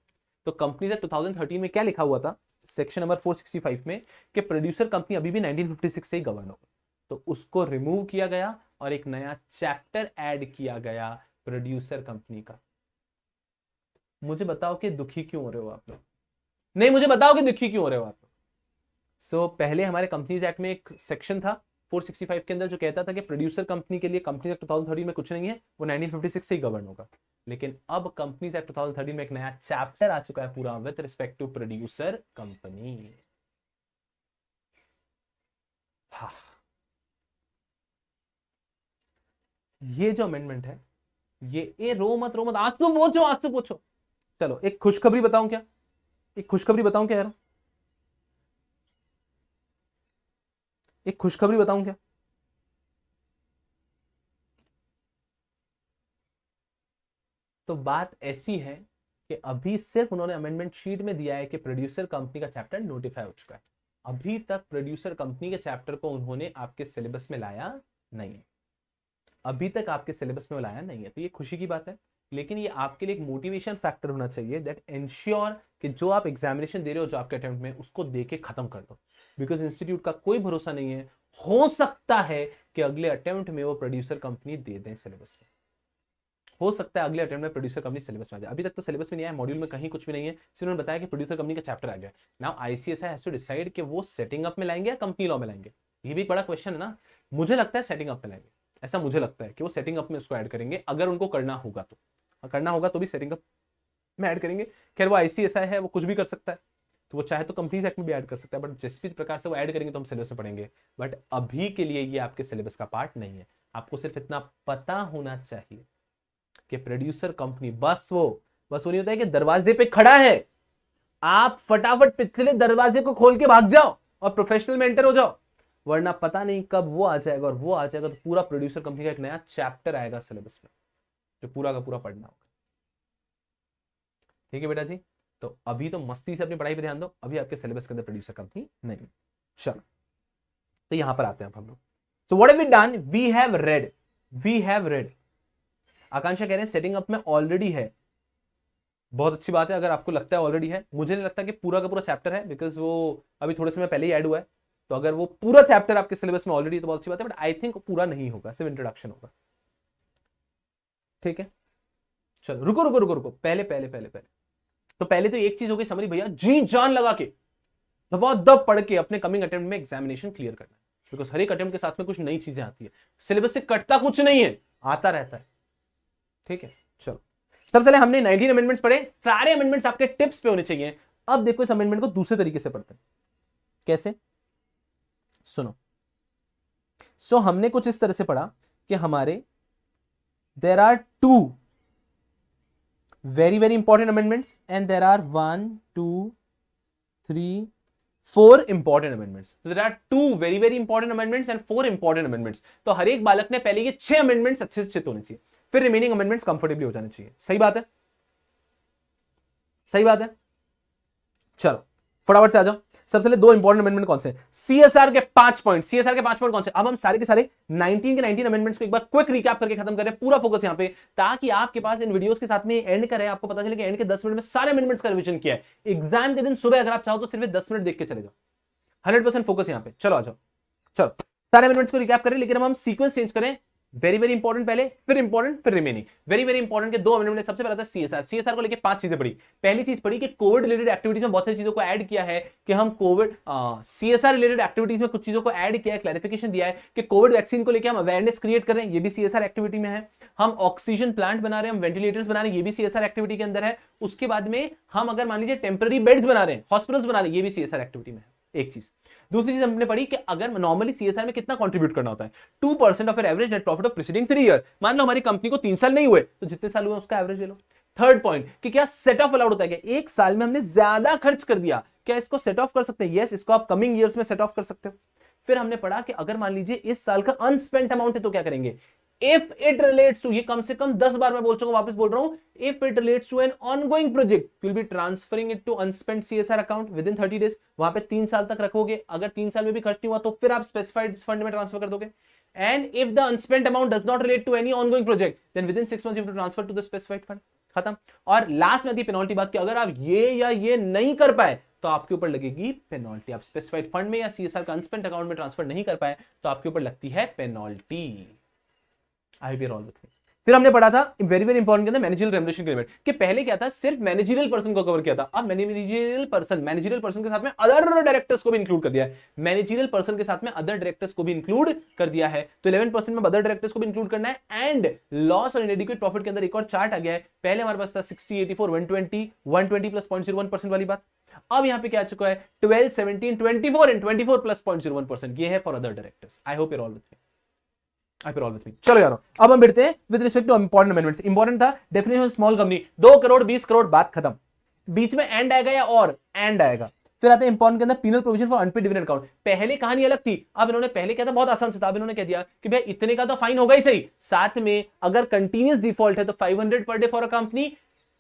तो Companies Act 2013 में क्या लिखा हुआ था section number 465 में कि producer company अभी भी 1956 से ही गवर्न होगा, तो उसको रिमूव किया गया और एक नया चैप्टर ऐड किया गया प्रोड्यूसर कंपनी का। मुझे बताओ कि दुखी क्यों हो रहे हो आप लोग? नहीं, मुझे बताओ कि दुखी क्यों हो रहे हो आप लोग? सो पहले हमारे कंपनीज एक्ट में एक सेक्शन था 465 के अंदर जो कहता था कि प्रोड्यूसर कंपनी के लिए कंपनीज एक्ट 2013 में कुछ नहीं है, वो 1956 से ही गवर्न होगा। लेकिन अब कंपनीज एक्ट 2013 में एक नया चैप्टर आ चुका है पूरा with respect to producer company. हाँ, ये जो अमेंडमेंट है, ये रो मत आज तो पूछो। चलो एक खुशखबरी बताऊं क्या? एक खुशखबरी बताऊं क्या यार? एक खुशखबरी बताऊं क्या? तो बात ऐसी है कि अभी सिर्फ उन्होंने अमेंडमेंट शीट में दिया है कि प्रोड्यूसर कंपनी का चैप्टर नोटिफाई हो चुका है, अभी तक प्रोड्यूसर कंपनी के चैप्टर को उन्होंने आपके सिलेबस में लाया नहीं है, अभी तक आपके सिलेबस में लाया नहीं है। तो ये खुशी की बात है, लेकिन ये आपके लिए एक मोटिवेशन फैक्टर होना चाहिए दैट एंश्योर कि जो आप एग्जामिनेशन दे रहे हो जो आपके अटेम्प्ट में, उसको देके खत्म कर दो, बिकॉज इंस्टीट्यूट का कोई भरोसा नहीं है, हो सकता है कि अगले अटेम्प्ट में वो प्रोड्यूसर कंपनी दे दें सिलेबस में, हो सकता है अगले अटेम्प्ट में प्रोड्यूसर कंपनी सिलेबस में आ जाए। अभी तक तो सिलेबस में नहीं आया, मॉड्यूल में कहीं कुछ भी नहीं है, सिर्फ उन्होंने बताया कि प्रोड्यूसर कंपनी का चैप्टर आ गया। Now ICSI has to decide कि वो सेटिंग अप में लाएंगे या कंपनी लॉ में लाएंगे, ये भी एक बड़ा क्वेश्चन है ना। मुझे लगता है सेटिंग अप में लाएंगे, ऐसा मुझे लगता है कि वो सेटिंग अप में उसको ऐड करेंगे, अगर उनको करना होगा तो, करना होगा तो भी सेटिंग अप में ऐड करेंगे। खैर वो आईसीएसआई है, वो कुछ भी कर सकता है, तो वो चाहे तो कंपनीज एक्ट में भी ऐड कर सकता है, बट जिस भी प्रकार से वो ऐड करेंगे तो हम सिलेबस में पढ़ेंगे, बट अभी के लिए ये आपके सिलेबस का पार्ट नहीं है। आपको सिर्फ इतना पता होना चाहिए कि प्रोड्यूसर कंपनी बस वो नहीं होता है कि दरवाजे पे खड़ा है, आप फटाफट पिछले दरवाजे को खोल के भाग जाओ और प्रोफेशनल में एंटर हो जाओ, वरना पता नहीं कब वो आ जाएगा, और वो आ जाएगा तो पूरा प्रोड्यूसर कंपनी का एक नया चैप्टर आएगा सिलेबस में, जो पूरा का पूरा पढ़ना होगा। ठीक है बेटा जी, तो अभी तो मस्ती से अपनी पढ़ाई पे ध्यान दो, अभी आपके सिलेबस के अंदर प्रोड्यूसर कंपनी नहीं। चलो तो यहां पर आते हैं हम लोग। So what have we done, we have read. Akanksha कह रहे हैं सेटिंग अप में ऑलरेडी है, बहुत अच्छी बात है अगर आपको लगता है ऑलरेडी है। मुझे नहीं लगता कि पूरा का पूरा चैप्टर है, बिकॉज वो अभी थोड़े समय पहले ही ऐड हुआ है, तो अगर वो पूरा चैप्टर आपके सिलेबस में ऑलरेडी तो बहुत अच्छी बात है, बट आई थिंक पूरा नहीं होगा, सिर्फ इंट्रोडक्शन होगा। ठीक है चलो रुको रुको रुको रुको, पहले तो पहले तो एक चीज हो गई समरी भैया, जी जान लगा के दब पढ़ के अपने कमिंग अटेम्प्ट में एग्जामिनेशन क्लियर करना है, बिकॉज हर एक अटेम्प्ट के साथ में कुछ नई चीजें आती है, सिलेबस से कटता कुछ नहीं है, आता रहता है। ठीक है चलो, सबसे पहले हमने 19 अमेंडमेंट्स पढ़े, सारे अमेंडमेंट्स आपके टिप्स पे होने चाहिए। अब देखो इस अमेंडमेंट को दूसरे तरीके से पढ़ते हैं, कैसे सुनो। सो हमने कुछ इस तरह से पढ़ा कि हमारे there are 2 very very important amendments and there are 1 2 3 4 important amendments. So there are 2 very very important amendments and 4 important amendments. तो हर एक बालक ने पहले ये 6 amendments अच्छे से चित होने चाहिए, फिर रिमेनिंग amendments कंफर्टेबली हो जाने चाहिए। सही बात है, सही बात है। चलो फटाफट से आ जाओ। सबसे पहले 2 इंपॉर्टेंट अमेंडमेंट कौन से, सीएसआर के 5 पॉइंट, सीएसआर के 5 पॉइंट कौन से। अब हम सारे के सारे 19 के 19 अमेंडमेंट्स को एक बार क्विक रिकैप करके खत्म करें, पूरा फोकस यहां पे, ताकि आपके पास इन वीडियोस के साथ में एंड करे, आपको पता चले कि एंड के 10 मिनट में सारे अमेंडमेंट्स का रिवीजन किया है। एग्जाम के दिन सुबह अगर आप चाहो तो सिर्फ 10 मिनट देख के चले जाओ, 100% फोकस यहां पे। चलो आ जाओ, चलो सारे अमेंडमेंट्स को रिकैप करें, लेकिन हम सीक्वेंस चेंज करें, वेरी वेरी इंपॉर्टेंट पहले, फिर इंपॉर्टेंट, फिर रिमेनिंग। वेरी वेरी इंपॉर्टेंट के 2 अमेंडमेंट, सबसे पहला था सीएसआर। सीएसआर को लेके 5 चीजें पढ़ी। पहली चीज पढ़ी कि कोविड रिलेटेड एक्टिविटीज में बहुत सारी चीजों को ऐड किया है, कि हम कोविड सीएसआर रिलेटेड एक्टिविटीज में कुछ चीजों को ऐड किया है, क्लैरिफिकेशन दिया है कि कोविड वैक्सीन को लेकर हम अवेयरनेस क्रिएट करें, ये भी सीएसआर एक्टिविटी में है। हम ऑक्सीजन प्लांट बना रहे हैं, हम वेंटिलेटर्स बना रहे हैं, ये भी सीएसआर एक्टिविटी के अंदर है। उसके बाद में हम अगर मान लीजिए टेम्पररी बेड्स बना रहे हैं, हॉस्पिटल्स बना रहे हैं, ये भी सीएसआर एक्टिविटी में है, एक चीज। दूसरी चीज हमने पढ़ी कि अगर नॉर्मली सीएसआर में कितना कंट्रीब्यूट करना होता है, 2% of average net profit of preceding 3 year. मान लो हमारी कंपनी को 3 साल नहीं हुए, तो जितने साल हुए उसका एवरेज ले लो। थर्ड पॉइंट कि क्या सेट ऑफ अलाउड होता है, क्या एक साल में हमने ज्यादा खर्च कर दिया, क्या इसको सेट ऑफ कर सकते हैं। यस, इसको आप कमिंग ईयर्स में सेट ऑफ कर सकते हो। फिर हमने पढ़ा कि अगर मान लीजिए इस साल का अनस्पेंट अमाउंट है तो क्या करेंगे। इफ इट रिलेट्स टू, ये कम से कम 10 बार मैं बोल चुका हूं, वापस बोल रहा हूं, if it relates to an ongoing project you will be transferring it to unspent CSR account within 30 days. वहां पे 3 साल तक रखोगे, अगर 3 साल में भी खर्च नहीं हुआ तो फिर आप स्पेसिफाइड फंड में ट्रांसफर कर दोगे। And if the unspent amount does not relate to any ongoing project then within 6 months you have to transfer to the specified fund. खत्म। और लास्ट में थी पेनल्टी बात कि अगर आप ये या ये नहीं कर पाए तो आपके ऊपर लगेगी पेनल्टी। आप स्पेसिफाइड फंड में या सीएसआर का अनस्पेंट अकाउंट में ट्रांसफर नहीं कर पाए तो आपके ऊपर लगती है penalty. I be all with मी। फिर हमने पढ़ा था वेरी वेरी इंपॉर्टेंट के अंदर मैनेजरियल रेमुनरेशन लिमिट, कि पहले क्या था, सिर्फ मैनेजरियल पर्सन को कवर किया था, अब मैनेजरियल पर्सन के साथ में अदर डायरेक्टर्स को भी इंक्लूड कर दिया है। मैनेजरियल पर्सन के साथ में अदर डायरेक्टर्स को भी इंक्लूड कर दिया है, तो 11% में अदर डायरेक्टर्स को भी इंक्लूड करना है। एंड लॉस और इनएडिक्वेट प्रॉफिट के अंदर एक और चार्ट आ गया है। पहले हमारे पास था 60 84 120 120 प्लस 0.01% वाली बात, अब यहां पे क्या आ चुका है 12 17 24 एंड 24 प्लस 0.01%। ये है for other directors. I hope you are all with me. चलो यार अब हम बढ़ते हैं with respect to important amendments. Important था definition of small company, 2 crore 20 crore, बात खत्म। बीच में एंड आएगा या और एंड आएगा, फिर आते हैं इंपॉर्टेंट के अंदर penal provision for unpaid dividend account. पहले कहानी अलग थी, अब इन्होंने पहले क्या था, बहुत आसान से था, अब इन्होंने कह दिया कि भाई इतने का तो फाइन होगा ही सही, साथ में अगर कंटिन्यूस डिफॉल्ट है तो 500 per day for a company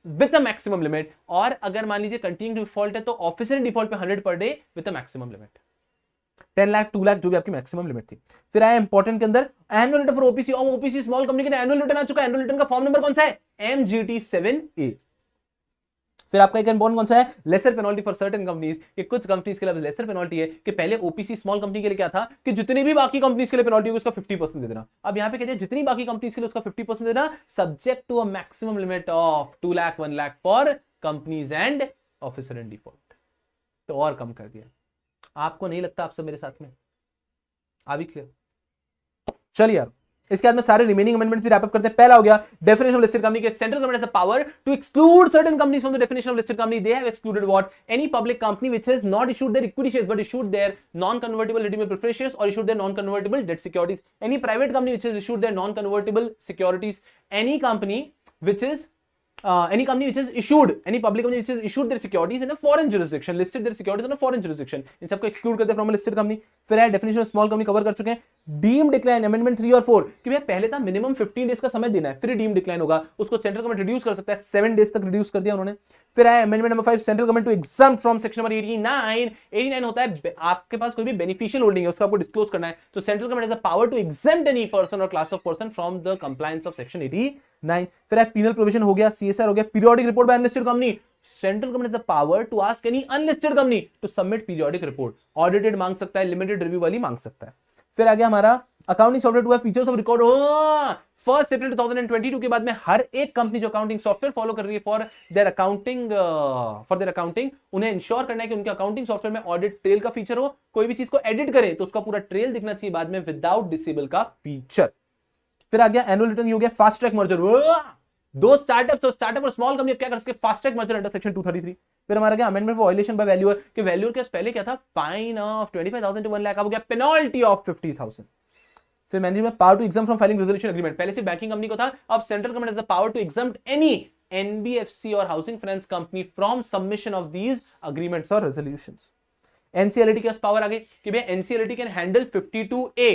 with a maximum limit, और अगर मान लीजिए कंटिन्यू डिफॉल्ट है तो ऑफिशियल डिफॉल्ट पे 100 per day with a maximum limit, 10 lakh 2 lakh जो भी आपकी मैक्सिमम लिमिट थी। फिर आया इंपॉर्टेंट के अंदर एनुअल रिटर्न फॉर ओपीसी, और ओपीसी स्मॉल कंपनी के एनुअल रिटर्न आ चुका है, एनुअल रिटर्न का फॉर्म नंबर कौन सा है, MGT 7A। फिर आपका एक इंपॉर्टेंट कौन सा है, lesser penalty for certain companies, कि कुछ कंपनीज के लिए लेसर पेनल्टी है, कि पहले ओपीसी स्मॉल कंपनी के लिए क्या था कि जितनी भी बाकी कंपनीज के लिए पेनल्टी होगी उसका 50% दे देना, अब यहां पे कहते हैं जितनी बाकी कंपनीज के लिए उसका 50% देना, subject to a maximum limit of 2 lakh 1 lakh for companies and officer in default. तो और कम कर दिया। आपको नहीं लगता आप सब मेरे साथ में आ भी क्लियर? चलिए यार, इसके बाद में सारे रिमेनिंग अमेंडमेंट्स भी रैप अप करते हैं। पहला हो गया डेफिनेशन ऑफ लिस्टेड कंपनी के, central government has the power to exclude certain companies from the definition of listed company. They have excluded what, any public company which has not issued their equity shares but issued their non convertible redeemable preference shares और issued their non convertible debt securities. Any private company which has issued their non convertible securities, any company which is any company which is issued, any public company which has issued their securities in a foreign jurisdiction, listed their securities in a foreign jurisdiction, इन सबको exclude करते हैं from listed company. फिर है definition of small company cover कर चुके हैं। Deem decline amendment 3 और 4 कि भैया पहले था मिनिमम 15 डेज का समय देना है, फिर डीम डिक्लाइन होगा, उसको सेंट्रल गवर्नमेंट रिड्यूस कर सकता है, 7 डेज तक रिड्यूस कर दिया उन्होंने। फिर है amendment number 5, central government to exempt from section number 89 होता है आपके पास कोई भी बेनिफिशियल होल्डिंग है उसको आपको डिस्क्लोज करना है, तो central government has the power to exempt any person और class of person from the compliance of section 89। फिर है पीनल प्रोविजन हो गया, CSR हो गया, periodic report by unlisted company, central government has the power to ask any unlisted company to submit periodic report, audited मांग सकता है, limited review वाली मांग सकता है। फिर आ गया हमारा accounting software to have features of record. 1 अप्रैल 2022 के बाद में हर एक कंपनी जो अकाउंटिंग सॉफ्टवेयर फॉलो कर रही है फॉर देयर अकाउंटिंग उन्हें इंश्योर करना है कि उनके अकाउंटिंग सॉफ्टवेयर में ऑडिट ट्रेल का फीचर हो, कोई भी चीज को एडिट करे तो उसका पूरा ट्रेल दिखना चाहिए बाद में विदाउट डिसेबल का फीचर। फिर आ गया एनुअल रिटर्न, हो गया फास्ट ट्रैक मर्जर, दो स्टार्टअप और स्मॉल कंपनी क्या कर सकते हैं, fast track merger under section 233। फिर हमारा क्या amendment for violation by valuer, कि वैल्यूअर के पहले क्या था, फाइन ऑफ 25,000 टू 1 लाख, अब हो गया पेनल्टी ऑफ 50,000। फिर management power to exam from filing resolution agreement, पहले से बैंकिंग कंपनी को था, अब central government has the power to exempt any NBFC और housing finance company from submission of these agreements और रेजोल्यूशंस। एनसीएलटी के पास पावर आ गई कि भाई NCLT can handle 52A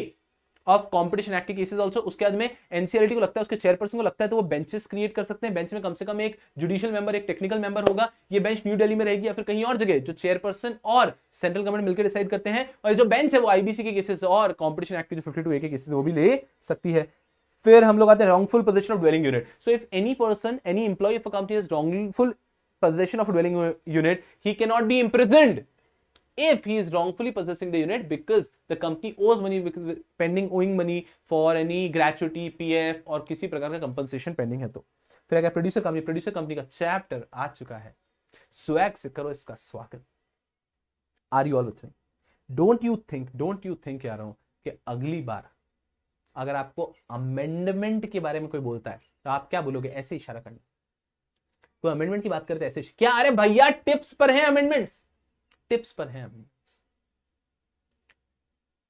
of competition act के केसेस आल्सो। उसके बाद में एनसीएलटी को लगता है, उसके चेयरपर्सन को लगता है तो वो बेंचेस क्रिएट कर सकते हैं, बेंच में कम से कम एक जुडिशियल मेंबर, एक टेक्निकल मेंबर होगा, ये बेंच न्यू दिल्ली में रहेगी या फिर कहीं और जगह, जो चेयरपर्सन और सेंट्रल गवर्नमेंट मिलकर डिसाइड करते हैं, और जो बेंच है वो आईबीसी के केसेस और कंपटीशन एक्ट के जो 52A के केसेस वो भी ले सकती है। फिर हम लोग आते हैं wrongful possession of dwelling unit। So if any person, any employee of a company has wrongful possession of a dwelling unit, he cannot be imprisoned if he is wrongfully possessing the unit because the company owes money, because pending owing money for any gratuity, PF और किसी प्रकार का compensation pending है तो। फिर अगर producer company का chapter आ चुका है, स्वैग से करो इसका स्वागत। Are you all with me? Don't you think कह रहा हूं कि अगली बार अगर आपको अमेंडमेंट के बारे में कोई बोलता है तो आप क्या बोलोगे, ऐसे इशारा करना, कोई अमेंडमेंट की बात करते हैं ऐसे क्या, अरे भैया टिप्स पर है अमेंडमेंट्स, टिप्स पर है amendments.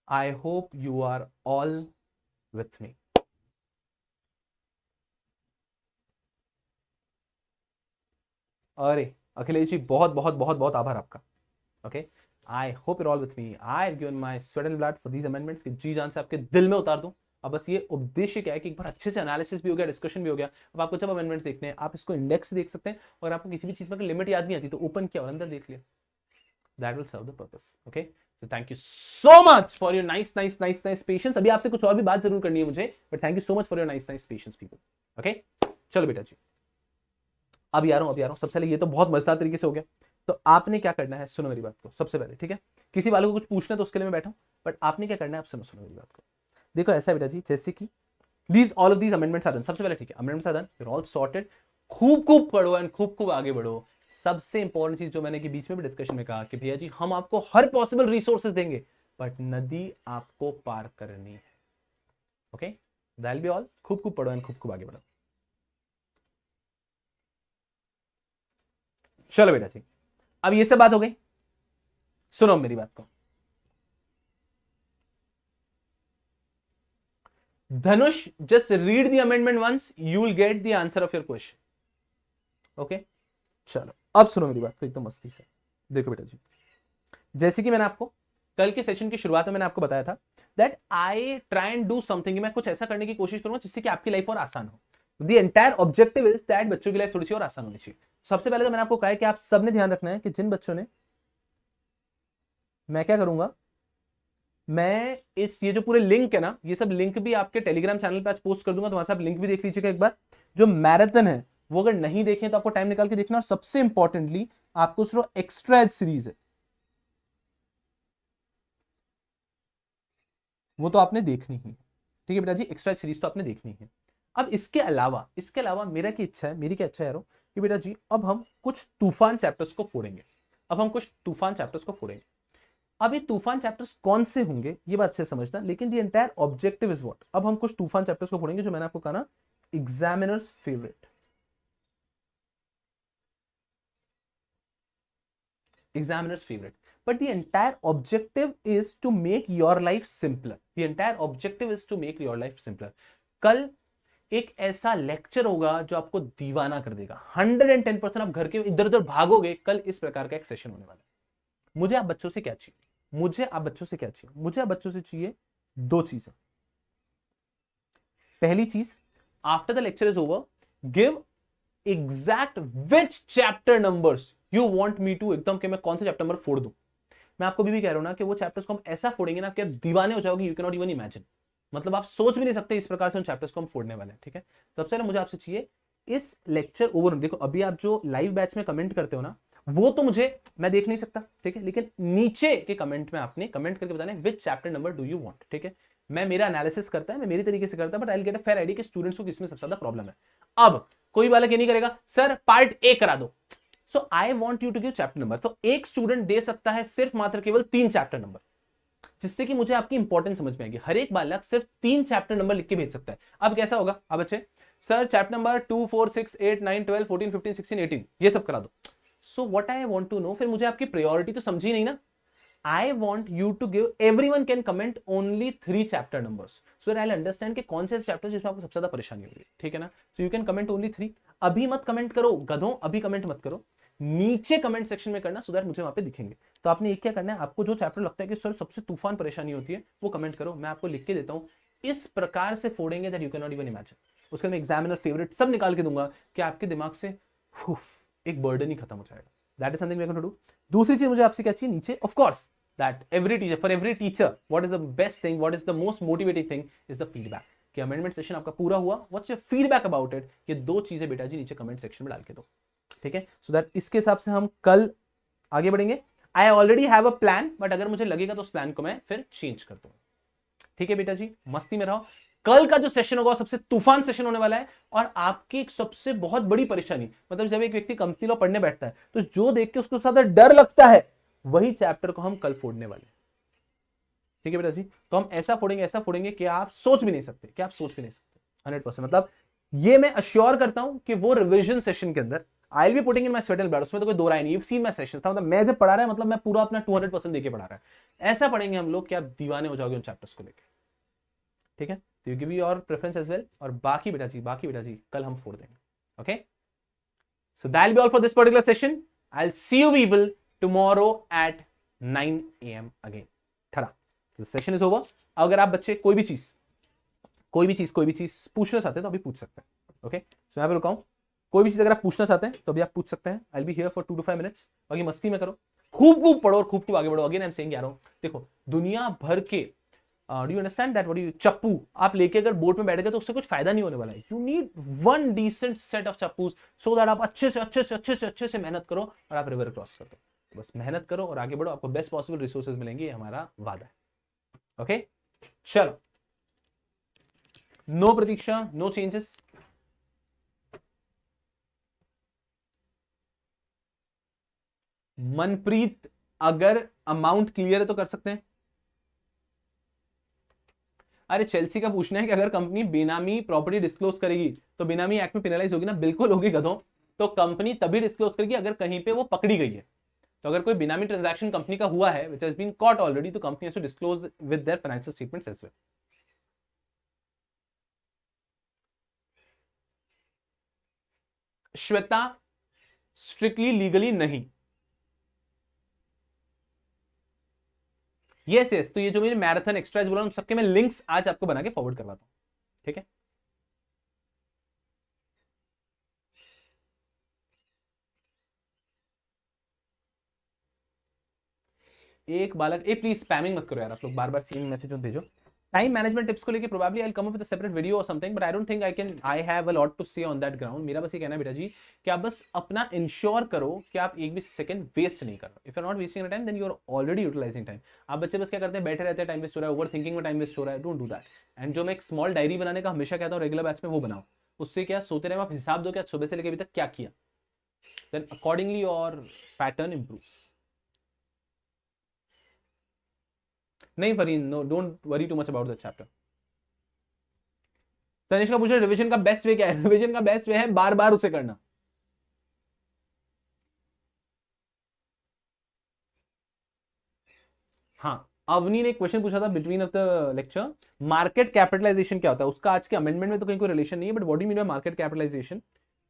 I hope you are all with me. अरे अखिलेश जी बहुत बहुत बहुत बहुत आभार आपका। Okay, I hope you're all with me. I have given my sweat and blood for these amendments, कि जी जान से आपके दिल में उतार दूं। अब बस ये उद्देश्य क्या है कि एक बार अच्छे से एनालिसिस भी हो गया, डिस्कशन भी हो गया। अब आपको जब अमेंडमेंट्स देखने हैं आप इसको इंडेक्स देख सकते हैं, और आपको किसी भी चीज में लिमिट याद नहीं आती तो ओपन किया और अंदर देख लिया, that will serve the purpose. Okay, so thank you so much for your nice patience. अभी आपसे कुछ और भी बात जरूर करनी है मुझे, but thank you so much for your nice patience people. Okay, चलो बेटा जी, अभी आ रहा हूं। सबसे पहले ये तो बहुत मजेदार तरीके से हो गया, तो आपने क्या करना है, सुनो मेरी बात को सबसे पहले, ठीक है? किसी वाले को कुछ पूछना है तो उसके लिए मैं बैठा हूं, बट आपने क्या करना है, आप सुनो मेरी बात को। देखो ऐसा बेटा जी, जैसे कि all of these amendments are done, सबसे पहले ठीक है, amendments are done, you are all sorted. खूब पढ़ो एंड खूब आगे बढ़ो। सबसे इंपॉर्टेंट चीज जो मैंने कि बीच में भी डिस्कशन में कहा कि भैया जी हम आपको हर पॉसिबल रिसोर्सेज देंगे, बट नदी आपको पार करनी है। Okay, that will be all. खूब पढ़ो एंड खूब आगे बढ़ो। चलो बेटा जी, अब ये सब बात हो गई, सुनो मेरी बात को। धनुष, just read the amendment once, you will get the answer of your question. Okay? चलो अब सुनो मेरी बात तो एकदम मस्ती से। देखो बेटा जी, जैसे कि मैंने आपको कल के सेशन की शुरुआत में मैंने आपको बताया था that I try and do something, मैं कुछ ऐसा करने की कोशिश करूंगा जिससे कि आपकी लाइफ और आसान हो। The entire objective is that बच्चों की लाइफ थोड़ी सी और आसान होनी चाहिए। सबसे पहले तो मैंने आपको कहा है कि आप सबने ध्यान रखना है कि जिन बच्चों ने, मैं क्या करूंगा, मैं इस ये जो पूरे लिंक है ना, ये सब लिंक भी आपके टेलीग्राम चैनल पे आज पोस्ट कर दूंगा, तो वहां से आप लिंक भी देख लीजिएगा एक बार। जो मैराथन है वो अगर नहीं देखें तो आपको टाइम निकाल के देखना, और सबसे इंपॉर्टेंटली आपको सिर्फ एक्स्ट्रा एज सीरीज है वो तो आपने देखनी ही है। ठीक है बेटा जी, एक्स्ट्रा सीरीज तो आपने देखनी है। अब इसके अलावा मेरा क्या इच्छा है, मेरी क्या इच्छा है यारो, कि बेटा जी अब हम कुछ तूफान चैप्टर्स को फोड़ेंगे। अब ये तूफान चैप्टर्स कौन से होंगे ये बात से समझना, लेकिन the entire objective is what, अब हम कुछ तूफान चैप्टर्स को फोड़ेंगे जो मैंने आपको कहा ना, examiners favourite, examiner's favorite. But the entire objective is to make your life simpler. The entire objective is to make your life simpler. कल एक ऐसा लेक्चर होगा जो आपको दीवाना कर देगा, 110% आप घर के इधर उधर भागोगे। कल इस प्रकार का एक सेशन होने वाला है। मुझे आप बच्चों से क्या चाहिए, मुझे आप बच्चों से चाहिए दो चीजें। पहली चीज, after the lecture is over, give exact which chapter numbers you want me to, एकदम कि मैं कौन सा चैप्टर नंबर फोड़ दूं। मैं आपको भी कह रहा हूं ना कि वो चैप्टर्स को हम ऐसा फोड़ेंगे ना कि आप दीवाने हो जाओगे, you can not even imagine. मतलब आप सोच भी नहीं सकते इस प्रकार से उन चैप्टर्स को हम फोड़ने वाले हैं। ठीक है, सबसे पहले मुझे आपसे चाहिए इस लेक्चर ओवर, देखो अभी आप जो लाइव बैच में कमेंट करते हो ना, वो तो मैं देख नहीं सकता, ठीक है, लेकिन नीचे के कमेंट में आपने कमेंट करके बताना विच chapter number do you want. ठीक है, मैं मेरा एनालिसिस करता है, मैं मेरी तरीके से करता है, but I will get a fair idea कि स्टूडेंट्स को किसमें सबसे ज्यादा प्रॉब्लम है। अब कोई बालक ये नहीं करेगा सर पार्ट ए करा दो, so I want you to give chapter number. तो एक स्टूडेंट दे सकता है सिर्फ मात्र केवल 3 चैप्टर नंबर, जिससे कि मुझे आपकी इंपॉर्टेंस समझ में आएगी। हर एक बालक सिर्फ 3 चैप्टर नंबर लिख के भेज सकता है। अब कैसा होगा, अब बच्चे सर चैप्टर नंबर 2 4 6 8 9 12 14 15 16 18 ये सब करा दो। So what I want to know, फिर मुझे आपकी प्रायोरिटी तो समझी नहीं ना। I want you to give, everyone can comment only 3 chapter numbers so that I'll understand कि कौन से चैप्टर जिसमें आपको सबसे ज्यादा परेशानी होगी। ठीक है ना, so you can comment only 3। अभी मत कमेंट करो गधों, अभी कमेंट मत करो, नीचे कमेंट सेक्शन में करना, सो दैट मुझे वहां पे दिखेंगे। तो आपने एक क्या करना है, आपको जो चैप्टर लगता है कि सर सबसे तूफान परेशानी होती है वो कमेंट करो, मैं आपको लिख के देता हूं। इस प्रकार से फोड़ेंगे that you can not even imagine. उसके मैं एग्जामिनर फेवरेट सब निकाल के दूंगा कि आपके दिमाग से एक बर्डन ही खत्म हो जाएगा। That is something we are going to do. दूसरी चीज मुझे आपसे क्या चाहिए नीचे, of course that for every teacher, what is the best thing, what is the most motivating thing is the feedback। कि अमेंडमेंट सेशन आपका पूरा हुआ, what's your feedback about it, ये दो चीजें बेटा जी नीचे कमेंट सेक्शन में डाल के दो। ठीक है, सो दैट इसके हिसाब से हम कल आगे बढ़ेंगे। I already have a plan, but अगर मुझे लगेगा तो उस प्लान को मैं फिर चेंज कर दूंगा। ठीक है बेटा जी, मस्ती में रहो। कल का जो सेशन होगा सबसे तूफान सेशन होने वाला है। और आपकी एक सबसे बहुत बड़ी परेशानी, मतलब जब एक व्यक्ति कंपनी लॉ पढ़ने बैठता है तो जो देख के उसको ज्यादा डर लगता है, वही चैप्टर को हम कल फोड़ने वाले हैं। ठीक है बेटा जी, तो हम ऐसा फोड़ेंगे कि आप सोच भी नहीं सकते, 100%। मतलब ये मैं अश्योर करता हूं कि वो रिवीजन सेशन के अंदर I will be putting in my sweat and blood, उसमें तो कोई दो राय नहीं। यू सीन माय सेशंस था, मतलब मैं जब पढ़ा रहा है, मतलब मैं पूरा अपना 200% देके पढ़ा रहा है। ऐसा पढ़ेंगे हम लोग कि आप दीवाने हो जाओगे उन चैप्टर्स को लेकर। ठीक है, तो you give your preference as well, और बाकी बेटा जी कल हम फोड़ देंगे। Okay, so that'll be all for this particular session. I'll see you people tomorrow at 9 AM again. Tada. So the session is over. अगर आप बच्चे कोई भी चीज पूछना चाहते हैं तो अभी पूछ सकते हैं। ओके, सो यहाँ पे रुका हूं। कोई भी चीज अगर आप पूछना चाहते हैं तो अभी आप पूछ सकते हैं। I'll be here for 2 to 5 minutes. बाकी मस्ती में करो, खूब पढ़ो और खूब आगे बढ़ो। अगेन आई एम सेइंग यारो, देखो दुनिया भर के do you understand that what you चप्पू आप लेके अगर बोर्ड में बैठ गए तो उससे कुछ फायदा नहीं होने वाला है। You need one decent set of चप्पूस सो दैट आप अच्छे से मेहनत करो और आप रिवर क्रॉस कर दो। बस मेहनत करो और आगे बढ़ो, आपको बेस्ट पॉसिबल रिसोर्सेज मिलेंगे, ये हमारा वादा है। ओके, चलो, नो प्रतीक्षा, नो चेंजेस। मनप्रीत, अगर अमाउंट क्लियर है तो कर सकते हैं। अरे चेल्सी का पूछना है कि अगर कंपनी बेनामी प्रॉपर्टी डिस्क्लोज करेगी तो बेनामी एक्ट में पेनलाइज होगी ना? बिल्कुल होगी गधों। तो कंपनी तभी डिस्क्लोज करेगी अगर कहीं पे वो पकड़ी गई है। तो अगर कोई बेनामी ट्रांजैक्शन कंपनी का हुआ है which has been caught already, तो company has to disclose with their financial statements as well. Shweta, strictly legally नहीं। यस यस, तो ये जो मेरे मैराथन एक्स्ट्राज बोला, सबके मैं लिंक्स आज आपको बना के फॉरवर्ड करवाता हूँ, ठीक है। एक बालक, ए प्लीज स्पैमिंग मत करो यार आप लोग, बार बार सेम मैसेज मत भेजो। टाइम मैनेजमेंट टिप्स को लेके probably I will come up with a separate video और something, but I don't think I have a lot to say on that ground. मेरा बस ये कहना है बेटा जी कि आप बस अपना इंश्योर करो कि आप एक भी सेकंड वेस्ट नहीं कर रहे। If you are not wasting time then you are already utilising time. आप बच्चे बस क्या करते हैं, बैठे रहते हैं, टाइम वेस्ट हो रहा है, ओवर थिंकिंग में टाइम वेस्ट हो रहा है, डोंट डू दैट। एंड जो मैं एक स्मॉल डायरी बनाने का हमेशा कहता हूँ रेगुलर बैच में, वो बनाओ। उससे क्या, सोते रहे आप हिसाब दो कि आज सुबह से लेकर अभी तक क्या किया, then accordingly your pattern improves. नहीं Fareen, no don't worry too much about the chapter. Tanishq का पूछा रिवीजन का बेस्ट वे क्या है? रिवीजन का बेस्ट वे है बार बार उसे करना। हाँ, अवनी ने एक क्वेश्चन पूछा था between of the lecture, market capitalisation क्या होता है? उसका आज के अमेंडमेंट में तो कहीं कोई रिलेशन नहीं है, but what do you mean by market capitalisation?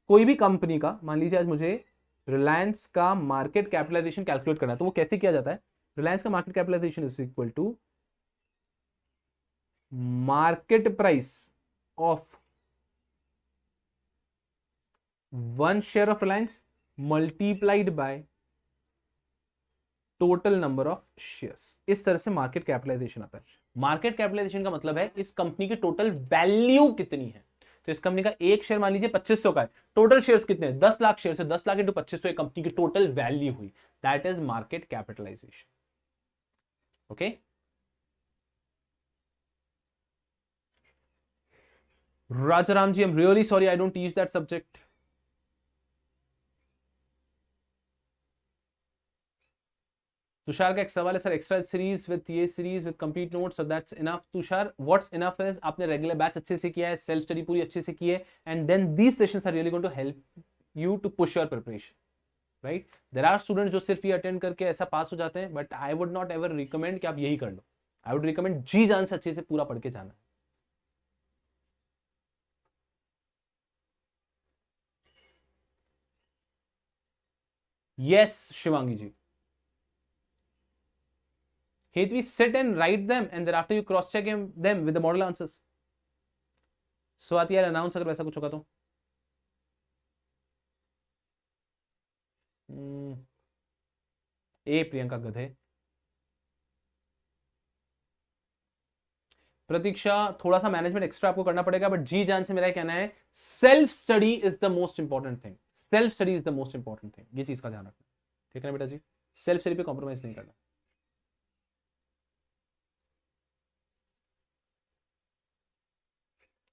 कोई भी कंपनी का, मान लीजिए आज मुझे रिलायंस का मार्केट कैपिटलाइजेशन कैलकुलेट करना है, तो वो कैसे किया जाता है? रिलायंस का market capitalisation is equal to market price of one share of Reliance multiplied by total number of shares. इस तरह से मार्केट कैपिटलाइजेशन आता है। मार्केट कैपिटलाइजेशन का मतलब है इस कंपनी की टोटल वैल्यू कितनी है। तो इस कंपनी का एक शेयर मान लीजिए 2500 का है, टोटल शेयर्स कितने हैं? 10 लाख शेयर से 10 लाख इंटू 2500 कंपनी की टोटल वैल्यू हुई, that is market capitalisation. Okay, Rajaram ji, I am really sorry, I don't teach that subject. Tushar का एक सवाल है सर, एक्स्ट्रा सीरीज विद ये series with complete notes, so that's enough. Tushar, what's enough is आपने regular batch अच्छे से किया है, सेल्फ स्टडी पूरी अच्छे से की है, and then these sessions are really going to help you to push your preparation, right. There are students जो सिर्फ ये अटेंड करके ऐसा पास हो जाते हैं, but I would not ever recommend कि आप यही कर लो। आई वुड रिकमेंड जी जान से अच्छे से पूरा पढ़ के जाना। Yes Shivangi ji, Hetvi, sit and write them and thereafter you cross check them with the model answers. Swati यार अनाउंस अगर वैसा कुछ होगा तो। ए प्रियंका गधे। प्रतीक्षा, थोड़ा सा मैनेजमेंट एक्स्ट्रा आपको करना पड़ेगा, बट जी जान से मेरा कहना है self study is the most important thing. Self study is the most important thing, ये चीज का ध्यान रखना, ठीक है ना बेटा जी। सेल्फ स्टडी पे कॉम्प्रोमाइज नहीं करना।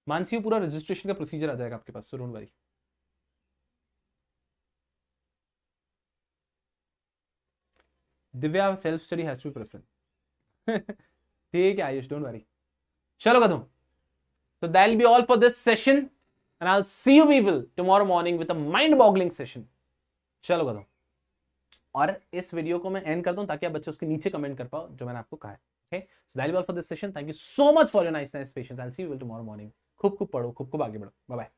मानसी, पूरा रजिस्ट्रेशन का प्रोसीजर आ जाएगा आपके पास, so don't worry. Divya, self study has to be preference. ठीक है आयुष, डोंट वरी। चलो कदम, so that'll be all for this session and I'll see you people tomorrow morning with a mind boggling session. चलो कदम, और इस वीडियो को मैं and कर दूं ताकि आप बच्चे उसके नीचे कमेंट कर पाओ जो मैंने आपको कहा है। Okay, so that'll be all for this session. Thank you so much for your nice patience. I'll see you tomorrow morning. खूब खूब पढ़ो, खूब खूब आगे बढ़ो। Bye bye.